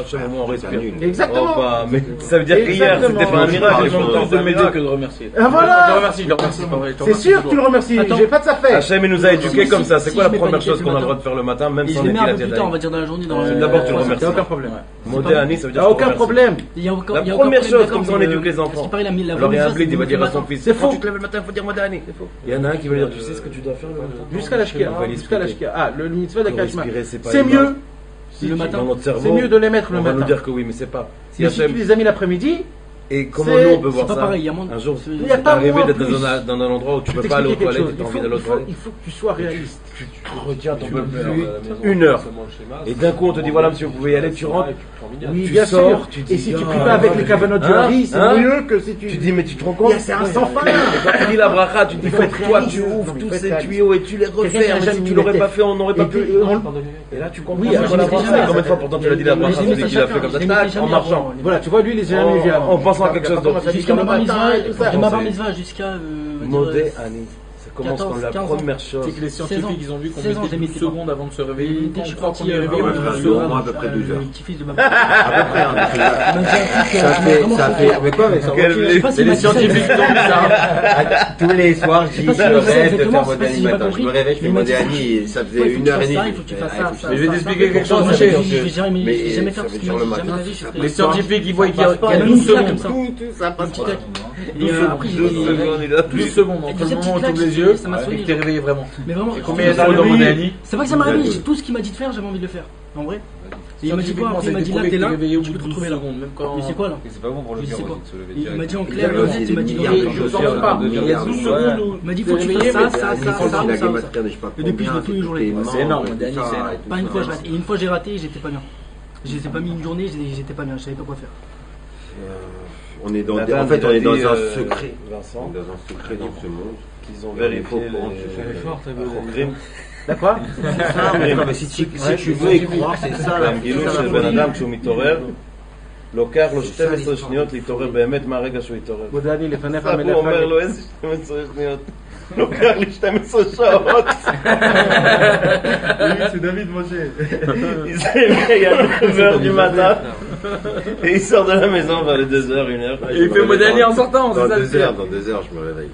Speaker 7: On respire.
Speaker 1: Exactement.
Speaker 7: Mais ça veut dire qu'hier, c'était pas un miracle.
Speaker 3: Ils vont plus de m'aider que de remercier.
Speaker 1: Voilà.
Speaker 3: Je le remercie, pas vrai.
Speaker 1: C'est sûr que tu le remercies. J'ai pas de ça fait.
Speaker 7: Hachem, il nous a éduqués comme ça. C'est quoi la première chose qu'on a le droit de faire le matin, même sans
Speaker 4: les
Speaker 7: les
Speaker 4: un peu plus tard, on va dire dans la journée.
Speaker 7: D'abord, tu le remercies.
Speaker 1: Il n'y a aucun problème.
Speaker 7: Modéani, ça veut
Speaker 1: Il
Speaker 7: dire
Speaker 1: n'y a aucun problème.
Speaker 7: La première chose, comme ça on éduque les enfants. Alors il y a un blé, il va dire à son fils,
Speaker 1: c'est faux.
Speaker 7: Tu te lèves le matin, il faut dire Modéani. Il y en a un qui va dire, tu sais ce que tu dois faire le matin.
Speaker 1: Jusqu'à l'ashkia. Ah, le mitzvah de Kashma.
Speaker 7: C'est
Speaker 1: C'est mieux.
Speaker 4: Le matin,
Speaker 7: dans notre cerveau,
Speaker 1: c'est mieux de les mettre le
Speaker 7: on va nous
Speaker 1: matin.
Speaker 7: dire que oui, mais c'est pas.
Speaker 1: Mais si tu les as mis l'après-midi,
Speaker 7: et comment nous on peut voir
Speaker 4: c'est pas
Speaker 7: ça?
Speaker 4: pareil,
Speaker 7: Un jour,
Speaker 1: il y a pas
Speaker 7: arrivé
Speaker 1: moins
Speaker 7: d'être
Speaker 1: plus.
Speaker 7: dans un endroit où tu peux pas aller aux toilettes et tu as envie d'aller aux toilettes.
Speaker 1: Il faut que tu sois réaliste.
Speaker 7: Tu retiens ton peu plus 1 heure. Et d'un coup on te dit voilà monsieur vous pouvez y aller, tu rentres.
Speaker 1: Oui,
Speaker 7: tu
Speaker 1: bien
Speaker 7: sors,
Speaker 1: sûr.
Speaker 7: tu dis,
Speaker 1: Et si tu pries pas avec les cavanotes du Hari, c'est mieux que si tu.
Speaker 7: Tu dis mais tu te rends compte?
Speaker 1: C'est un sans fin.
Speaker 7: Quand tu dis la bracha, tu dis
Speaker 1: Il faut être
Speaker 7: toi
Speaker 1: réaliste.
Speaker 7: tu ouvres
Speaker 1: Il
Speaker 7: tous
Speaker 1: faut être
Speaker 7: ces
Speaker 1: réaliste.
Speaker 7: tuyaux et tu les refermes. Si tu l'aurais pas fait, on n'aurait pas pu. Et là tu comprends.
Speaker 1: Oui,
Speaker 7: Combien de fois pourtant tu l'as dit la bracha, tu dis qu'il a fait comme ça, tac, en marchant.
Speaker 1: Voilà, tu vois, lui, les jamais vu avant.
Speaker 7: En pensant à quelque chose d'autre.
Speaker 4: jusqu'à ma bar mitzvah, de ma bar mitzvah jusqu'à.
Speaker 7: Modé Annie. Ça commence comme la
Speaker 4: 14, 15 ans.
Speaker 7: première chose.
Speaker 3: C'est que les scientifiques, ils ont vu qu'on
Speaker 4: 16 ans,
Speaker 3: mettait
Speaker 4: j'ai mis
Speaker 3: 12 secondes avant de se réveiller.
Speaker 4: Dès
Speaker 3: Quand
Speaker 4: que je
Speaker 3: on
Speaker 4: suis
Speaker 3: croit
Speaker 4: parti,
Speaker 3: qu'on est réveillé, on
Speaker 5: ouais,
Speaker 3: met 12
Speaker 5: ouais,
Speaker 3: secondes.
Speaker 5: à peu près 12 heures.
Speaker 4: Le petit-fils de ma
Speaker 5: À peu près, ça fait. Mais quoi, mais ça
Speaker 3: C'est les scientifiques qui ont dit ça.
Speaker 5: tous les soirs, je dis,
Speaker 4: Je sais pas
Speaker 5: je
Speaker 4: si
Speaker 5: rêve de
Speaker 4: exactement,
Speaker 5: faire
Speaker 4: je sais pas si
Speaker 5: Modéani
Speaker 4: j'ai pas
Speaker 5: matin. Je
Speaker 4: compris.
Speaker 5: me réveille, je fais
Speaker 4: Mais il m'a dit,
Speaker 5: Modéani, et ça faisait
Speaker 4: il faut que
Speaker 5: 1 heure et
Speaker 4: tu fasses ça,
Speaker 5: demie.
Speaker 4: il faut que tu fasses ça.
Speaker 3: Mais je vais t'expliquer quelque chose,
Speaker 4: Moi,
Speaker 3: Michel.
Speaker 4: je vais jamais faire
Speaker 5: ça
Speaker 4: parce
Speaker 5: veut
Speaker 4: que
Speaker 5: dire le
Speaker 4: jamais
Speaker 5: matin.
Speaker 4: de la vie, je ferai.
Speaker 3: Les scientifiques, ils voient qu'il y a
Speaker 4: Il y a
Speaker 3: 12
Speaker 4: 12 comme ça.
Speaker 3: secondes.
Speaker 5: Tout ça passe pas.
Speaker 4: Et après, j'ai
Speaker 3: 12 secondes entre le moment où tu ouvres les yeux et que t'es réveillé vraiment.
Speaker 4: Mais vraiment,
Speaker 3: Et combien il y a de dans Modéani?
Speaker 4: c'est pas que ça m'a réveillé, tout ce qu'il m'a dit de faire, j'avais envie de le faire. En vrai. Et il m'a dit quoi? Il m'a dit là, t'es là,
Speaker 3: réveillé au
Speaker 4: tu
Speaker 3: bout
Speaker 4: peux
Speaker 3: de
Speaker 4: te
Speaker 3: 12
Speaker 4: retrouver là.
Speaker 3: secondes, même quand.
Speaker 4: Mais c'est quoi là?
Speaker 6: C'est pas bon pour le
Speaker 4: Je
Speaker 6: cœur
Speaker 4: sais pas.
Speaker 6: aussi de se lever
Speaker 4: Il
Speaker 6: direct.
Speaker 4: m'a dit en clair, net, il m'a dit
Speaker 5: Il y a
Speaker 3: Je sors pas. Il y a 12 secondes où.
Speaker 4: il m'a dit faut que tu fasses ça, ça, ça, ça,
Speaker 5: La
Speaker 4: ça.
Speaker 5: guématria de je sais pas
Speaker 4: Et depuis, je
Speaker 5: combien,
Speaker 4: fais tous les jours les
Speaker 5: tes
Speaker 4: cours.
Speaker 5: mains,
Speaker 3: C'est énorme,
Speaker 5: tout
Speaker 3: Modéani,
Speaker 5: ça,
Speaker 3: c'est énorme.
Speaker 5: et tout
Speaker 4: Pas une
Speaker 5: ça.
Speaker 4: fois je raté. Et une fois j'ai raté, j'étais pas bien. J'étais pas mis une journée, j'étais pas bien, je savais pas quoi faire.
Speaker 5: On est dans,
Speaker 7: Nathan,
Speaker 5: en fait, on est dans
Speaker 7: il a
Speaker 5: un
Speaker 7: dit,
Speaker 5: secret.
Speaker 7: Vincent,
Speaker 5: On est dans un secret dans ce monde.
Speaker 7: qu'ils ont
Speaker 5: Il
Speaker 7: vérifié
Speaker 5: faut qu'on
Speaker 7: les
Speaker 1: D'accord?
Speaker 5: Non, mais si tu veux y croire, c'est ça la
Speaker 7: גילו שבן אדם כשהוא מתעורר לוקח לו 12 שניות להתעורר באמת מהרגע שהוא התעורר.
Speaker 1: Modéani, les fanef
Speaker 7: עכשיו הוא אומר לו איזה 12 שניות? לוקח לי 12 שעות.
Speaker 2: C'est David Moshe.
Speaker 7: Il se réveille à 9h du matin et il sort de la maison vers les 2h, 1h.
Speaker 3: Et il fait Modéani en sortant, c'est ça le pire.
Speaker 5: Dans 2 heures, je me réveille.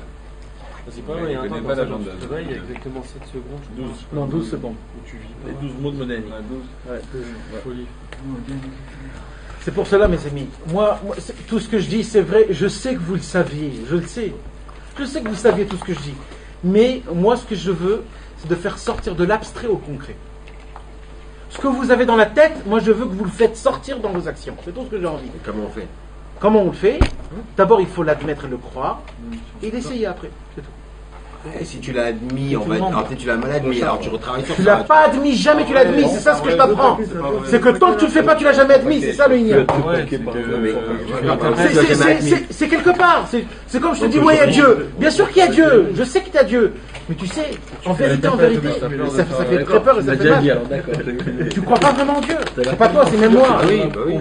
Speaker 6: C'est pas vrai, il y a un temps quand tu te réveilles, il y a exactement 7 secondes.
Speaker 3: 12.
Speaker 1: Non, 12 secondes.
Speaker 3: Où tu vis les 12 mots de Modéani.
Speaker 1: Ouais, folie. C'est pour cela, mes amis. Moi, tout ce que je dis, c'est vrai. Je sais que vous le saviez. Je le sais. Je sais que vous saviez tout ce que je dis. Mais moi, ce que je veux, c'est de faire sortir de l'abstrait au concret. Ce que vous avez dans la tête, moi, je veux que vous le faites sortir dans vos actions. C'est tout ce que j'ai envie.
Speaker 5: Et comment on fait?
Speaker 1: Comment on le fait? D'abord, il faut l'admettre et le croire. Et l'essayer après. C'est tout.
Speaker 5: Et si tu l'as admis, on va dire, peut-être tu l'as mal admis, alors tu retravailles sur
Speaker 1: Tu
Speaker 5: ça.
Speaker 1: l'as pas admis, jamais tu l'as admis. C'est ça ce que je t'apprends. C'est que tant que tu le fais pas, tu l'as jamais admis. C'est ça le ignorant. C'est quelque part. C'est comme je te dis, ouais, il y a Dieu. Bien sûr qu'il y a Dieu. Je sais qu'il y a Dieu. Mais tu sais, en vérité, ça fait très peur et ça fait mal. Tu crois pas vraiment en Dieu. C'est pas toi, c'est même moi.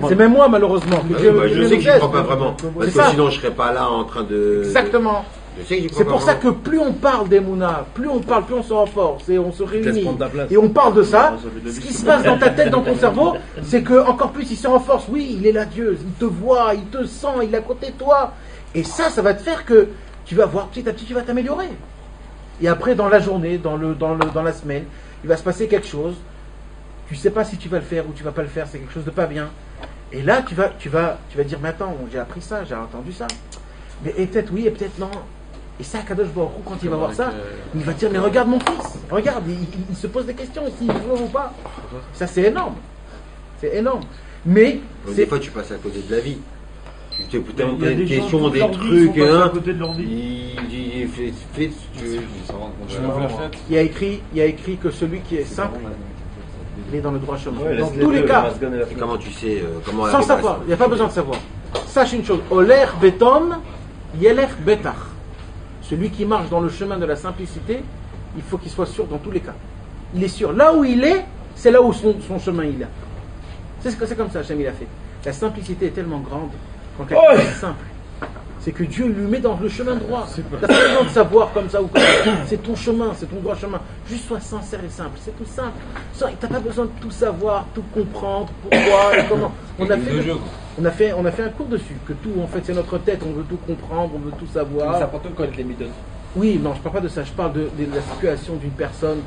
Speaker 1: C'est même moi, malheureusement.
Speaker 5: Je sais que je crois pas vraiment. Parce que
Speaker 1: ça.
Speaker 5: sinon je serais pas là en train de.
Speaker 1: Exactement.
Speaker 5: Je sais que j'y crois
Speaker 1: C'est
Speaker 5: pas
Speaker 1: pour ça
Speaker 5: vraiment.
Speaker 1: que plus on parle d'Emouna, plus on parle, plus on se renforce et on se réunit.
Speaker 7: prendre ta place.
Speaker 1: Et on parle de ça. Ce qui se passe dans ta tête, dans ton cerveau, c'est que encore plus il se renforce. Oui, il est là Dieu, il te voit, il te sent, il est à côté de toi. Et ça va te faire que tu vas voir petit à petit, tu vas t'améliorer. Et après, dans la journée, dans la semaine, il va se passer quelque chose. Tu sais pas si tu vas le faire ou tu vas pas le faire. C'est quelque chose de pas bien. Et là, tu vas dire, mais attends, j'ai appris ça, j'ai entendu ça. Mais et peut-être oui, et peut-être non. Et ça, Kadosh Baruch Hu, quand il va voir ça, il va dire, mais regarde mon fils, regarde, il se pose des questions, s'il veut ou pas. Ça, c'est énorme. C'est énorme. Mais,
Speaker 5: des fois, tu passes à côté de la vie. Tu te poses
Speaker 2: Il y a
Speaker 5: des
Speaker 2: des
Speaker 5: questions,
Speaker 2: gens,
Speaker 5: des
Speaker 2: toute leur vie,
Speaker 5: trucs,
Speaker 2: ils sont passés à
Speaker 5: hein.
Speaker 2: côté de leur vie.
Speaker 5: Il fait,
Speaker 1: il y a écrit que celui qui est simple, il est dans le droit chemin.
Speaker 7: Ouais,
Speaker 1: Dans
Speaker 7: laisse-les
Speaker 1: tous les
Speaker 7: deux,
Speaker 1: cas,
Speaker 7: le masgon et la fille.
Speaker 5: comment tu sais comment
Speaker 1: sans savoir, il n'y a pas besoin de savoir. Sache une chose, Oler Betom, Yelech Betach. Celui qui marche dans le chemin de la simplicité, il faut qu'il soit sûr dans tous les cas. Il est sûr. Là où il est, c'est là où son chemin il est. C'est comme ça, Hachem il a fait. La simplicité est tellement grande, quand quelqu'un est simple, c'est que Dieu lui met dans le chemin droit. Tu n'as pas besoin de savoir comme ça ou comme ça. C'est ton chemin, c'est ton droit chemin. Juste sois sincère et simple, c'est tout simple. Tu n'as pas besoin de tout savoir, tout comprendre, pourquoi et comment. On a fait un cours dessus, que tout, en fait, c'est notre tête, on veut tout comprendre, on veut tout savoir.
Speaker 3: C'est important de connaître les méthodes.
Speaker 1: Oui, non, je ne parle pas de ça, je parle de la situation d'une personne,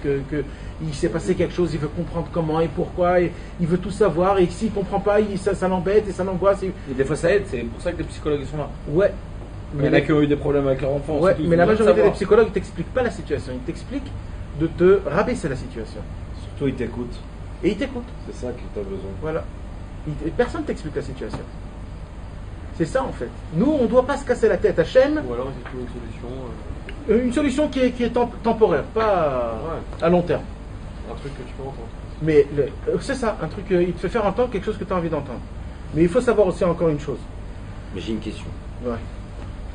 Speaker 1: il s'est passé quelque chose, il veut comprendre comment et pourquoi, et il veut tout savoir, et s'il ne comprend pas, ça l'embête et ça l'angoisse.
Speaker 3: Et des fois ça aide, c'est pour ça que les psychologues sont là.
Speaker 1: Ouais.
Speaker 3: Il y en a qui ont eu des problèmes avec leur enfant.
Speaker 1: Ouais, mais la majorité des psychologues ne t'expliquent pas la situation, ils t'expliquent de te rabaisser la situation.
Speaker 7: Surtout, ils t'écoutent.
Speaker 1: Et ils t'écoutent.
Speaker 7: C'est ça que tu as besoin.
Speaker 1: Voilà. Personne ne t'explique la situation. C'est ça en fait. Nous, on ne doit pas se casser la tête. Hachem,
Speaker 6: Ou alors il faut une solution.
Speaker 1: une solution qui est temporaire, pas à long terme.
Speaker 6: Un truc que tu peux entendre.
Speaker 1: Mais c'est ça, un truc, il te fait faire entendre quelque chose que tu as envie d'entendre. Mais il faut savoir aussi encore une chose.
Speaker 5: Mais j'ai une question.
Speaker 1: Ouais.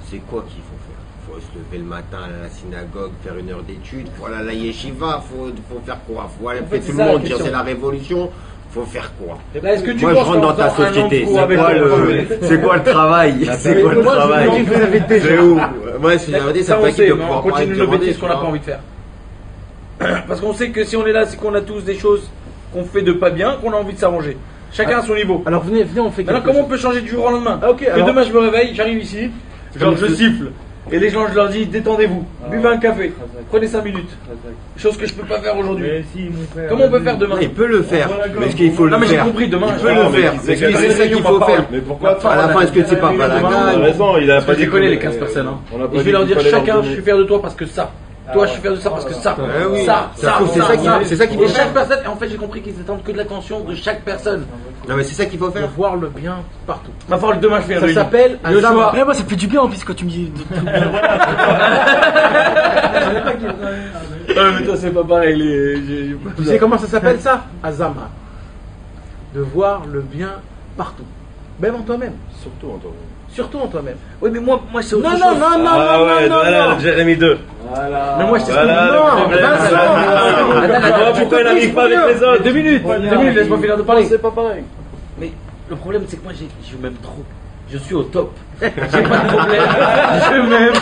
Speaker 5: C'est quoi qu'il faut faire? Il faut se lever le matin à la synagogue, faire une heure d'études. Voilà la yeshiva, faut faire quoi? Faut aller
Speaker 3: fait,
Speaker 5: tout
Speaker 3: c'est
Speaker 5: le
Speaker 3: ça, la
Speaker 5: monde dire
Speaker 3: question.
Speaker 5: c'est la révolution. Faut faire quoi?
Speaker 3: Là, est-ce que tu
Speaker 5: Moi je
Speaker 3: penses
Speaker 5: rentre dans ta
Speaker 3: qu'en faisant un an de
Speaker 5: société.
Speaker 3: cours
Speaker 5: C'est
Speaker 3: avec
Speaker 5: quoi
Speaker 3: ton-
Speaker 5: c'est quoi le travail? C'est quoi le
Speaker 1: Moi, je vous
Speaker 5: travail?
Speaker 1: dis que vous avez déjà.
Speaker 5: C'est où? Moi, si j'avais dit,
Speaker 3: Ça
Speaker 5: ça
Speaker 3: on
Speaker 5: fait
Speaker 3: sait,
Speaker 5: qu'il
Speaker 3: mais
Speaker 5: ne
Speaker 3: on
Speaker 5: pourra pas
Speaker 3: continue
Speaker 5: être
Speaker 3: nos
Speaker 5: demandé,
Speaker 3: bêtises qu'on n'a pas envie de faire. Parce qu'on sait que si on est là, c'est qu'on a tous des choses qu'on fait de pas bien, qu'on a envie de s'arranger. Chacun à son niveau.
Speaker 1: Alors venez, on fait
Speaker 3: Maintenant,
Speaker 1: quelque
Speaker 3: comment on
Speaker 1: chose.
Speaker 3: peut changer du jour au lendemain?
Speaker 1: Ah, ok,
Speaker 3: Que
Speaker 1: alors-
Speaker 3: demain je me réveille, j'arrive ici, genre je siffle. Et les gens, je leur dis détendez-vous, buvez un café, prenez 5 minutes. Chose que je peux pas faire aujourd'hui.
Speaker 2: Mais si, mon frère.
Speaker 3: Comment on peut faire demain?
Speaker 5: Il peut le faire, mais est-ce qu'il faut
Speaker 3: Non,
Speaker 5: le
Speaker 3: mais j'ai
Speaker 5: faire?
Speaker 3: compris, demain
Speaker 5: Il
Speaker 3: je
Speaker 5: peut
Speaker 3: vais
Speaker 5: le
Speaker 3: le
Speaker 5: faire. Est-ce que c'est ça qu'il faut faire?
Speaker 7: Mais pourquoi
Speaker 5: À la fin, est-ce que c'est pas la
Speaker 7: Il a
Speaker 5: gagne?
Speaker 7: raison, il a
Speaker 3: Parce
Speaker 7: pas
Speaker 3: que je
Speaker 7: dit
Speaker 3: les connais
Speaker 7: que-
Speaker 3: les 15 personnes. Hein.
Speaker 7: On a pas
Speaker 3: Et je
Speaker 7: dit
Speaker 3: vais leur
Speaker 7: qu'il
Speaker 3: dire
Speaker 7: fallait
Speaker 3: chacun,
Speaker 7: leur
Speaker 3: je suis fier de toi parce que ça. Toi, je suis fier de ça parce que ça.
Speaker 5: Ah oui.
Speaker 3: Ça,
Speaker 5: Ça trouve, c'est ça qu'il
Speaker 3: Et
Speaker 5: faut
Speaker 3: chaque
Speaker 5: faire.
Speaker 3: personne, et en fait, j'ai compris qu'ils attendent que de l'attention de chaque personne.
Speaker 5: Non, mais c'est ça qu'il faut
Speaker 1: De
Speaker 5: faire.
Speaker 1: voir le bien partout.
Speaker 3: Va falloir demain, je fais une
Speaker 1: Ça
Speaker 3: réunion.
Speaker 1: s'appelle un
Speaker 3: Yoshua.
Speaker 1: Zama.
Speaker 4: Après, moi, ça fait du bien en plus quand tu me dis.
Speaker 3: Mais toi, c'est pas pareil.
Speaker 1: Tu sais comment ça s'appelle ça? Azama. De voir le bien partout. Même en toi-même.
Speaker 7: Surtout en toi.
Speaker 1: Surtout en toi-même.
Speaker 3: Oui, mais moi, c'est autre
Speaker 1: Non,
Speaker 3: chose.
Speaker 1: non, non, non,
Speaker 7: Ah ouais,
Speaker 1: non,
Speaker 7: voilà,
Speaker 1: non.
Speaker 7: Jérémy 2.
Speaker 3: Mais moi, je t'explique.
Speaker 7: Voilà le
Speaker 1: non,
Speaker 7: problème.
Speaker 1: Vincent.
Speaker 7: Voilà pourquoi il n'arrive pas avec les autres.
Speaker 3: 2 minutes, laisse-moi finir de parler.
Speaker 7: C'est pas pareil.
Speaker 3: Mais le problème, c'est que moi, je m'aime trop. Je suis au top. J'ai pas de problème. Je m'aime.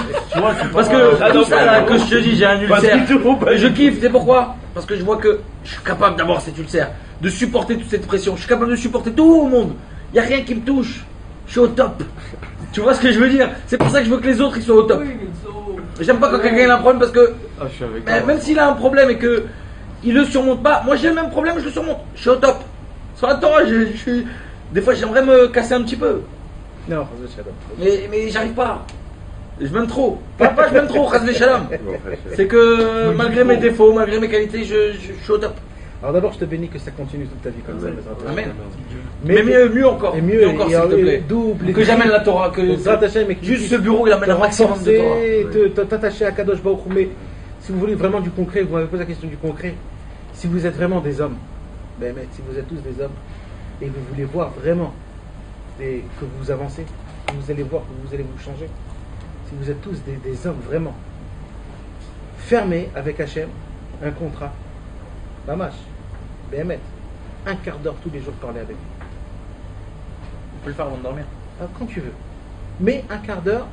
Speaker 3: Parce que tout ça là que je te dis, j'ai un ulcère. Et je kiffe, c'est pourquoi? Parce que je vois que je suis capable d'avoir cet ulcère, de supporter toute cette pression. Je suis capable de supporter tout le monde. Il n'y a rien qui me touche. Je suis au top. Tu vois ce que je veux dire? C'est pour ça que je veux que les autres ils soient au top. J'aime pas quand quelqu'un a un problème parce que même s'il a un problème et que il le surmonte pas, moi j'ai le même problème, je le surmonte. Je suis au top. Sur la Torah, je suis. Des fois j'aimerais me casser un petit peu.
Speaker 1: Non,
Speaker 3: Mais j'arrive pas. Je m'aime trop. Pas je m'aime trop, Chazvé Shalom. C'est que malgré mes défauts, malgré mes qualités, je suis au top.
Speaker 1: Alors d'abord, je te bénis que ça continue toute ta vie comme ça.
Speaker 3: Amen. Mais mieux encore.
Speaker 1: Et mieux,
Speaker 3: encore,
Speaker 1: et
Speaker 3: s'il te
Speaker 1: et
Speaker 3: plaît.
Speaker 1: double.
Speaker 3: Que j'amène la Torah. Que juste ce bureau, il amène un maximum de Torah.
Speaker 1: T'attacher à Kadosh Baruch Hu. Mais si vous voulez vraiment du concret, vous m'avez posé la question du concret. Si vous êtes vraiment des hommes, ben, si vous êtes tous des hommes, et vous voulez voir vraiment que vous avancez, que vous allez voir que vous allez vous changer, si vous êtes tous des hommes vraiment, fermez avec Hachem un contrat, Mamash, Béhémet, un quart d'heure tous les jours parler avec lui.
Speaker 3: On peut le faire avant de dormir.
Speaker 1: Quand tu veux. Mais un quart d'heure,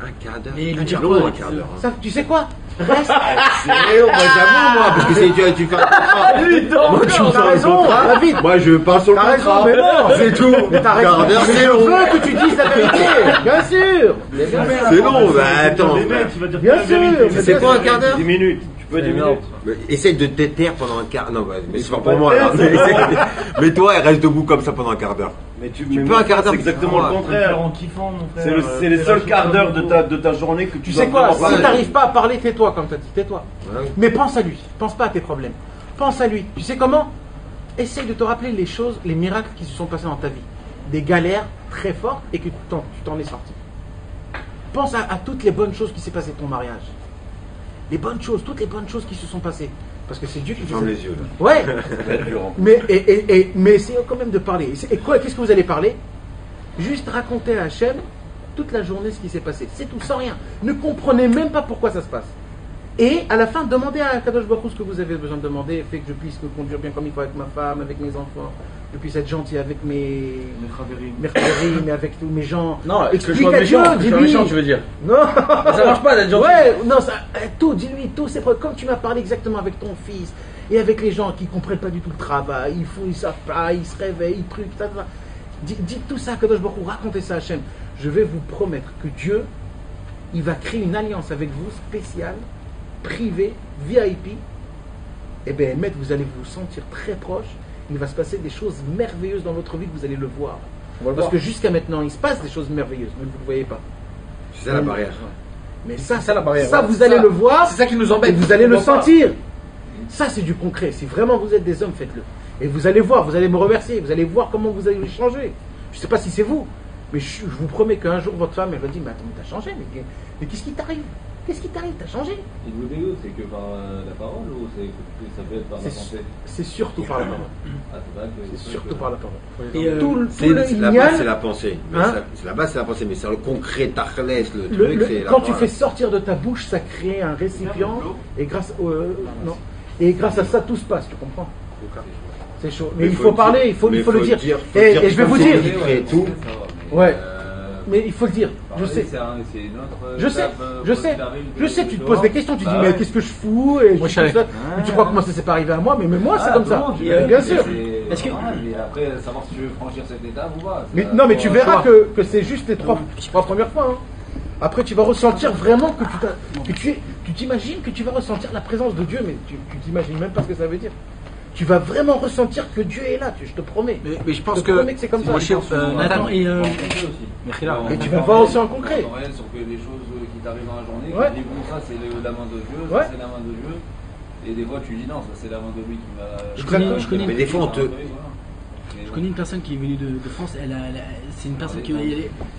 Speaker 5: Un quart d'heure.
Speaker 3: Et lui dire
Speaker 5: long,
Speaker 3: quoi,
Speaker 5: un quart d'heure.
Speaker 1: ça, tu sais quoi? Reste.
Speaker 5: C'est long, moi j'avoue, moi, parce que tu fais un contrat. Moi, tu me fais
Speaker 1: T'as
Speaker 5: un
Speaker 1: raison,
Speaker 5: contrat.
Speaker 1: David.
Speaker 5: Moi, je parle sur le
Speaker 1: T'as raison,
Speaker 5: contrat.
Speaker 1: mais non.
Speaker 5: C'est tout.
Speaker 1: Mais t'as raison.
Speaker 5: Quart d'heure,
Speaker 1: Mais
Speaker 5: c'est
Speaker 1: je
Speaker 5: long.
Speaker 1: veux que tu dises la vérité. Bien sûr.
Speaker 5: C'est long, bah attends.
Speaker 1: Bien sûr.
Speaker 5: C'est quoi un quart d'heure?
Speaker 7: 10 minutes. Tu peux diminuer.
Speaker 5: Essaye de te taire pendant un quart. Non, mais c'est pas pour moi. Là. Mais toi, reste debout comme ça pendant un quart d'heure.
Speaker 7: Mais tu
Speaker 5: peux un quart d'heure.
Speaker 7: C'est exactement le contraire.
Speaker 2: En kiffant, mon frère.
Speaker 7: C'est les seuls quarts d'heure de ta journée que
Speaker 1: Tu sais quoi, si t'arrives pas à parler, tais-toi, comme t'as dit, tais-toi.
Speaker 5: Ouais.
Speaker 1: Mais pense à lui, pense pas à tes problèmes. Pense à lui. Tu sais comment? Essaye de te rappeler les choses, les miracles qui se sont passés dans ta vie. Des galères très fortes et que tu t'en es sorti. Pense à toutes les bonnes choses qui s'est passées ton mariage. Les bonnes choses, toutes les bonnes choses qui se sont passées. Parce que c'est Dieu qui fait ça.
Speaker 5: Ferme les yeux. Là.
Speaker 1: Ouais. mais essayez quand même de parler. Et quoi, qu'est-ce que vous allez parler? Juste raconter à Hachem toute la journée ce qui s'est passé. C'est tout, sans rien. Ne comprenez même pas pourquoi ça se passe. Et à la fin, demandez à Kadosh Baruch Hu ce que vous avez besoin de demander, fait que je puisse me conduire bien comme il faut avec ma femme, avec mes enfants, que je puisse être gentil avec mes mais avec tous mes gens.
Speaker 3: Non, que je
Speaker 1: explique
Speaker 3: sois
Speaker 1: à Dieu,
Speaker 3: méchant, que je sois
Speaker 1: dis-lui.
Speaker 3: méchant, tu veux dire.
Speaker 1: Non,
Speaker 3: Ça marche pas d'être gentil.
Speaker 1: Ouais, non, ça, tout, dis-lui, tout, c'est vrai. Comme tu m'as parlé exactement avec ton fils et avec les gens qui comprennent pas du tout le travail, ils savent pas, ils se réveillent, ils truquent, ça. Dites tout ça à Kadosh Baruch Hu, racontez ça à Hachem. Je vais vous promettre que Dieu, il va créer une alliance avec vous spéciale, privée, VIP. Et bien, Ahmed, vous allez vous sentir très proche. Il va se passer des choses merveilleuses dans votre vie que vous allez le voir. Parce que jusqu'à maintenant, il se passe des choses merveilleuses, mais vous ne le voyez pas.
Speaker 5: C'est ça la barrière.
Speaker 1: Mais ça,
Speaker 3: C'est ça, la barrière.
Speaker 1: ça
Speaker 3: Ouais,
Speaker 1: vous
Speaker 3: c'est
Speaker 1: allez
Speaker 3: ça.
Speaker 1: le voir.
Speaker 3: C'est ça qui nous
Speaker 1: Et
Speaker 3: embête.
Speaker 1: vous allez
Speaker 3: On
Speaker 1: le
Speaker 3: voit pas.
Speaker 1: sentir. Ça, c'est du concret. Si vraiment vous êtes des hommes, faites-le. Et vous allez voir, vous allez me remercier. Vous allez voir comment vous allez changer. Je ne sais pas si c'est vous, mais je vous promets qu'un jour, votre femme, elle va dire, mais attends, mais t'as changé. Mais qu'est-ce qui t'arrive? Qu'est-ce qui t'arrive? T'as changé?
Speaker 6: Et le dégoût, c'est que par la parole ou ça peut être par la pensée?
Speaker 1: C'est surtout par la parole.
Speaker 6: Ah, c'est vrai que
Speaker 1: C'est surtout par la parole.
Speaker 4: Et
Speaker 1: Tout le
Speaker 5: La base, c'est
Speaker 1: ignan,
Speaker 5: la pensée. Mais
Speaker 1: Hein
Speaker 5: c'est la base, c'est la pensée. Mais c'est le concret, Tachlès, le truc, c'est la
Speaker 1: quand tu
Speaker 5: parole.
Speaker 1: fais sortir de ta bouche, ça crée un récipient. Et grâce, non. Et grâce à ça, tout se passe, tu comprends? C'est chaud. Mais il faut parler, il faut le dire. Et je vais vous dire.
Speaker 5: Et tout.
Speaker 1: Ouais. Mais il faut le dire. Je sais. Je sais. Je sais. Tu te poses des questions. Tu dis mais qu'est-ce que je fous? Et
Speaker 3: Moi,
Speaker 1: je
Speaker 3: je savais.
Speaker 1: dis ça. Mais tu crois que moi ça s'est pas arrivé à moi? Mais moi c'est comme ça. Bien sûr.
Speaker 4: Est-ce que-
Speaker 6: Et après, savoir si tu veux franchir cette étape ou pas.
Speaker 1: Mais non, mais tu verras que c'est juste les trois premières fois. Hein. Après, tu vas ressentir vraiment que tu t'imagines que tu vas ressentir la présence de Dieu, mais tu t'imagines même pas ce que ça veut dire. Tu vas vraiment ressentir que Dieu est là, je te promets.
Speaker 3: Mais je pense
Speaker 1: Je te
Speaker 3: que.
Speaker 1: promets que c'est comme ça.
Speaker 3: Moi, je sais,
Speaker 4: Nathan, et
Speaker 1: Et tu vas voir aussi en concret.
Speaker 6: En réel, sur que les choses qui t'arrivent dans la journée,
Speaker 1: Ouais.
Speaker 6: tu dis bon, ça c'est la main de Dieu,
Speaker 1: Ouais.
Speaker 6: ça c'est la main de Dieu. Et des fois, tu dis non, ça c'est la main de lui qui m'a.
Speaker 4: je connais
Speaker 5: Mais des fois, on te.
Speaker 4: Je connais une personne qui est venue de France, c'est une personne qui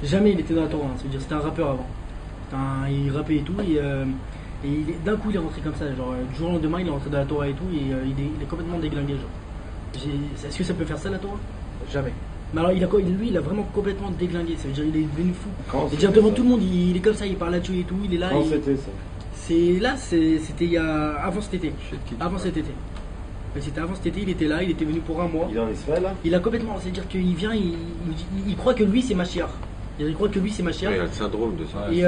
Speaker 4: jamais il était dans la Torah, hein, ça veut dire c'était un rappeur avant. Il rappait et tout, d'un coup il est rentré comme ça, genre du jour au lendemain il est rentré dans la Torah et tout, et il est complètement déglingué. Genre. Est-ce que ça peut faire ça la Torah?
Speaker 1: Jamais.
Speaker 4: Mais alors lui il a vraiment complètement déglingué, ça veut dire il est devenu fou. Et dire devant tout le monde, il est comme ça, il parle à Dieu et tout, il est là.
Speaker 7: Quand c'était ça?
Speaker 4: C'était avant cet été. Avant cet été. Mais c'était avant cet été, il était là, il était venu pour un mois.
Speaker 7: Il est en Israël là?
Speaker 4: Il a complètement, c'est-à-dire qu'il vient, il croit que lui c'est Mashiach. Il croit que lui c'est Mashiach.
Speaker 5: Il a le syndrome de ça.
Speaker 4: Et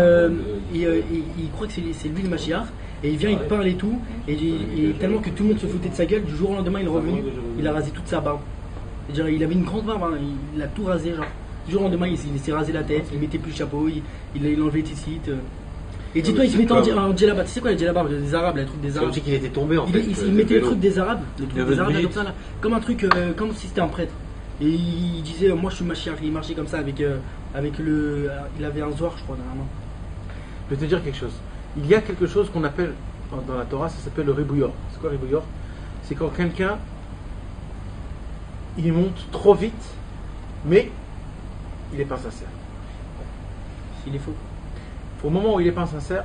Speaker 4: il croit que c'est lui le Mashiach. Et il vient, il parle et tout. Et tellement que tout le monde se foutait de sa gueule, du jour au lendemain il est revenu, il a rasé toute sa barbe. C'est-à-dire il avait une grande barbe, hein, il a tout rasé. Genre. Du jour au lendemain il s'est rasé la tête, il mettait plus le chapeau, il enlevait les titres. Et dis-toi, il se mettait en djellaba. Tu sais quoi les djellaba des Arabes, les trucs des
Speaker 5: C'est
Speaker 4: Arabes.
Speaker 5: comme si qu'il était tombé en fait.
Speaker 4: Il mettait le truc des Arabes, le
Speaker 3: Il
Speaker 4: truc
Speaker 3: avait
Speaker 4: des
Speaker 3: le
Speaker 4: Arabes là,
Speaker 3: billet.
Speaker 4: comme ça là, comme un truc, comme si c'était un prêtre. Et il disait, moi je suis Mashiach, il marchait comme ça avec le, il avait un zohar je crois dernièrement.
Speaker 1: Je vais te dire quelque chose. Il y a quelque chose qu'on appelle dans la Torah, ça s'appelle le ribouillor. C'est quoi le ribouillor? C'est quand quelqu'un il monte trop vite, mais il n'est pas sincère.
Speaker 4: Il est faux.
Speaker 1: Au moment où il n'est pas sincère,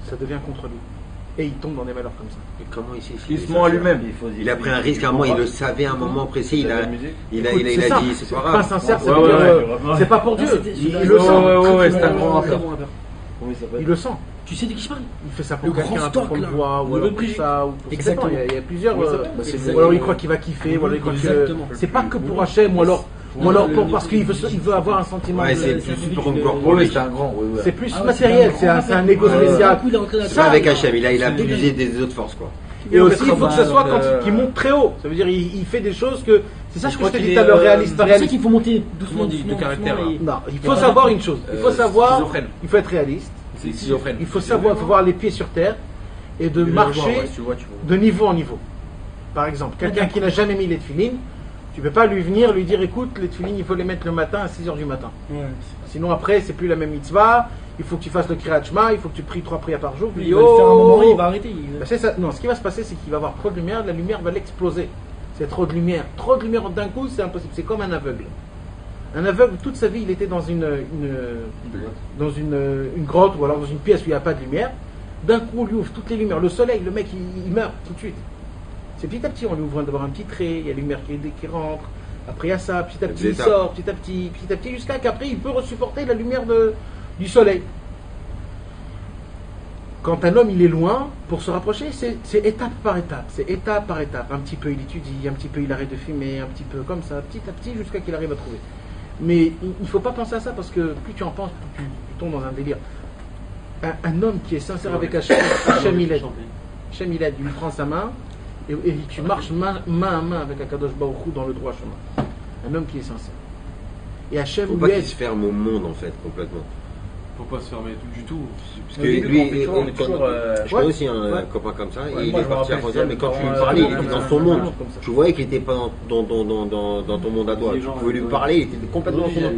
Speaker 1: ça devient contre lui. Et il tombe dans des malheurs comme ça.
Speaker 5: Mais comment il s'est
Speaker 3: Il se ment à lui-même.
Speaker 5: Il a pris un risque à un moment, il le savait à un moment précis. Il a
Speaker 1: Écoute, c'est ça.
Speaker 5: dit, c'est pas
Speaker 1: Pas
Speaker 5: grave.
Speaker 1: sincère, ça
Speaker 3: Ouais,
Speaker 1: veut
Speaker 3: ouais,
Speaker 1: dire, c'est pas pour Dieu. Il
Speaker 4: Ouais,
Speaker 1: le sent.
Speaker 3: ouais, c'est un grand
Speaker 4: très
Speaker 3: rappeur.
Speaker 4: bon rappeur.
Speaker 7: Comment il s'appelle?
Speaker 1: Il le sent.
Speaker 4: Tu sais de qui je parle?
Speaker 1: Il fait ça
Speaker 4: Le
Speaker 1: pour quelqu'un
Speaker 4: grand
Speaker 1: pour
Speaker 4: stock,
Speaker 1: qu'on le
Speaker 4: là.
Speaker 1: voit, ou
Speaker 4: Le
Speaker 1: alors pour
Speaker 4: prix.
Speaker 1: ça, ou pour
Speaker 4: Exactement.
Speaker 1: Il y a plusieurs.
Speaker 7: Oui, ça va.
Speaker 4: Bah, c'est
Speaker 1: Ou
Speaker 4: exactement.
Speaker 1: alors il croit qu'il va kiffer, ou alors il croit que.
Speaker 4: Exactement.
Speaker 1: C'est pas que pour Hachem, ou alors parce qu'il veut avoir un sentiment.
Speaker 5: Ouais,
Speaker 1: de-
Speaker 5: c'est plus pour une gloire pour
Speaker 3: Oui,
Speaker 5: lui.
Speaker 3: c'est un grand. Oui, ouais.
Speaker 1: C'est plus
Speaker 4: Ah ouais,
Speaker 1: matériel, c'est un égo spécial.
Speaker 4: Du coup, il est rentré dans la
Speaker 5: C'est
Speaker 4: Torah.
Speaker 5: pas avec Hachem, il a abusé des autres forces quoi.
Speaker 1: Et aussi, il faut que ce soit
Speaker 3: Donc,
Speaker 1: qu'il monte très haut. Ça veut dire il fait des choses que. C'est ça
Speaker 3: Je
Speaker 1: que je
Speaker 3: crois
Speaker 1: te
Speaker 3: qu'il
Speaker 1: dis tout à
Speaker 3: est,
Speaker 1: l'heure, réaliste.
Speaker 4: C'est pour ça qu'il faut monter doucement,
Speaker 3: dit,
Speaker 4: doucement,
Speaker 3: de caractère,
Speaker 4: doucement, et-
Speaker 1: Non, il faut savoir une chose. Il faut savoir.
Speaker 3: schizophrène.
Speaker 1: Il faut être réaliste.
Speaker 3: C'est schizophrène.
Speaker 1: Il faut savoir, il faut voir les pieds sur terre. et de marcher de niveau en niveau. Par exemple, quelqu'un qui n'a jamais mis les tefilines, tu ne peux pas lui venir lui dire écoute, les tefilines il faut les mettre le matin à 6h du matin.
Speaker 4: Ouais.
Speaker 1: Sinon après c'est plus la même mitzvah, il faut que tu fasses le Kriyat Shema, il faut que tu pries 3 prières par jour.
Speaker 4: Il va le faire un moment, il va arrêter.
Speaker 1: Ben, c'est ça. Non, ce qui va se passer c'est qu'il va avoir trop de lumière, la lumière va l'exploser. C'est trop de lumière. Trop de lumière d'un coup c'est impossible, c'est comme un aveugle. Un aveugle, toute sa vie il était dans une grotte ou alors dans une pièce où il n'y a pas de lumière. D'un coup on lui ouvre toutes les lumières, le soleil, le mec il meurt tout de suite. C'est petit à petit, on lui ouvre d'abord un petit trait, il y a la lumière qui rentre, après il y a ça, petit à petit il sort, petit à petit, jusqu'à qu'après il peut supporter la lumière du soleil. Quand un homme il est loin, pour se rapprocher, c'est étape par étape, c'est étape par étape. Un petit peu il étudie, un petit peu il arrête de fumer, un petit peu comme ça, petit à petit, jusqu'à qu'il arrive à trouver. Mais il ne faut pas penser à ça, parce que plus tu en penses, plus tu tombes dans un délire. Un homme qui est sincère avec Hachem il aide. Hachem il aide, il lui prend sa main, et tu marches main à main avec Akadosh Baruch Hu dans le droit chemin. Un homme qui est sincère. Et Hachem
Speaker 5: faut pas qu'il se ferme au monde en fait, complètement.
Speaker 2: Faut pas se fermer du tout.
Speaker 5: Parce que lui, je connais aussi un copain comme ça, et il est parti à Rosa, mais quand tu lui parlais, il était dans son monde. Tu voyais qu'il n'était pas dans ton monde à toi. Tu pouvais lui parler, il était complètement dans son monde.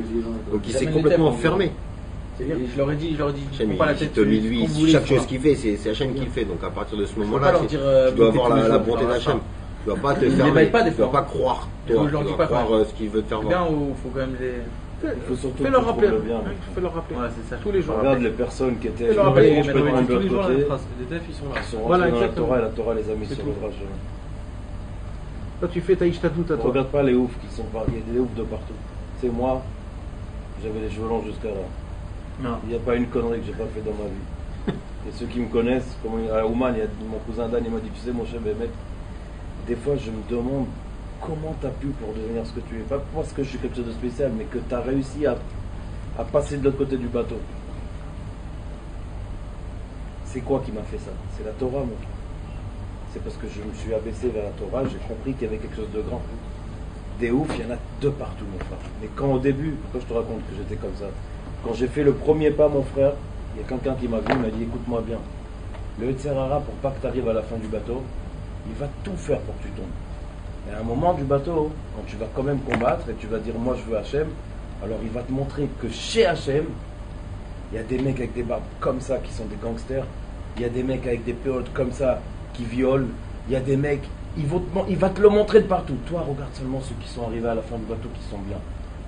Speaker 5: Donc il s'est complètement fermé.
Speaker 3: Je leur ai dit,
Speaker 5: Hachem, lui, chaque chose qu'il fait, c'est Hachem qui le fait. Donc à partir de ce moment-là, tu dois avoir la bonté d'Hachem. Tu dois pas te fermer, tu dois pas croire. Tu dois croire ce qu'il veut te faire voir.
Speaker 3: Bien, il faut quand même les...
Speaker 7: Il faut surtout
Speaker 1: fais leur rappeler.
Speaker 7: le bien.
Speaker 1: Fais leur rappeler.
Speaker 3: Ouais, c'est ça.
Speaker 1: Tous les jours.
Speaker 7: Regarde les personnes qui étaient
Speaker 1: rappelez,
Speaker 7: complètement de
Speaker 2: tous les jours
Speaker 7: l'autre
Speaker 2: la
Speaker 7: côté.
Speaker 2: trace. Les defs ils sont là.
Speaker 7: Ils sont
Speaker 1: Voilà,
Speaker 7: rentrés dans la
Speaker 1: exactement.
Speaker 7: Torah et la Torah les a mis
Speaker 1: C'est
Speaker 7: sur
Speaker 1: tout.
Speaker 7: le drage.
Speaker 1: Toi tu fais ta ishtadout à toi.
Speaker 7: Regarde pas les oufs qui sont partis, il y a des oufs de partout. C'est moi, j'avais les cheveux longs jusqu'à là.
Speaker 3: Non.
Speaker 7: Il n'y a pas une connerie que j'ai pas fait dans ma vie. Et ceux qui me connaissent, comme à Ouman, il y a mon cousin Dan, il m'a dit, tu sais mon cher mec, des fois je me demande comment tu as pu pour devenir ce que tu es. Pas parce que je suis quelque chose de spécial, mais que tu as réussi à passer de l'autre côté du bateau. C'est quoi qui m'a fait ça? C'est la Torah, mon frère. C'est parce que je me suis abaissé vers la Torah, j'ai compris qu'il y avait quelque chose de grand. Des oufs, il y en a de partout, mon frère. Mais quand au début, pourquoi je te raconte que j'étais comme ça? Quand j'ai fait le premier pas, mon frère, il y a quelqu'un qui m'a vu, il m'a dit, écoute-moi bien. Le Yetzerara, pour pas que tu arrives à la fin du bateau, il va tout faire pour que tu tombes. Et à un moment du bateau, quand tu vas quand même combattre et tu vas dire, moi je veux Hachem, alors il va te montrer que chez Hachem, il y a des mecs avec des barbes comme ça qui sont des gangsters, il y a des mecs avec des péotes comme ça qui violent, il y a des mecs, il va te le montrer de partout. Toi, regarde seulement ceux qui sont arrivés à la fin du bateau qui sont bien.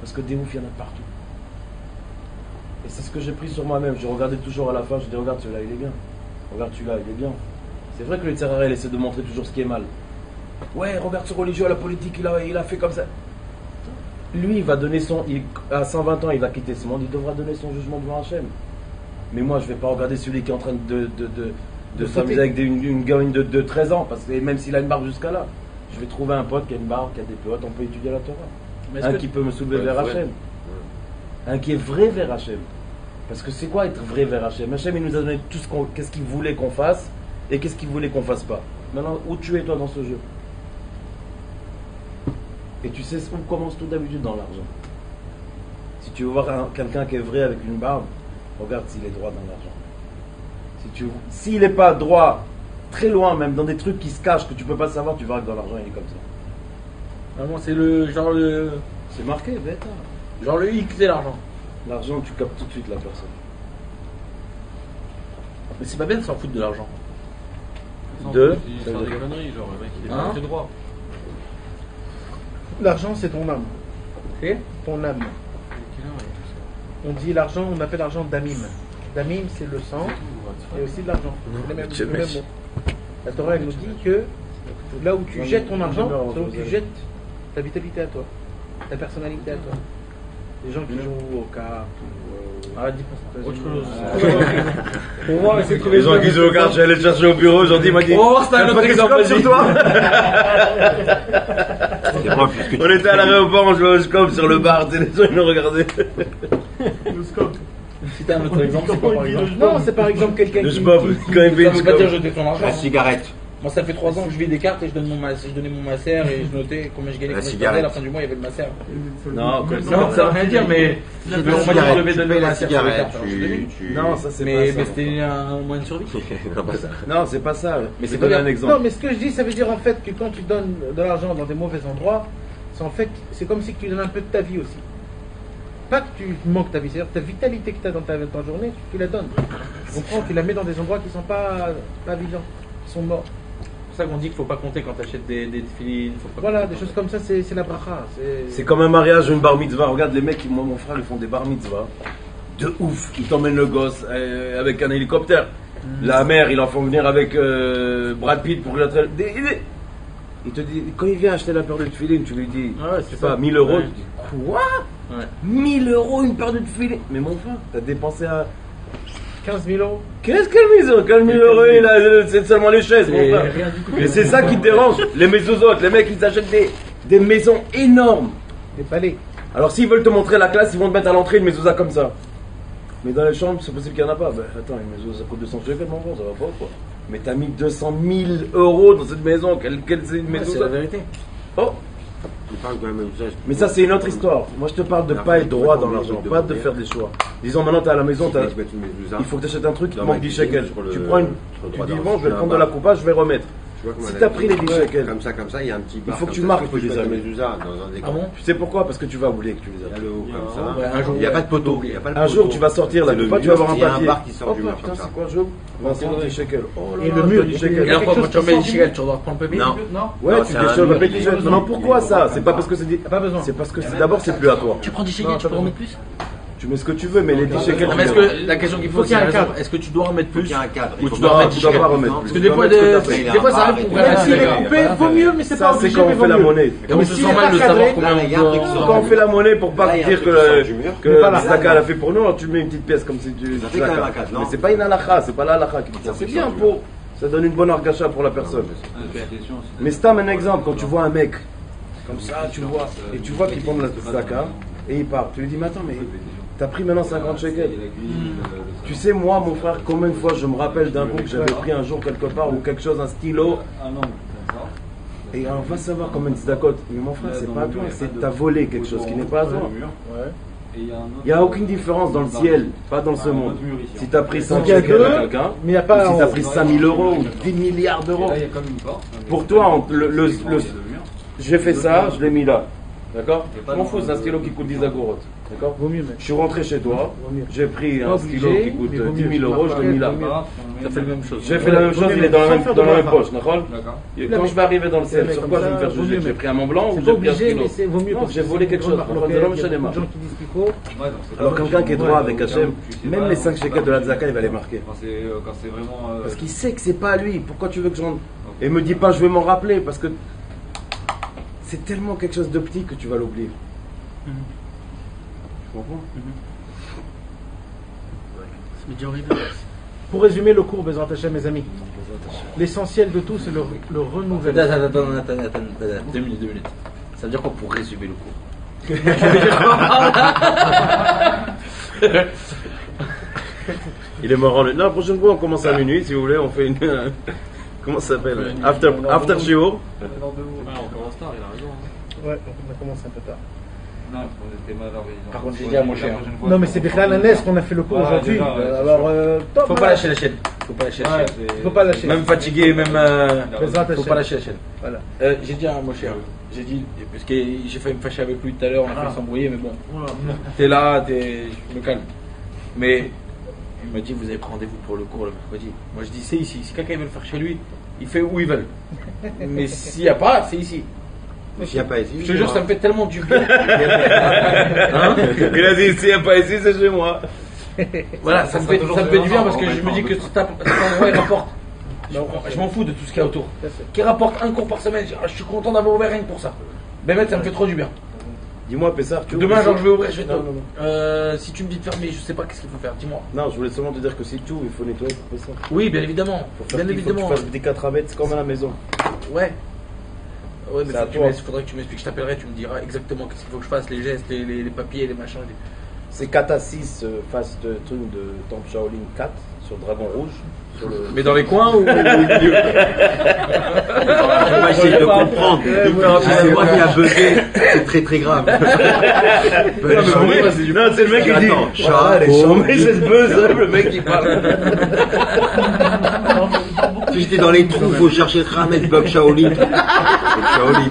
Speaker 7: Parce que des oufs, il y en a partout. Et c'est ce que j'ai pris sur moi-même. Je regardais toujours à la fin, je dis regarde celui-là, il est bien. Regarde celui-là, il est bien. C'est vrai que le Tzarara, il essaie de montrer toujours ce qui est mal. Ouais, regarde ce religieux à la politique, il a fait comme ça. Lui, il va donner à 120 ans, il va quitter ce monde, il devra donner son jugement devant Hachem. Mais moi, je ne vais pas regarder celui qui est en train de s'amuser avec une gamine de 13 ans, parce que même s'il a une barbe jusqu'à là, je vais trouver un pote qui a une barbe, qui a des potes, on peut étudier la Torah. Un qui peut me soulever vers Hachem. Un qui est vrai vers Hachem. Parce que c'est quoi être vrai vers Hachem? Hachem, il nous a donné tout qu'est-ce qu'il voulait qu'on fasse et qu'est-ce qu'il voulait qu'on fasse pas. Maintenant, où tu es toi dans ce jeu? Et tu sais où commence tout d'habitude dans l'argent. Si tu veux voir quelqu'un qui est vrai avec une barbe, regarde s'il est droit dans l'argent. S'il n'est pas droit, très loin même, dans des trucs qui se cachent, que tu peux pas savoir, tu verras que dans l'argent il est comme ça.
Speaker 3: Vraiment, c'est le genre le.
Speaker 7: C'est marqué, bête.
Speaker 3: Genre le X, c'est l'argent.
Speaker 7: L'argent, tu captes tout de suite la personne.
Speaker 3: Mais c'est pas bien de s'en foutre de l'argent.
Speaker 2: Il fait des conneries, genre le mec il est pas très droit.
Speaker 1: L'argent c'est ton âme.
Speaker 3: Et
Speaker 1: Ton âme. On dit l'argent, on appelle l'argent damim. Damim c'est le sang et aussi de l'argent. C'est le même mot. La Torah elle nous dit que là où tu jettes ton argent, c'est là où tu jettes ta vitalité à toi, ta personnalité à toi. Les gens qui jouent au cartes ou
Speaker 3: arrête d'y penser.
Speaker 2: Autre chose.
Speaker 3: Pour moi, c'est que
Speaker 7: Les gens qui jouent aux cartes, j'allais le chercher au bureau, aujourd'hui il m'a dit.
Speaker 3: On va voir si t'as un autre exemple sur toi.
Speaker 7: On était à l'aéroport, on jouait au scope sur le bar, les gens ils nous regardaient.
Speaker 1: le scope.
Speaker 3: Si t'as un autre exemple, c'est quoi par exemple?
Speaker 1: Non, c'est par exemple quelqu'un
Speaker 7: Le
Speaker 1: qui.
Speaker 7: scope, quand il fait une
Speaker 3: Tu vas pas dire
Speaker 7: scope.
Speaker 3: jeter ton argent.
Speaker 5: La cigarette.
Speaker 3: Moi, ça fait 3 ans que je vis des cartes et je donnais mon masser et je notais combien je gagnais, combien je perdais. À la fin du mois, il y avait le masser.
Speaker 7: Non,
Speaker 3: ça veut rien dire, mais je devais donner la
Speaker 5: cigarette.
Speaker 7: Non, ça c'est pas ça.
Speaker 3: Mais c'était un moyen de survie.
Speaker 7: Non, c'est pas ça.
Speaker 3: Mais c'est
Speaker 7: pas
Speaker 3: pas
Speaker 7: un exemple.
Speaker 1: Non, mais ce que je dis, ça veut dire en fait que quand tu donnes de l'argent dans des mauvais endroits, c'est comme si tu donnes un peu de ta vie aussi. Pas que tu manques ta vie, c'est-à-dire ta vitalité que tu as dans ta journée, tu la donnes. Tu comprends, tu la mets dans des endroits qui sont pas vivants, qui sont morts.
Speaker 3: C'est pour ça qu'on dit qu'il ne faut pas compter quand tu achètes des filines.
Speaker 1: Voilà, des choses comme ça, c'est la bracha.
Speaker 7: C'est comme un mariage ou une bar mitzvah. Regarde les mecs, moi mon frère, ils font des bar mitzvah. De ouf. Ils t'emmènent le gosse avec un hélicoptère. La mère, ils en font venir avec Brad Pitt pour l'attraper. Il te dit, quand il vient acheter la paire de filines, tu lui dis, je sais pas, 1000 euros.
Speaker 3: Ouais.
Speaker 7: Tu dis, quoi 1000 euros une paire de filines. Mais mon frère, t'as dépensé à
Speaker 1: 15 000 euros.
Speaker 7: Qu'est-ce qu'elle mise 15 000 euros, c'est seulement les chaises, mon frère. Mais c'est ça qui te dérange. Les mezuzot, les mecs, ils achètent des maisons énormes.
Speaker 1: Des palais.
Speaker 7: Alors s'ils veulent te montrer la classe, ils vont te mettre à l'entrée une mezouza comme ça. Mais dans les chambres, c'est possible qu'il n'y en a pas. Ben, attends, une mezouza ça coûte 200 shekels, mon frère, ça va pas ou quoi? Mais t'as mis 200 000 euros dans cette maison. Quelle c'est une mezouza?
Speaker 3: C'est la vérité.
Speaker 7: Oh. Mais ça, c'est une autre histoire. Moi, je te parle de pas être droit dans l'argent, pas de faire des choix. Disons, maintenant, tu es à la maison, il faut que tu achètes un truc qui manque 10 shekels. Tu prends tu dis, bon, je vais prendre de la coupa, je vais remettre. Si tu as pris les 10 shekels,
Speaker 5: comme ça, il y a un petit bar.
Speaker 7: il faut que tu marques
Speaker 5: que tu
Speaker 7: les amis.
Speaker 5: dans un écran.
Speaker 7: Tu sais pourquoi? Parce que tu vas oublier que tu les as.
Speaker 5: Il n'y a pas de poteau.
Speaker 7: Un jour, tu vas sortir la coupa, tu vas avoir un
Speaker 5: papier.
Speaker 7: papier.
Speaker 5: Il y a un bar qui sort du mur.
Speaker 7: Putain, c'est quoi, Joe? Vincent, 10 shekels.
Speaker 1: Et le mur, 10
Speaker 3: Et
Speaker 1: shekels.
Speaker 3: alors, quand tu remets les shekels, tu dois reprendre le papier?
Speaker 5: Non.
Speaker 7: Ouais, tu déchires le papier qui jette. Non, pourquoi ça? C'est pas parce que c'est dit.
Speaker 1: Pas besoin.
Speaker 7: C'est parce que d'abord, c'est plus à toi.
Speaker 4: Tu prends 10 shekels, tu peux remettre plus?
Speaker 7: Tu mets ce que tu veux, mais les 10 shekels.
Speaker 3: Mais est-ce que la question qu'il faut, c'est est-ce que tu dois en mettre plus?
Speaker 5: Il y a un cadre.
Speaker 3: Ou tu dois remettre 10 shekels?
Speaker 7: Parce
Speaker 3: que des fois, ça arrive pour
Speaker 1: Même s'il est coupé, vaut mieux, mais c'est pas
Speaker 7: ça, c'est
Speaker 1: obligé.
Speaker 7: quand on fait la monnaie.
Speaker 3: Et on se sent mal de savoir combien on
Speaker 7: Quand on fait la monnaie pour pas dire que
Speaker 1: pas la
Speaker 7: Zaka l'a fait pour nous, tu mets une petite pièce comme si tu.
Speaker 5: Ça fait quand même un cadre, non?
Speaker 7: Mais c'est pas une halakha, c'est pas la halakha qui dit ça. C'est bien pour. Ça donne une bonne argacha pour la personne. Mais c'est un exemple, quand tu vois un mec comme ça, tu vois, et tu vois qu'il prend de la Zaka et il part. Tu lui dis, mais attends, mais t'as pris maintenant 50 shekels. Tu sais, moi, mon frère, combien de fois je me rappelle d'un coup que j'avais pris un jour quelque part ou quelque chose, un stylo. Et on va savoir combien de tzedakot. Mais mon frère, c'est pas à toi, c'est t'as volé quelque chose qui n'est pas à toi. Il n'y a aucune différence dans le ciel, pas dans ce monde. Si t'as pris 100 shekels à quelqu'un,
Speaker 1: mais y a pas
Speaker 7: si t'as pris 5000 euros ou 10 milliards d'euros, pour toi, j'ai fait ça, je l'ai mis là. D'accord? Je m'en fous, c'est un stylo qui coûte 10 agorotes. D'accord?
Speaker 1: Vaut mieux, mec.
Speaker 7: Je suis rentré chez toi, j'ai pris un
Speaker 1: Pas
Speaker 7: stylo
Speaker 1: obligé,
Speaker 7: qui coûte
Speaker 1: mais vaut
Speaker 7: 10
Speaker 1: mieux.
Speaker 7: 000 euros, je l'ai mis là.
Speaker 3: Ça fait la même chose.
Speaker 7: J'ai fait la même chose, il est dans la même poche, d'accord?
Speaker 2: D'accord.
Speaker 7: Quand je vais arriver dans le ciel, sur quoi je vais me faire
Speaker 1: vaut
Speaker 7: juger?
Speaker 1: mieux,
Speaker 7: J'ai pris un Mont Blanc ou
Speaker 1: C'est
Speaker 7: j'ai
Speaker 1: pas
Speaker 7: pris un
Speaker 1: obligé,
Speaker 7: stylo?
Speaker 1: mais c'est vaut mieux.
Speaker 7: Non,
Speaker 1: parce
Speaker 7: j'ai
Speaker 1: que
Speaker 7: volé
Speaker 1: c'est
Speaker 7: quelque
Speaker 1: une
Speaker 7: chose.
Speaker 1: grande
Speaker 7: Enfin,
Speaker 1: marque
Speaker 7: de l'homme,
Speaker 1: locale,
Speaker 7: je
Speaker 1: il y a
Speaker 7: n'ai
Speaker 1: beaucoup de
Speaker 7: marre.
Speaker 1: gens qui disent qu'il faut.
Speaker 7: Alors quelqu'un qui est droit avec Hachem, même les 5 shekels de la Tzaka, il va les marquer.
Speaker 2: Quand c'est vraiment.
Speaker 7: Parce qu'il sait que c'est pas à lui. Pourquoi tu veux que j'en. Et me dis pas, je vais m'en rappeler, parce que c'est tellement quelque chose de petit que tu vas l'oublier. Tu comprends?
Speaker 4: Ça m'est déjà arrivé.
Speaker 1: Pour résumer le cours, Bezrat Hashem, mes amis, l'essentiel de tout, c'est le renouvellement.
Speaker 3: Attends, 2 minutes. Ça veut dire quoi pour résumer le cours?
Speaker 7: Il est mort en lui. Non, la prochaine fois, on commence à minuit, si vous voulez, on fait une. Comment ça s'appelle? After shiur.
Speaker 6: On commence tard, il a raison.
Speaker 1: Ouais, on a commencé un peu tard.
Speaker 2: Non, on était mal organisé.
Speaker 3: Par contre, j'ai dit à mon cher.
Speaker 1: Non, mais c'est Bichlal Hannes qu'on a fait le cours
Speaker 2: Ouais,
Speaker 1: aujourd'hui.
Speaker 2: déjà, ouais,
Speaker 1: Alors, top,
Speaker 3: Faut pas lâcher la chaîne. Faut pas lâcher la chaîne.
Speaker 1: Faut pas lâcher.
Speaker 3: Même fatigué, même.
Speaker 1: Bezrat
Speaker 3: Faut
Speaker 1: Hashem.
Speaker 3: pas lâcher la chaîne.
Speaker 1: Voilà.
Speaker 3: J'ai dit à mon cher. J'ai dit, parce que j'ai failli me fâcher avec lui tout à l'heure, on a failli s'embrouiller, mais bon. T'es là, je me calme. Mais il m'a dit, vous avez pris rendez-vous pour le cours le mercredi. Moi je dis, c'est ici. Si quelqu'un veut le faire chez lui, il fait où il veut. Mais s'il n'y a pas, c'est ici.
Speaker 5: Mais s'il n'y a pas ici.
Speaker 3: Je te jure, ça me fait tellement du bien.
Speaker 7: Hein? Il a dit, s'il n'y a pas ici, c'est chez moi.
Speaker 3: Voilà, ça me fait du bien parce que je me dis que cet endroit il rapporte. Je m'en fous de tout ce qu'il y a autour. Qui rapporte un cours par semaine, je suis content d'avoir ouvert rien que pour ça. Ben ça me fait trop du bien.
Speaker 7: Dis-moi, Pessar, tu
Speaker 3: Demain, genre, je vais ouvrir, je vais
Speaker 7: Non, non,
Speaker 3: si tu me dis de fermer, je sais pas qu'est-ce qu'il faut faire, dis-moi.
Speaker 7: Non, je voulais seulement te dire que si tout, il faut nettoyer pour Pessar.
Speaker 3: Oui, bien évidemment. Bien
Speaker 7: Il faut que
Speaker 3: évidemment.
Speaker 7: tu fasses des 4 mètres, c'est comme à la maison.
Speaker 3: Ouais. Ouais, mais
Speaker 7: C'est à toi.
Speaker 3: faudrait que tu m'expliques, je t'appellerai, tu me diras exactement qu'est-ce qu'il faut que je fasse, les gestes, les papiers, les machins.
Speaker 7: c'est 4 à 6 face de truc de Temple Shaolin 4 sur Dragon Rouge.
Speaker 3: Mais dans les coins ou au milieu?
Speaker 5: On va essayer de comprendre. C'est moi qui a bugué, c'est très très grave.
Speaker 7: Non, c'est le mec qui dit. Voilà, les chambres, c'est ce buzz, le mec qui parle.
Speaker 5: Si j'étais dans les trous, faut chercher Ramed Bug Shaolin. Bug Shaolin.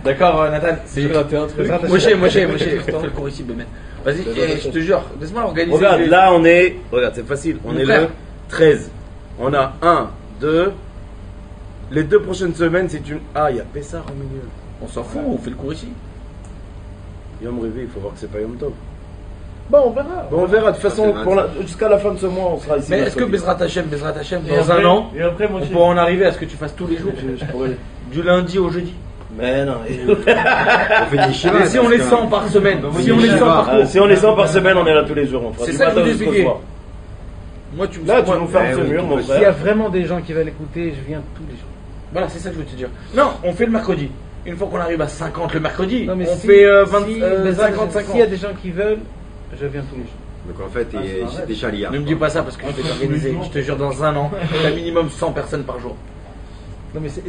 Speaker 3: D'accord, Nathan.
Speaker 6: C'est raté un truc.
Speaker 3: Moi, fais le cours ici, Bémet. Vas-y, je te jure, laisse-moi organiser.
Speaker 7: Regarde, là on est. Regarde, c'est facile. On est
Speaker 3: frère.
Speaker 7: le 13. On a 1, 2. Les 2 prochaines semaines, c'est une. Ah, il y a Pessar au milieu.
Speaker 3: On s'en fout, on fait le cours ici.
Speaker 7: Yom Réveil, il faut voir que c'est pas Yom Tov.
Speaker 1: Bon, on verra.
Speaker 7: Bon, on verra. De toute façon, jusqu'à la fin de ce mois, on sera ici.
Speaker 3: Mais est-ce que Bezrat Hashem, dans un an, on pourra en arriver à ce que tu fasses tous les jours du lundi au jeudi?
Speaker 7: Mais non.
Speaker 5: On fait des schémas.
Speaker 3: Mais si on est 100 par semaine, si on est 100 par cours.
Speaker 7: Si on est 100 par semaine, on est là tous les jours.
Speaker 3: C'est ça que je vous expliquer. Moi, tu
Speaker 7: là, tu nous fermes ce mur, mon frère.
Speaker 1: S'il y a vraiment des gens qui veulent écouter, je viens tous les jours.
Speaker 3: Voilà, c'est ça que je veux te dire. Non, on fait le mercredi. Une fois qu'on arrive à 50 le mercredi,
Speaker 1: Non, mais
Speaker 3: on
Speaker 1: si-
Speaker 3: fait
Speaker 1: si-
Speaker 3: 50-50.
Speaker 1: S'il y a des gens qui veulent, je viens tous les jours.
Speaker 5: Donc en fait, c'est des chaliards.
Speaker 3: Ne me dis pas ça parce que je vais t'organiser. Je te jure, dans un an, il y a minimum 100 personnes par jour.
Speaker 1: Non, mais ce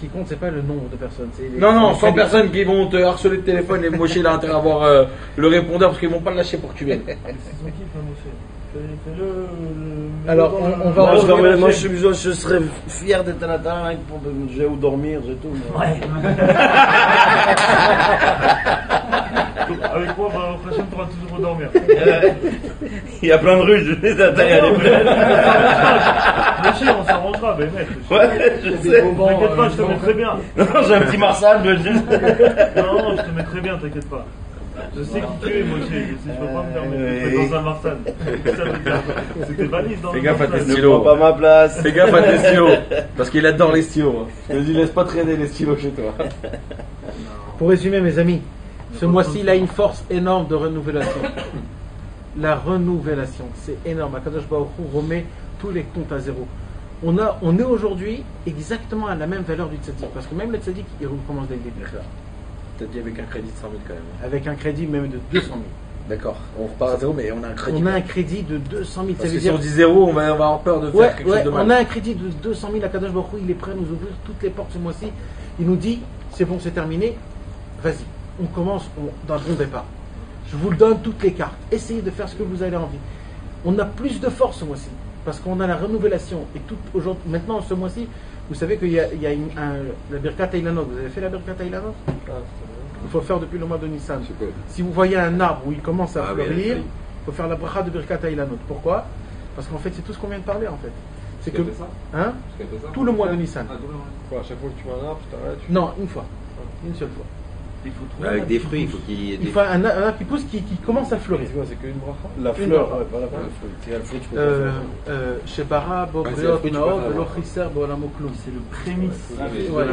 Speaker 1: qui compte, c'est pas le nombre de personnes.
Speaker 3: Non, 100 personnes qui vont te harceler le téléphone et Moshe, il a intérêt à avoir le répondeur parce qu'ils vont pas le lâcher pour que tu viennes.
Speaker 1: Alors, on va.
Speaker 7: Moi, je serais fier d'être un Nathan pour j'ai où dormir, j'ai tout. Ouais.
Speaker 2: Avec moi, la prochaine, tu auras toujours où dormir.
Speaker 7: Il y a plein de rues, je les attends, il y a les pleines.
Speaker 2: Bien on s'arrangera, mais mec.
Speaker 7: Ouais, je sais.
Speaker 2: T'inquiète pas, je te mettrai bien.
Speaker 7: Non, j'ai un petit Marcel,
Speaker 2: Non, je te mettrai bien, t'inquiète pas. Je sais qui tu es, moi aussi. Je peux pas me permettre de dans un Marsan. C'était valide dans
Speaker 3: Fais
Speaker 2: le
Speaker 3: gaffe à tes
Speaker 2: Marsan.
Speaker 7: ne
Speaker 3: stylos.
Speaker 7: prends pas ma place.
Speaker 3: Fais gaffe à tes stylos. Parce qu'il adore les stylos. Je lui laisse pas traîner les stylos chez toi.
Speaker 1: Pour résumer, mes amis, ce mois-ci, il a une force énorme de renouvelation. La renouvelation, c'est énorme. Akadosh Baruch Hu remet tous les comptes à zéro. On est aujourd'hui exactement à la même valeur du tzaddik. Parce que même le tzaddik, il recommence dès le début.
Speaker 3: T'as dit avec un crédit de 100 000 quand même.
Speaker 1: Avec un crédit même de 200 000.
Speaker 3: D'accord. On repart à zéro, mais on a un crédit.
Speaker 1: On a un crédit de 200 000.
Speaker 3: Parce que si on dit zéro, on va avoir peur de faire quelque chose de mal.
Speaker 1: On a un crédit de 200 000. Akadosh Baruch Hu, il est prêt à nous ouvrir toutes les portes ce mois-ci. Il nous dit, c'est bon, c'est terminé. Vas-y, on commence d'un bon départ. Je vous le donne toutes les cartes. Essayez de faire ce que vous avez envie. On a plus de force ce mois-ci. Parce qu'on a la renouvelation. Et aujourd'hui, maintenant, ce mois-ci, vous savez qu'il y a la Birkat Eilanot. Vous avez fait la Birkat Eilanot? Il faut le faire depuis le mois de Nissan. Si vous voyez un arbre où il commence à fleurir, il faut faire la bracha de Birkat Eilanot. Pourquoi? Parce qu'en fait, c'est tout ce qu'on vient de parler en fait. C'est que tout le mois de Nissan.
Speaker 6: Quoi, à chaque fois que tu vois un arbre, tu t'arrêtes?
Speaker 1: Non, une fois. Une seule fois.
Speaker 5: Avec des fruits, il faut qu'il y ait
Speaker 1: Il
Speaker 5: des
Speaker 1: faut un arbre qui pousse, qui commence à fleurir.
Speaker 6: C'est quoi, c'est qu'une bracha?
Speaker 7: La fleur, ouais, pas la fleur. Tu peux pas faire.
Speaker 1: Shebara, Bobriot, Nao, Velo Chiser, Boalamo Klum.
Speaker 2: C'est le prémisse.
Speaker 1: Voilà,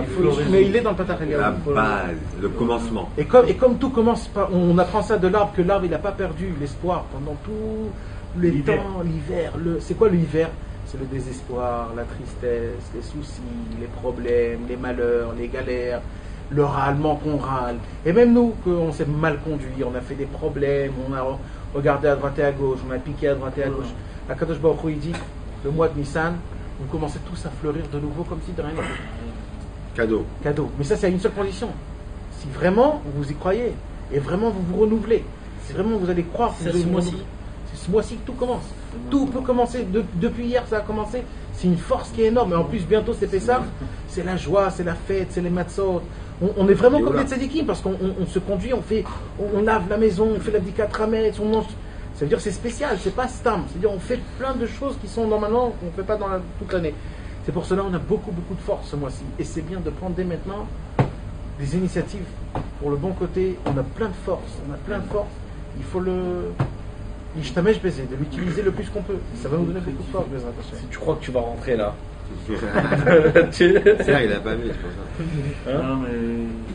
Speaker 1: mais il est dans le Patach
Speaker 5: la base, le commencement.
Speaker 1: Et comme tout commence par. On apprend ça de l'arbre, que l'arbre il n'a pas perdu l'espoir pendant tout les temps, l'hiver. C'est quoi l'hiver? C'est le désespoir, la tristesse, les soucis, les problèmes, les malheurs, les galères, le râlement qu'on râle. Et même nous, qu'on s'est mal conduit, on a fait des problèmes, on a regardé à droite et à gauche, on a piqué à droite et à gauche. Akadosh Baruch Hu, il dit, le mois de Nissan, vous commencez tous à fleurir de nouveau comme si de rien n'était.
Speaker 5: Cadeau.
Speaker 1: Cadeau. Mais ça, c'est à une seule condition. Si vraiment vous y croyez, et vraiment vous vous renouvelez, si vraiment vous allez croire que
Speaker 4: C'est
Speaker 1: vous allez
Speaker 4: ce
Speaker 1: vous
Speaker 4: mois-ci.
Speaker 1: renouveler. C'est ce mois-ci que tout commence. Tout peut commencer. Depuis hier, ça a commencé. C'est une force qui est énorme. Et en plus, bientôt, c'est Pessah. C'est la joie, c'est la fête, c'est les matzot. On est vraiment comme les tzadikim parce qu'on se conduit, on lave la maison, on fait la bdikat rametz, on mange. Ça veut dire que c'est spécial, c'est pas stam. C'est-à-dire on fait plein de choses qui sont normalement qu'on ne fait pas toute l'année. C'est pour cela qu'on a beaucoup de force ce mois-ci. Et c'est bien de prendre dès maintenant des initiatives pour le bon côté. On a plein de force. Il faut de l'utiliser le plus qu'on peut. Ça va nous donner beaucoup de force, Bezrat Hashem.
Speaker 3: Si tu crois que tu vas rentrer là.
Speaker 5: C'est vrai, il a pas vu, c'est pour ça.
Speaker 2: Non, mais.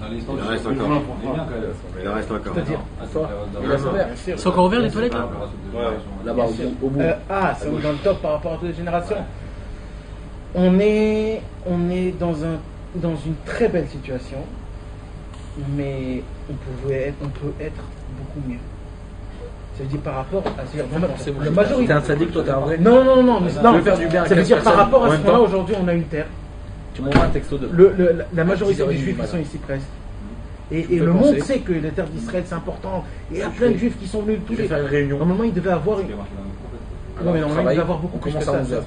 Speaker 5: Il en reste encore. Il en reste encore.
Speaker 1: C'est-à-dire,
Speaker 3: Il reste ouvert.
Speaker 4: C'est encore ouvert les toilettes là?
Speaker 3: Là-bas, au bout.
Speaker 1: c'est dans le top par rapport à toutes les générations. On est dans une très belle situation, mais on peut être beaucoup mieux. Ça veut dire par rapport à
Speaker 3: forcément.
Speaker 1: la majorité.
Speaker 3: T'es un sadique, toi t'es un vrai.
Speaker 1: Non.
Speaker 3: Tu veux faire du bien à
Speaker 1: Ça veut
Speaker 3: 15
Speaker 1: dire par
Speaker 3: personnes,
Speaker 1: rapport
Speaker 3: en
Speaker 1: à ce
Speaker 3: même
Speaker 1: moment-là,
Speaker 3: temps.
Speaker 1: aujourd'hui, on a une terre.
Speaker 3: Tu m'envoies un texto de.
Speaker 1: La majorité
Speaker 3: 10h30
Speaker 1: des juifs
Speaker 3: du
Speaker 1: qui
Speaker 3: matin.
Speaker 1: sont ici presque. Et
Speaker 3: peux
Speaker 1: le monde
Speaker 3: penser.
Speaker 1: sait que la terre d'Israël c'est important. Et il y a plein de juifs qui sont venus de tous
Speaker 3: Je vais
Speaker 1: les.
Speaker 3: faire une réunion.
Speaker 1: Normalement, il devait avoir une. Non, mais normalement, il devait avoir beaucoup
Speaker 3: On
Speaker 1: plus que
Speaker 3: commence
Speaker 1: ça.
Speaker 3: à 11h.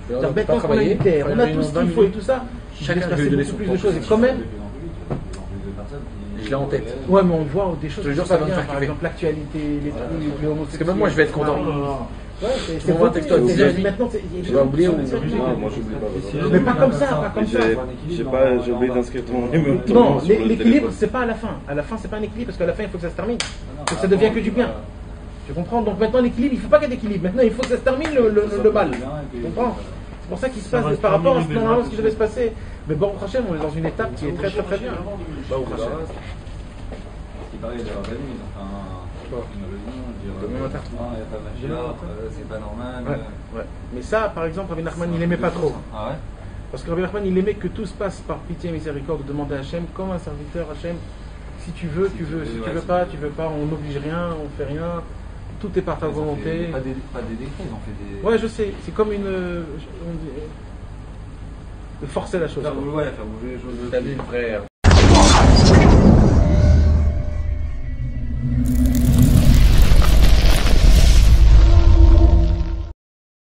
Speaker 1: C'est-à-dire, maintenant qu'on a une terre, on a tout ce qu'il faut et tout ça, il devait se passer beaucoup plus de choses. Et quand même,
Speaker 3: Je l'ai en tête.
Speaker 1: ouais, mais on voit des choses.
Speaker 3: Je te jure,
Speaker 1: qui
Speaker 3: ça
Speaker 1: sont
Speaker 3: va me
Speaker 1: bien.
Speaker 3: faire
Speaker 1: Par
Speaker 3: kiffer.
Speaker 1: exemple, l'actualité, les trucs, les homosexuels.
Speaker 3: Parce que même moi, je vais être content.
Speaker 1: Ouais, c'est
Speaker 3: m'envoies un
Speaker 1: beaucoup,
Speaker 3: texto à
Speaker 1: c'est-
Speaker 3: 10h30.
Speaker 1: maintenant,
Speaker 3: Tu vas oublier ou
Speaker 7: Non, moi j'oublie pas.
Speaker 1: Mais pas comme ça, pas comme ça.
Speaker 7: J'ai oublié d'inscrire ton numéro.
Speaker 1: Non, l'équilibre, c'est pas à la fin. À la fin, c'est pas un équilibre parce qu'à la fin, il faut que ça se termine. Il faut que ça devienne que du bien. Tu comprends? Donc maintenant, l'équilibre, il ne faut pas qu'il y ait d'équilibre. Maintenant, il faut que ça se termine le mal. Tu comprends? C'est pour ça qu'il se passe par rapport à ce qui devait se passer. Mais bon, Hachem, on est dans une étape qui est très très très bien.
Speaker 3: Bah, au Hachem.
Speaker 2: Il paraît d'avoir la nuit,
Speaker 3: Demain matin.
Speaker 2: il n'y a pas Mashiach, c'est pas normal.
Speaker 1: Ouais. Mais ça, par exemple, Rabbi Nachman, il n'aimait pas trop.
Speaker 2: Ah ouais?
Speaker 1: Parce que Rabbi Nachman, il aimait que tout se passe par pitié et miséricorde, de demander à Hachem, comme un serviteur, Hachem, si tu veux, tu veux. Si tu veux pas, on n'oblige rien, on fait rien. Tout est par ta volonté.
Speaker 2: Pas des décrets, ils ont fait des.
Speaker 1: Ouais, je sais. C'est comme une. De forcer la chose.
Speaker 2: Faire bouger les choses.
Speaker 3: T'as vu, frère.